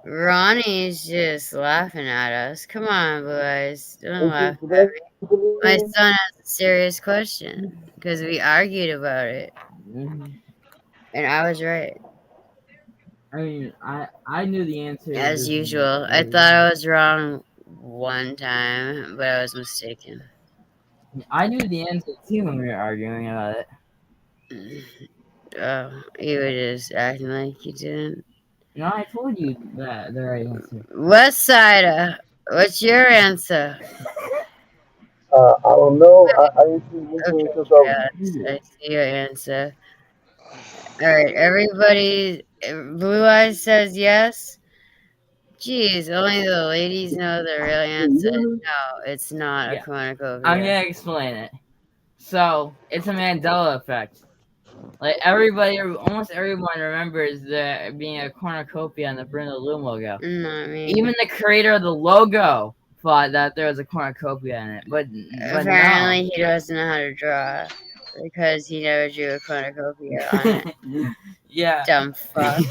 Ronnie's just laughing at us. Come on, boys. Don't laugh at me. My son has a serious question because we argued about it. And I was right. I mean, I knew the answer. As usual. I thought I was wrong one time, but I was mistaken. I knew the answer too when we were arguing about it. Oh, you were just acting like you didn't. No, I told you that the right answer. Westsider, what's your answer? I don't know. I didn't see anything since I was I see your answer. All right, everybody Blue Eyes says yes. Jeez, only the ladies know the real answer. No, it's not a Yeah. I'm cornucopia. gonna explain it. So it's a Mandela effect. Like almost everyone remembers there being a cornucopia on the Bruno Loom logo. Not me. Even the creator of the logo thought that there was a cornucopia in it, but apparently he doesn't know how to draw because he never drew a cornucopia on it. Yeah. Dumb fuck.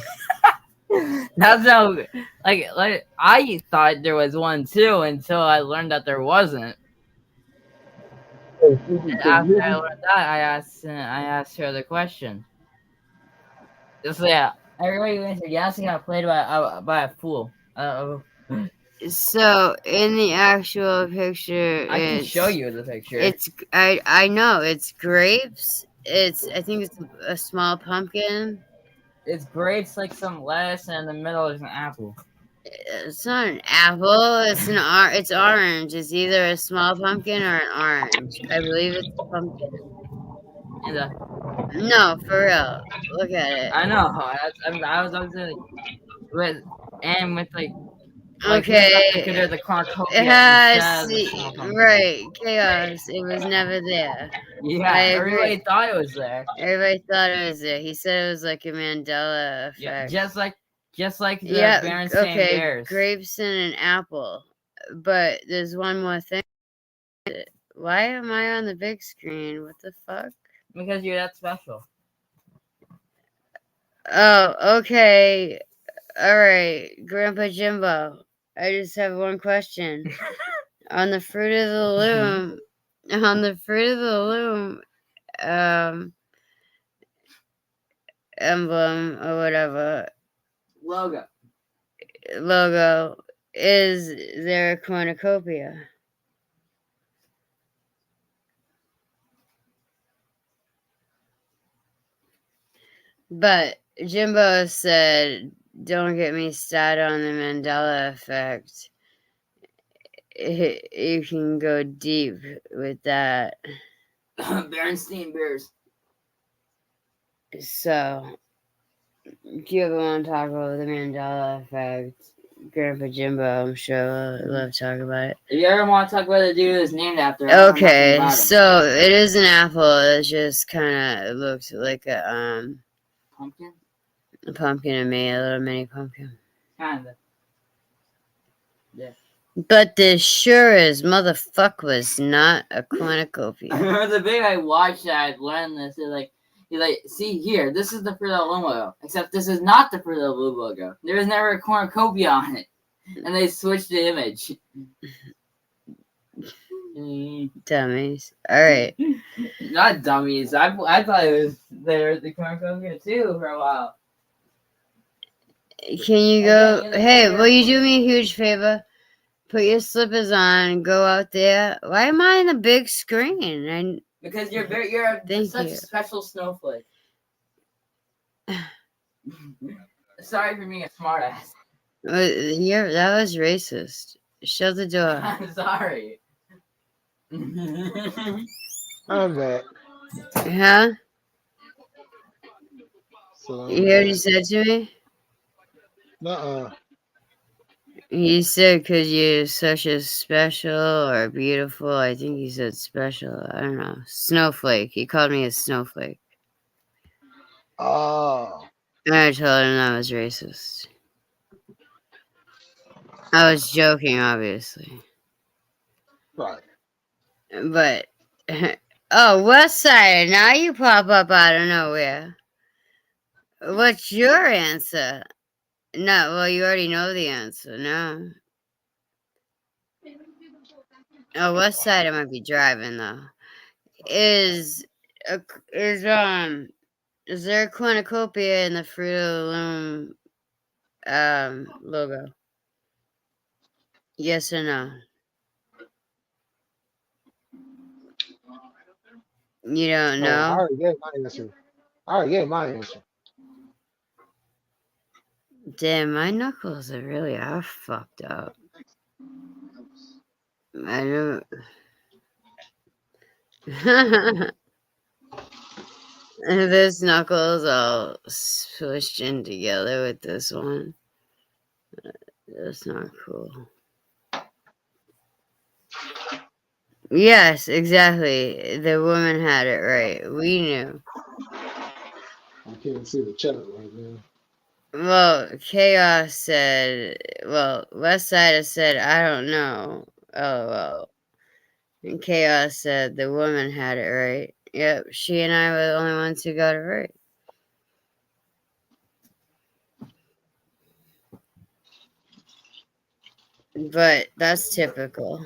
That's how like I thought there was one too until I learned that there wasn't. Hey, Stevie, And can after you hear I me? learned that, I asked her the question. So yeah, everybody who answered yes got played by a fool. So in the actual picture, I can show you the picture. It's I know it's grapes. I think it's a small pumpkin. It's grapes, like some lettuce, and in the middle is an apple. It's not an apple. It's orange. It's either a small pumpkin or an orange. I believe it's a pumpkin. And No, for real. Look at it. I know. I was with like Okay. there's a cornucopia It has instead of the small pumpkin. right chaos. It was never there. Yeah, I everybody agree. thought it was there. Everybody thought it was there. He said it was like a Mandela effect. Yeah, just like the yeah. Berenstain Okay. Bears. Grapes and an apple. But there's one more thing. Why am I on the big screen? What the fuck? Because you're that special. Oh, okay. All right, Grandpa Jimbo. I just have one question. On the Fruit of the Loom, emblem or whatever logo, is there a cornucopia? But Jimbo said, "Don't get me started on the Mandela effect. You can go deep with that." Berenstain Bears. So, do you ever want to talk about the Mandela effect? Grandpa Jimbo, I'm sure will love to talk about it. If you ever want to talk about the dude who's named after him, okay, so it is an apple. It just kind of looks like a pumpkin. A pumpkin to me, a little mini pumpkin. Kinda. Yeah. But this sure as motherfuck was not a cornucopia. I remember the video I watched that I learned this. He's like, see here, this is the Fruit of the Loom logo. Except this is not the Fruit of the Loom logo. There was never a cornucopia on it. And they switched the image. Dummies. Alright. Not dummies. I thought it was there the cornucopia too for a while. Can you go? Hey, will you do me a huge favor? Put your slippers on, go out there. Why am I on the big screen? Because you're such a special snowflake. Sorry for being a smartass. That was racist. Shut the door. I'm sorry. I'm back. Huh? So you hear what you said to me? Nuh-uh. You said because you're such a special or beautiful. I think you said special. I don't know. Snowflake. He called me a snowflake. Oh. And I told him that was racist. I was joking, obviously. Right. But, oh, West Side. Now you pop up out of nowhere. What's your answer? No, well, you already know the answer. No. Oh, West Side, I might be driving though. Is there a cornucopia in the Fruit of the Loom logo? Yes or no? You don't know? I already gave my answer. Damn, my knuckles are fucked up. I don't. This knuckle's all swished in together with this one. That's not cool. Yes, exactly. The woman had it right. We knew. I can't see the chat right now. Well, Chaos said, well, West Side has said, I don't know. Oh, well. And Chaos said the woman had it right. Yep, she and I were the only ones who got it right. But that's typical.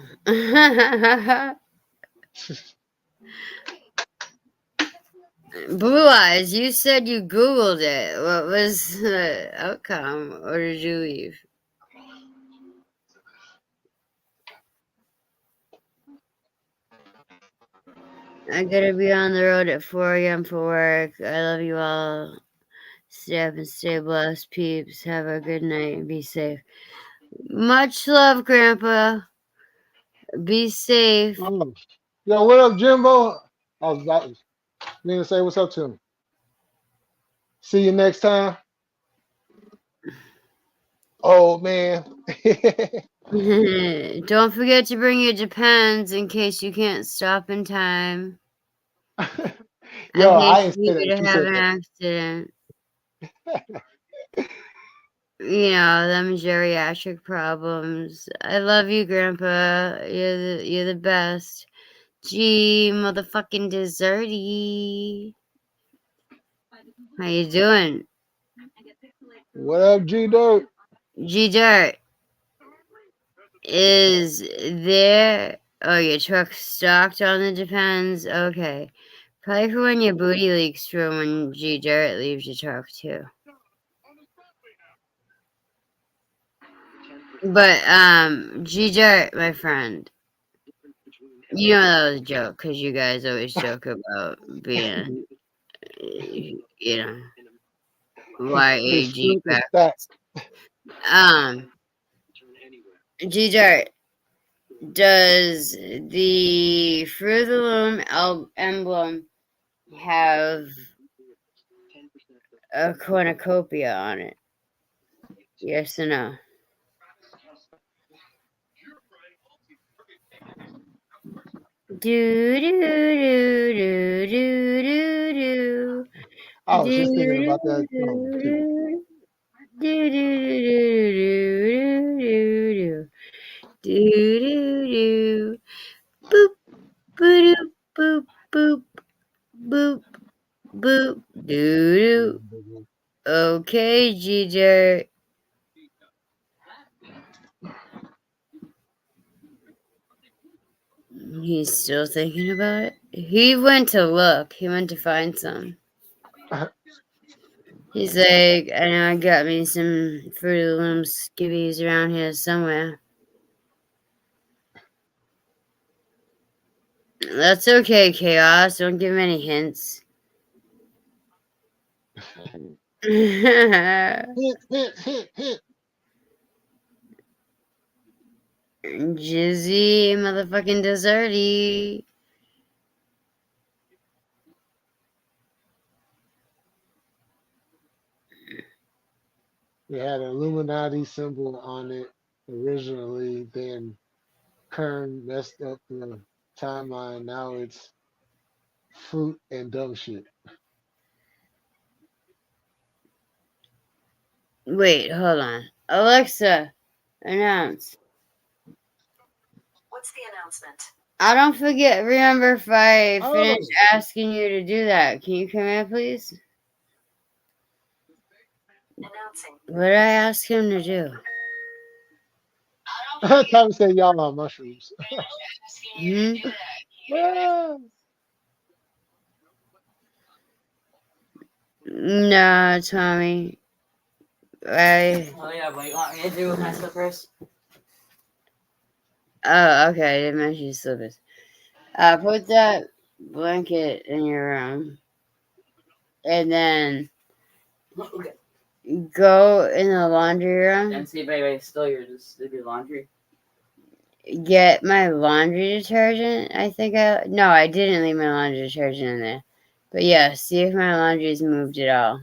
Blue Eyes, you said you Googled it. What was the outcome? Or did you leave? I gotta be on the road at 4 a.m. for work. I love you all. Stay up and stay blessed, peeps. Have a good night and be safe. Much love, Grandpa. Be safe. Oh. Yo, what up, Jimbo? I was about to say what's up to him. See you next time. Oh man. Don't forget to bring your Depends in case you can't stop in time. Yo, In I case ain't say you that. could You have said an that. accident. You know, them geriatric problems. I love you, Grandpa. You're the best. Gee, motherfucking desserty. How you doing? What up, G Dirt? G Dirt. Is there... Oh, your truck stocked on the Depends? Okay. Probably for when your booty leaks from when G Dirt leaves your truck, too. But, G Dirt, my friend. You know that was a joke, because you guys always joke about being, you know, His YAG fruit is fat. backwards. G Dirt. Does the Fruit of the Loom emblem have a cornucopia on it? Yes or no? Do do do do do do do. I was Do just thinking do about that song too. do do do do do do do do. Boop boop boop boop boop boop doo doo. Okay, Ginger. He's still thinking about it. He went to look. He went to find some. He's like, I know I got me some Fruit of the Loom skivvies around here somewhere. That's okay, Chaos. Don't give him any hints. Jizzy, motherfucking desserty. It had an Illuminati symbol on it originally. Then Kern messed up the timeline. Now it's fruit and dumb shit. Wait, hold on. Alexa, announce. What's the announcement? I don't forget. Remember, if I finish Oh, asking you to do that, can you come in, please? Announcing. What did I ask him to do? time to say y'all on mushrooms. Hmm? Ah, No, Tommy. Oh yeah, but you want me to do with my slippers? Oh, okay. I didn't mention your slippers. Put that blanket in your room, and then Okay. go in the laundry room. And see if anybody stole your laundry. Get my laundry detergent. I didn't leave my laundry detergent in there. But yeah, see if my laundry's moved at all.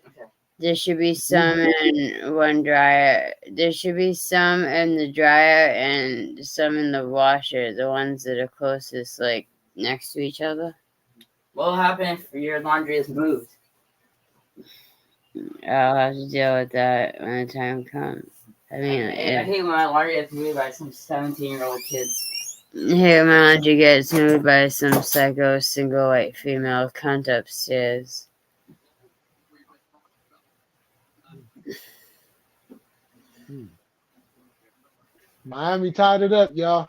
Okay. There should be some in one dryer. There should be some in the dryer and some in the washer, the ones that are closest, like next to each other. What will happen if your laundry is moved? I'll have to deal with that when the time comes. I mean, I hate when my laundry gets moved by some 17-year-old kids. Hey, my laundry gets moved by some psycho single white female cunt upstairs. Miami tied it up, y'all.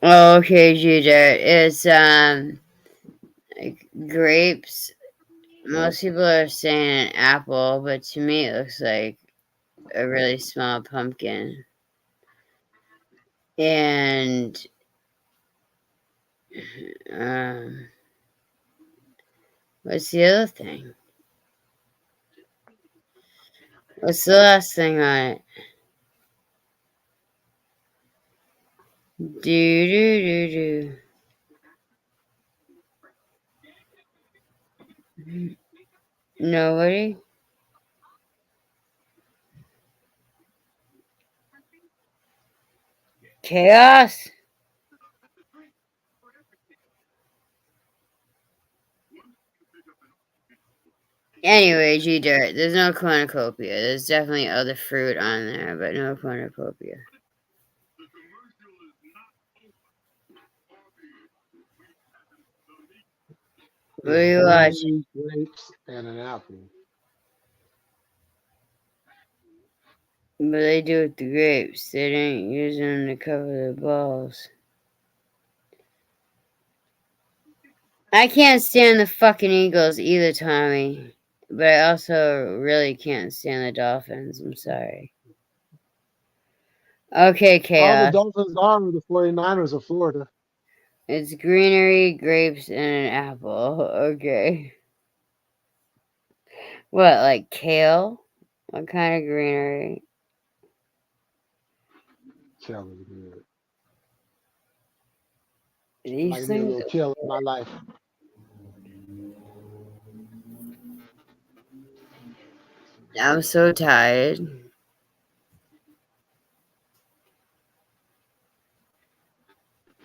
Oh, okay, Judah. It's like grapes. Most people are saying an apple, but to me it looks like a really small pumpkin. And what's the other thing? What's the last thing on it? Do. Nobody? Chaos? Anyway, G-Dirt, there's no cornucopia. There's definitely other fruit on there, but no cornucopia. What are you watching? Grapes and an apple. But they do with the grapes. They didn't use them to cover the balls. I can't stand the fucking Eagles either, Tommy. But I also really can't stand the Dolphins. I'm sorry. Okay, All the Chaos. Dolphins are the 49ers of Florida. It's greenery, grapes, and an apple. Okay. What, like kale? What kind of greenery? Kale is good. These Like me a things. little kale in my life. I'm so tired.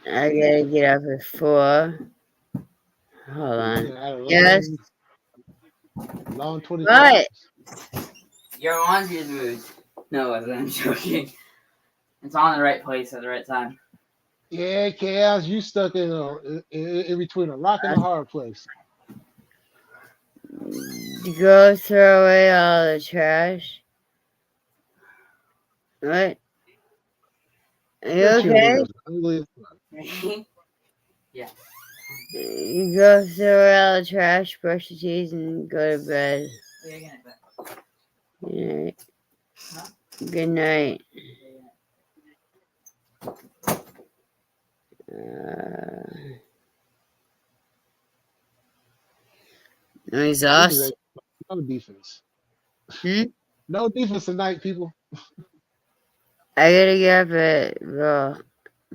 I gotta get up at 4. Hold on. Yeah, I had a Yes. long 24 What? hours. Your laundry is moved. No, I'm joking. It's on the right place at the right time. Yeah, Chaos, you stuck in between a rock and a hard place. Go throw away all the trash. What? Are you Your okay? children is ugly as fuck. Yeah. You go throw away all the trash, brush your teeth, and go to bed. Good night. Huh? Good night. I'm exhausted. No defense. Hmm? No defense tonight, people. I gotta get up at well,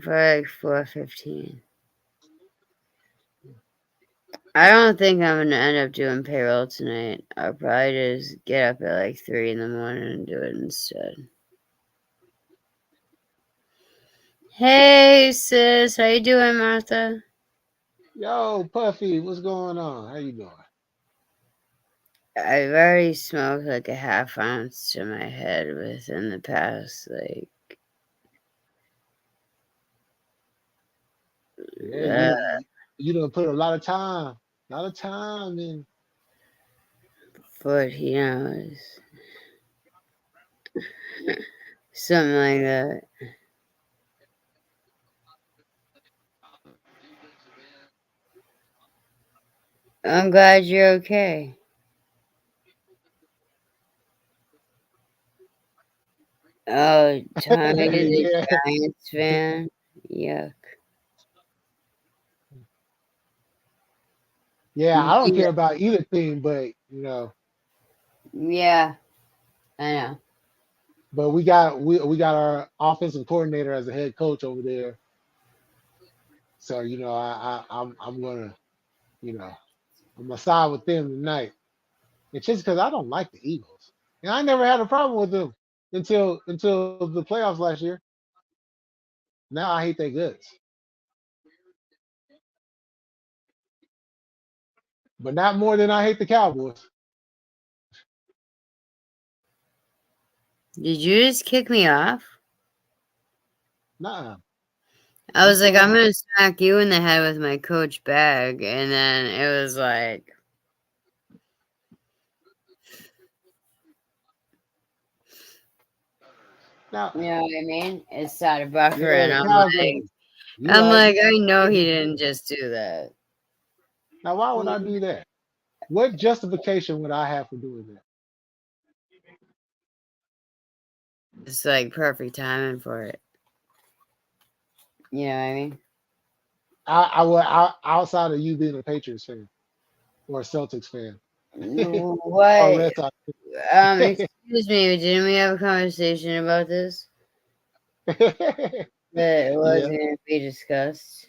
for like 4:15. I don't think I'm gonna end up doing payroll tonight. I'll probably just get up at like 3 in the morning and do it instead. Hey sis, how you doing, Martha? Yo, Puffy, what's going on? How you doing? I've already smoked like a half ounce to my head within the past Yeah, you done put a lot of time in. 14 hours. Something like that. I'm glad you're okay. Oh, Tommy is Yeah. a Giants fan? Yuck. Yeah, I don't care about either team, but Yeah, I know. but we got our offensive coordinator as a head coach over there. So I'm gonna You know, I'm gonna side with them tonight. It's just because I don't like the Eagles, and I never had a problem with them until the playoffs last year. Now I hate their guts, but not more than I hate the Cowboys. Did you just kick me off? Nah, I you was like, still I'm on. gonna smack you in the head with my Coach bag, and then it was like, Now, you know what I mean? It started buffering. yeah, Cowboys. You I'm right. like, I know he didn't just do that. Now, why would I do that? What justification would I have for doing that? It's like perfect timing for it. You know what I mean? I would outside of you being a Patriots fan or a Celtics fan or What? Red Sox. Excuse me, didn't we have a conversation about this? That it Yeah, wasn't going to be discussed.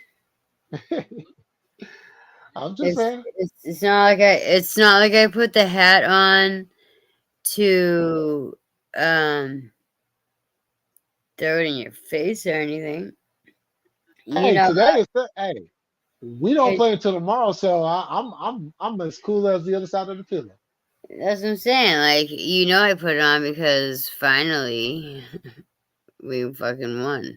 I'm just saying. It's not like I put the hat on to um throw it in your face or anything. You Hey, know, today is hey. We don't it's, play until tomorrow, so I'm as cool as the other side of the pillow. that's what I'm saying. Like, you know, I put it on because finally we fucking won.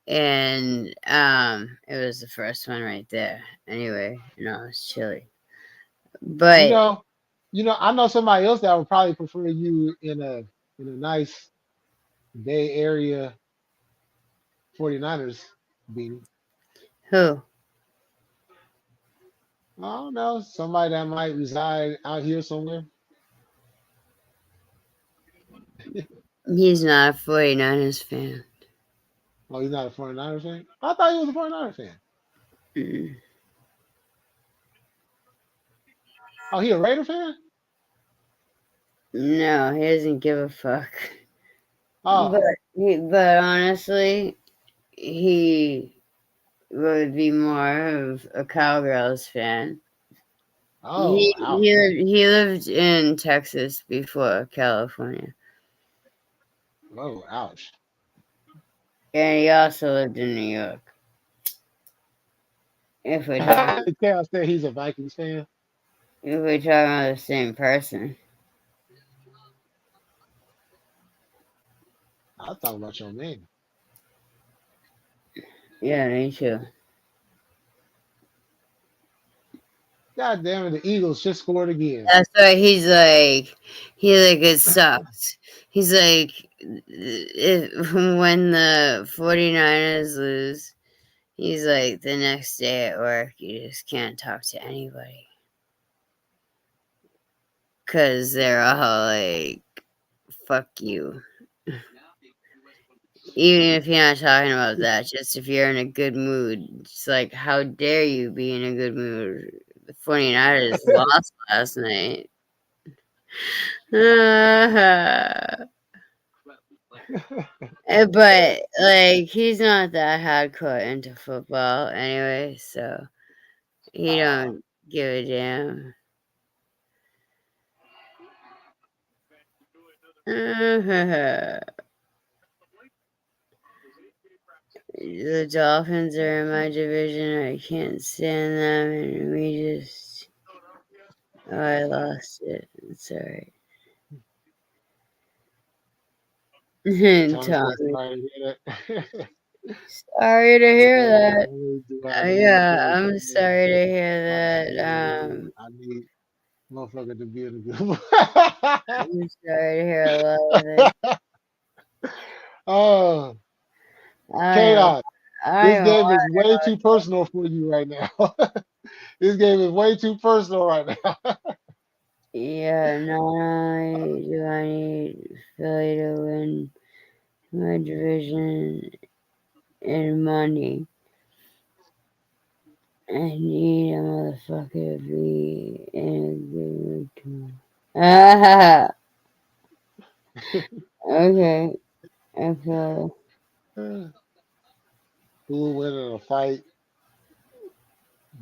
And it was the first one right there. Anyway, it's chilly. You But know, I know somebody else that would probably prefer you in a nice Bay Area 49ers beanie. who? I don't know, somebody that might reside out here somewhere. He's not a 49ers fan. Oh, he's not a 49ers fan? I thought he was a 49ers fan. Mm. Oh, he a Raider fan? No, he doesn't give a fuck. Oh, But honestly, he would be more of a Cowgirls fan. oh, ouch. He lived in Texas before California, Oh, ouch. and he also lived in New York. If we're talking, Chaos said he's a Vikings fan. if we're talking about the same person, I'll talk about your man. yeah, me too. God damn it, the Eagles just scored again. That's why it sucks. He's like, when the 49ers lose, he's like, the next day at work, you just can't talk to anybody. Because they're all like, fuck you. Even if you're not talking about that, just if you're in a good mood, it's like, how dare you be in a good mood? The 49ers lost last night. But like he's not that hardcore into football anyway, so he don't give a damn. The Dolphins are in my division. I can't stand them, and we just. Oh, I lost it. It's alright. Tommy said Tommy, sorry to hear that. sorry to He hear said not that. only do I need Yeah, Philly I'm fans, sorry to hear I that. need, I need motherfucker to be in a good mood. I'm sorry to hear a lot of it. Oh, I don't. chaos. I This don't. game is way too personal for you right now. This game is way too personal right now. Yeah, not only do I need Philly to win my division and money, I need a motherfucker to be in a good mood tomorrow. Ah, okay, I feel Who will win in a fight?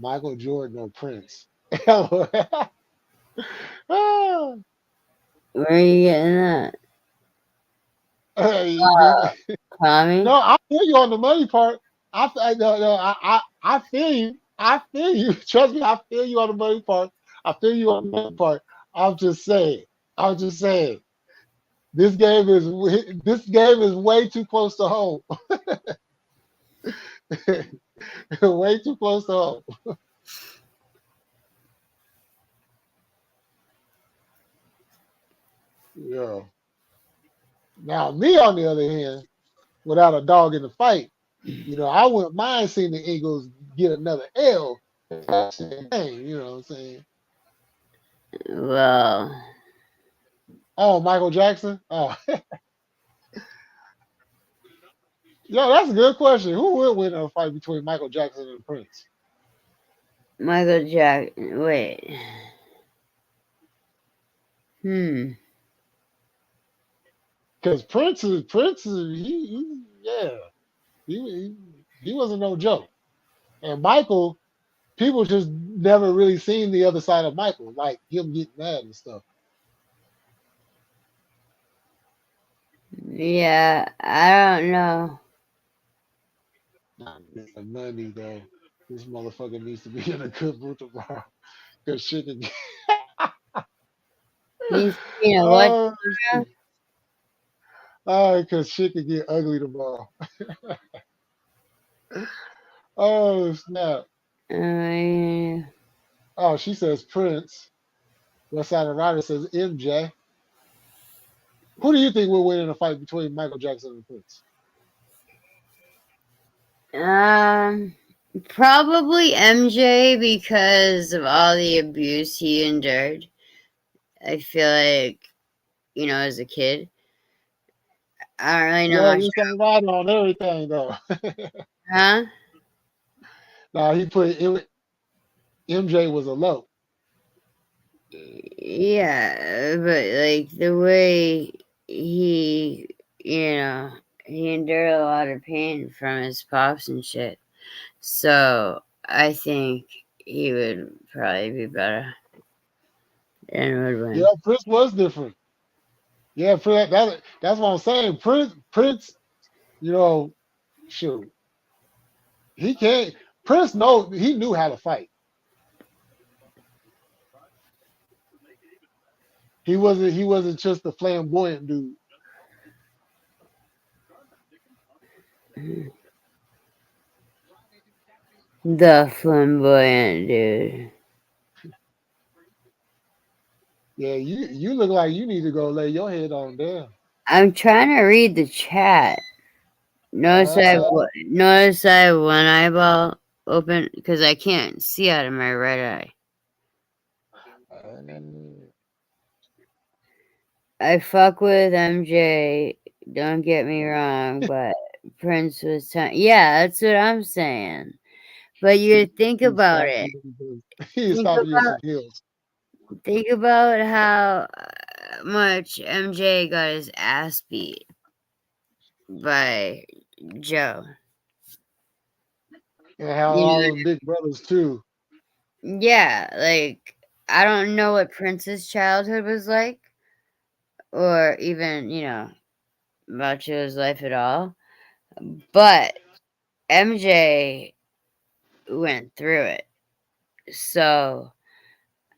Michael Jordan or Prince? Ah, Where are you getting that? hey, Tommy? no, I feel you on the money part. No, I feel you. I feel you. Trust me, I feel you on the money part. I feel you on the money part. I'm just saying. I'm just saying. This game is way too close to home. Way too close to home. Yeah. Now me on the other hand, without a dog in the fight, I wouldn't mind seeing the Eagles get another L. Hey, you know what I'm saying? Well, Oh, Michael Jackson. Oh, yo, that's a good question. Who would win a fight between Michael Jackson and Prince? Michael Jackson. Wait. Hmm. Because Prince is yeah, he wasn't no joke. And Michael, people just never really seen the other side of Michael, like him getting mad and stuff. Yeah, I don't know. It's the money though. This motherfucker needs to be in a good mood tomorrow. Cause shit can get He's what? oh shit. Oh, cause shit can get ugly tomorrow. Oh snap. Uh, Oh, she says Prince. West Side of Rider says MJ. Who do you think will win in a fight between Michael Jackson and Prince? um, probably MJ because of all the abuse he endured. I feel like, as a kid, I don't really know Yo, much. West Side Rider on everything though. Huh? Now he put MJ was a low. Yeah, but like the way he, he endured a lot of pain from his pops and shit. So I think he would probably be better and would Yeah, win. Prince was different. Yeah, that's what I'm saying. Prince, you know, shoot, he can't. Prince know he knew how to fight. He wasn't just a flamboyant dude. The flamboyant dude. Yeah, you look like you need to go lay your head on down. I'm trying to read the chat. Uh, Notice I have one eyeball open because I can't see out of my right eye. uh, I fuck with MJ. Don't get me wrong, but Prince was yeah, that's what I'm saying. But you think he about stopped it. you. He Think stopped you at about some hills. think about how much MJ got his ass beat by Joe. And how You all know, them big brothers too. yeah, like I don't know what Prince's childhood was like, or even about Joe's life at all. But MJ went through it, so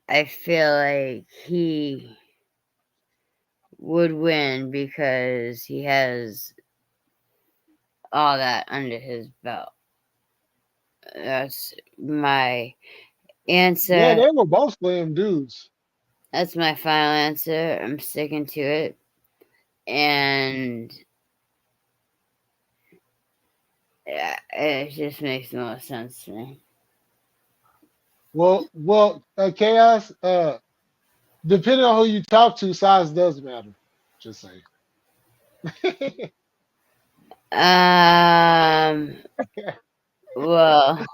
I feel like he would win because he has all that under his belt. That's my Yeah, answer. they were both slam dudes. That's my final answer. I'm sticking to it. And yeah, it just makes the most sense to me. Chaos. Depending on who you talk to, size does matter. Just saying. Well,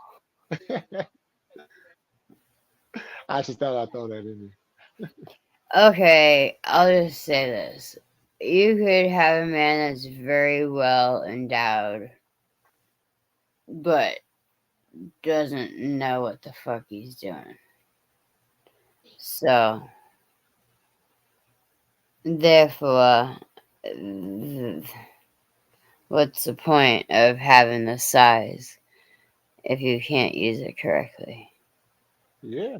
I just thought I'd throw that in okay, I'll just say this. You could have a man that's very well endowed, but doesn't know what the fuck he's doing. So, therefore, what's the point of having the size if you can't use it correctly? Yeah.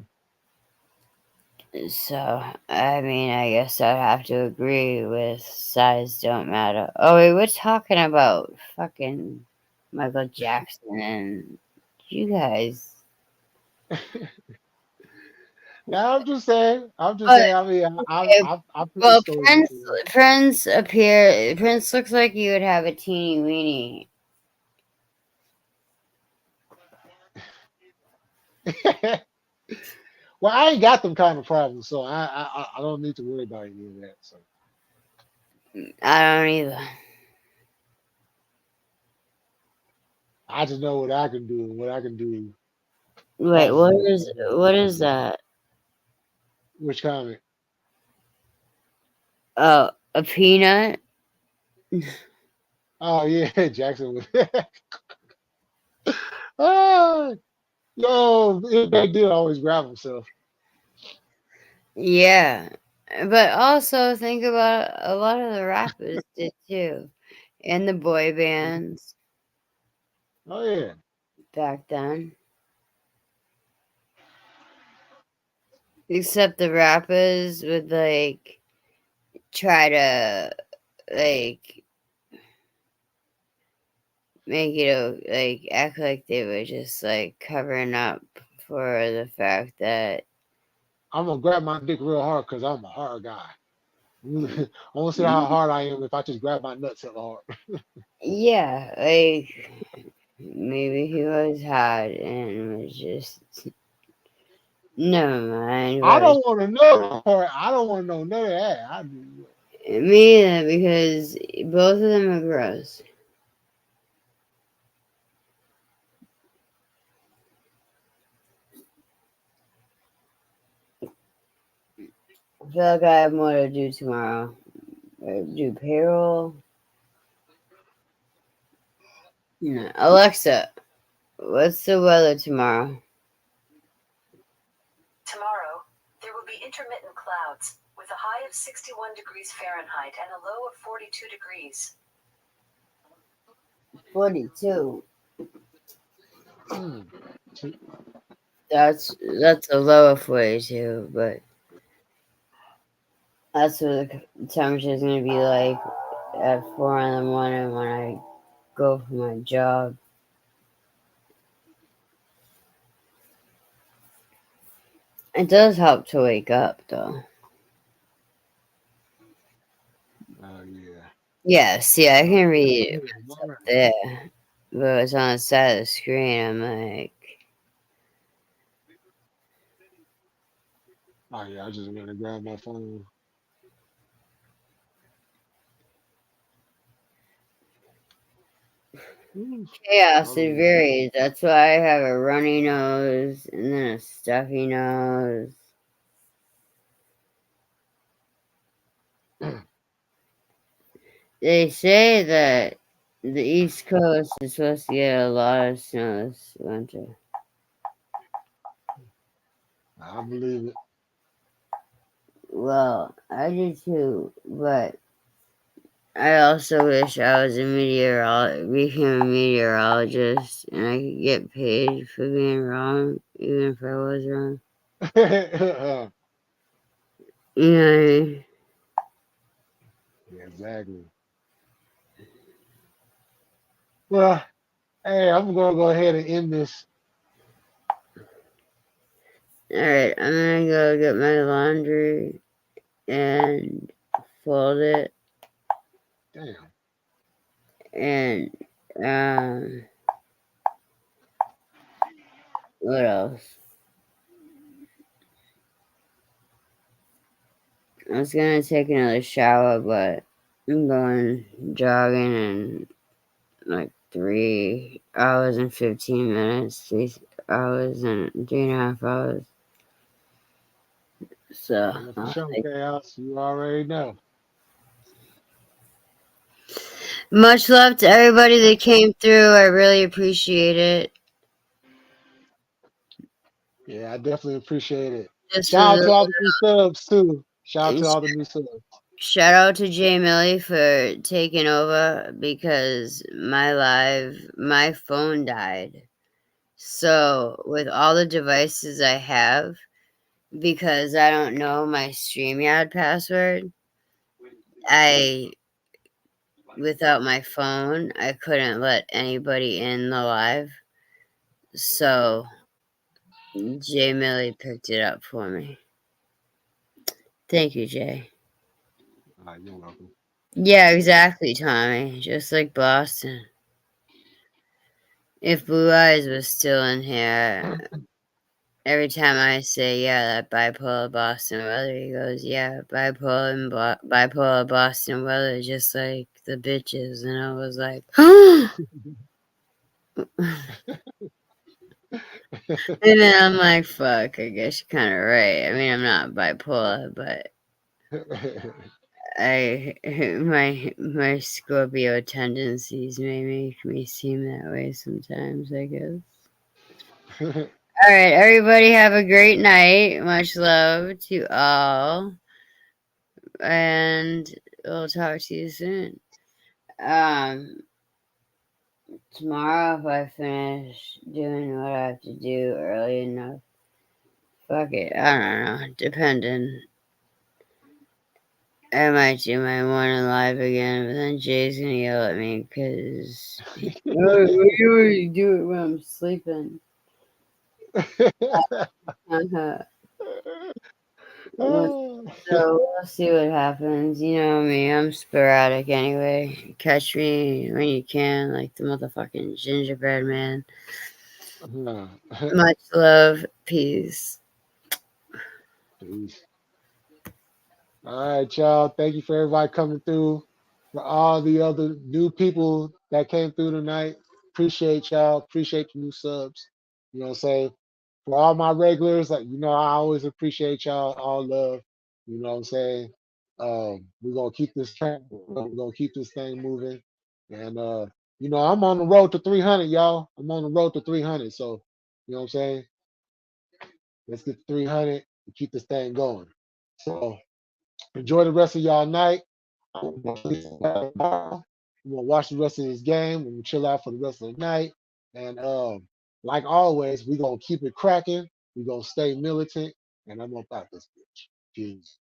So, I mean, I guess I'd have to agree with size don't matter. Oh, wait, we're talking about fucking Michael Jackson and you guys. Now I'm just saying. I'm just But, saying. I mean, okay, I put the well, story Prince, before. Prince appear. Prince looks like he would have a teeny weeny. Well, I ain't got them kind of problems, so I don't need to worry about any of that. So I don't either. I just know what I can do and what I can do Wait, causes me. what is that? Which comment? Oh, a peanut? Oh yeah, Jackson was. Ah, yo, they did always grab himself. Yeah. But also think about a lot of the rappers did too. And the boy bands Oh yeah. back then. Except the rappers would like try to like make it like act like they were just like covering up for the fact that I'm gonna grab my dick real hard because I'm a hard guy. I want to see how hard I am if I just grab my nuts hella hard. yeah, like maybe he was hot and was just never mind. I Was don't want to know that part. I don't want to know none of that. I do. me either because both of them are gross. I feel like I have more to do tomorrow. Do payroll. No. Alexa, what's the weather tomorrow? Tomorrow, there will be intermittent clouds, with a high of 61 degrees Fahrenheit and a low of 42 degrees. 42. Hmm. That's a low of 42, but that's what the temperature is going to be like at 4 in the morning when I go for my job. It does help to wake up, though. Oh yeah. Yeah, see, I can read it All right. there, but it's on the side of the screen. I'm like, Oh yeah. I just went to grab my phone. Ooh, chaos, hold it varies. That's why I have a runny nose and then a stuffy nose. on. They say that the East Coast is supposed to get a lot of snow this winter. I believe it. Well, I do too, but I also wish I was became a meteorologist and I could get paid for being wrong, even if I was wrong. Yeah, You know what I mean? exactly. Well, hey, I'm gonna go ahead and end this. Alright, I'm gonna go get my laundry and fold it Damn. and what else? I was gonna take another shower, but I'm going jogging in like 3 hours and 15 minutes, 3 hours and 3.5 hours. So, Yeah, for sure, chaos. You already know. much love to everybody that came through. I really appreciate it. Yeah, I definitely appreciate it. This Shout was out to all the new subs too. Shout out a to all the new subs. shout out to Jay Millie for taking over because my phone died. So with all the devices I have, because I don't know my StreamYard password, I without my phone, I couldn't let anybody in the live. So Jay Millie picked it up for me. Thank you, Jay. You're welcome. Yeah, exactly, Tommy. Just like Boston. If Blue Eyes was still in here, every time I say, yeah, that bipolar Boston weather, he goes, yeah, bipolar Boston weather, just like the bitches. And I was like, and then I'm like, fuck, I guess you're kind of right. I mean, I'm not bipolar, but my Scorpio tendencies may make me seem that way sometimes, I guess. All right, everybody have a great night. Much love to all. And we'll talk to you soon. Um Tomorrow if I finish doing what I have to do early enough. Fuck it. I don't know. Depending. I might do my morning live again, but then Jay's gonna yell at me because you always do it when I'm sleeping. So we'll see what happens. You know me, I'm sporadic anyway. Catch me when you can, like the motherfucking gingerbread man. Much love. Peace. Peace. All right, y'all. Thank you for everybody coming through. For all the other new people that came through tonight, appreciate y'all. Appreciate the new subs. You know what I'm saying? For all my regulars, like you know, I always appreciate y'all. All love. You know what I'm saying? We're gonna keep this track. We're gonna keep this thing moving. And you know, I'm on the road to 300, y'all. I'm on the road to 300. So you know what I'm saying? Let's get to 300 and keep this thing going. So enjoy the rest of y'all night. I'm gonna watch the rest of this game. We're gonna chill out for the rest of the night. And like always, we're gonna keep it cracking. We're gonna stay militant. And I'm about this bitch. Peace.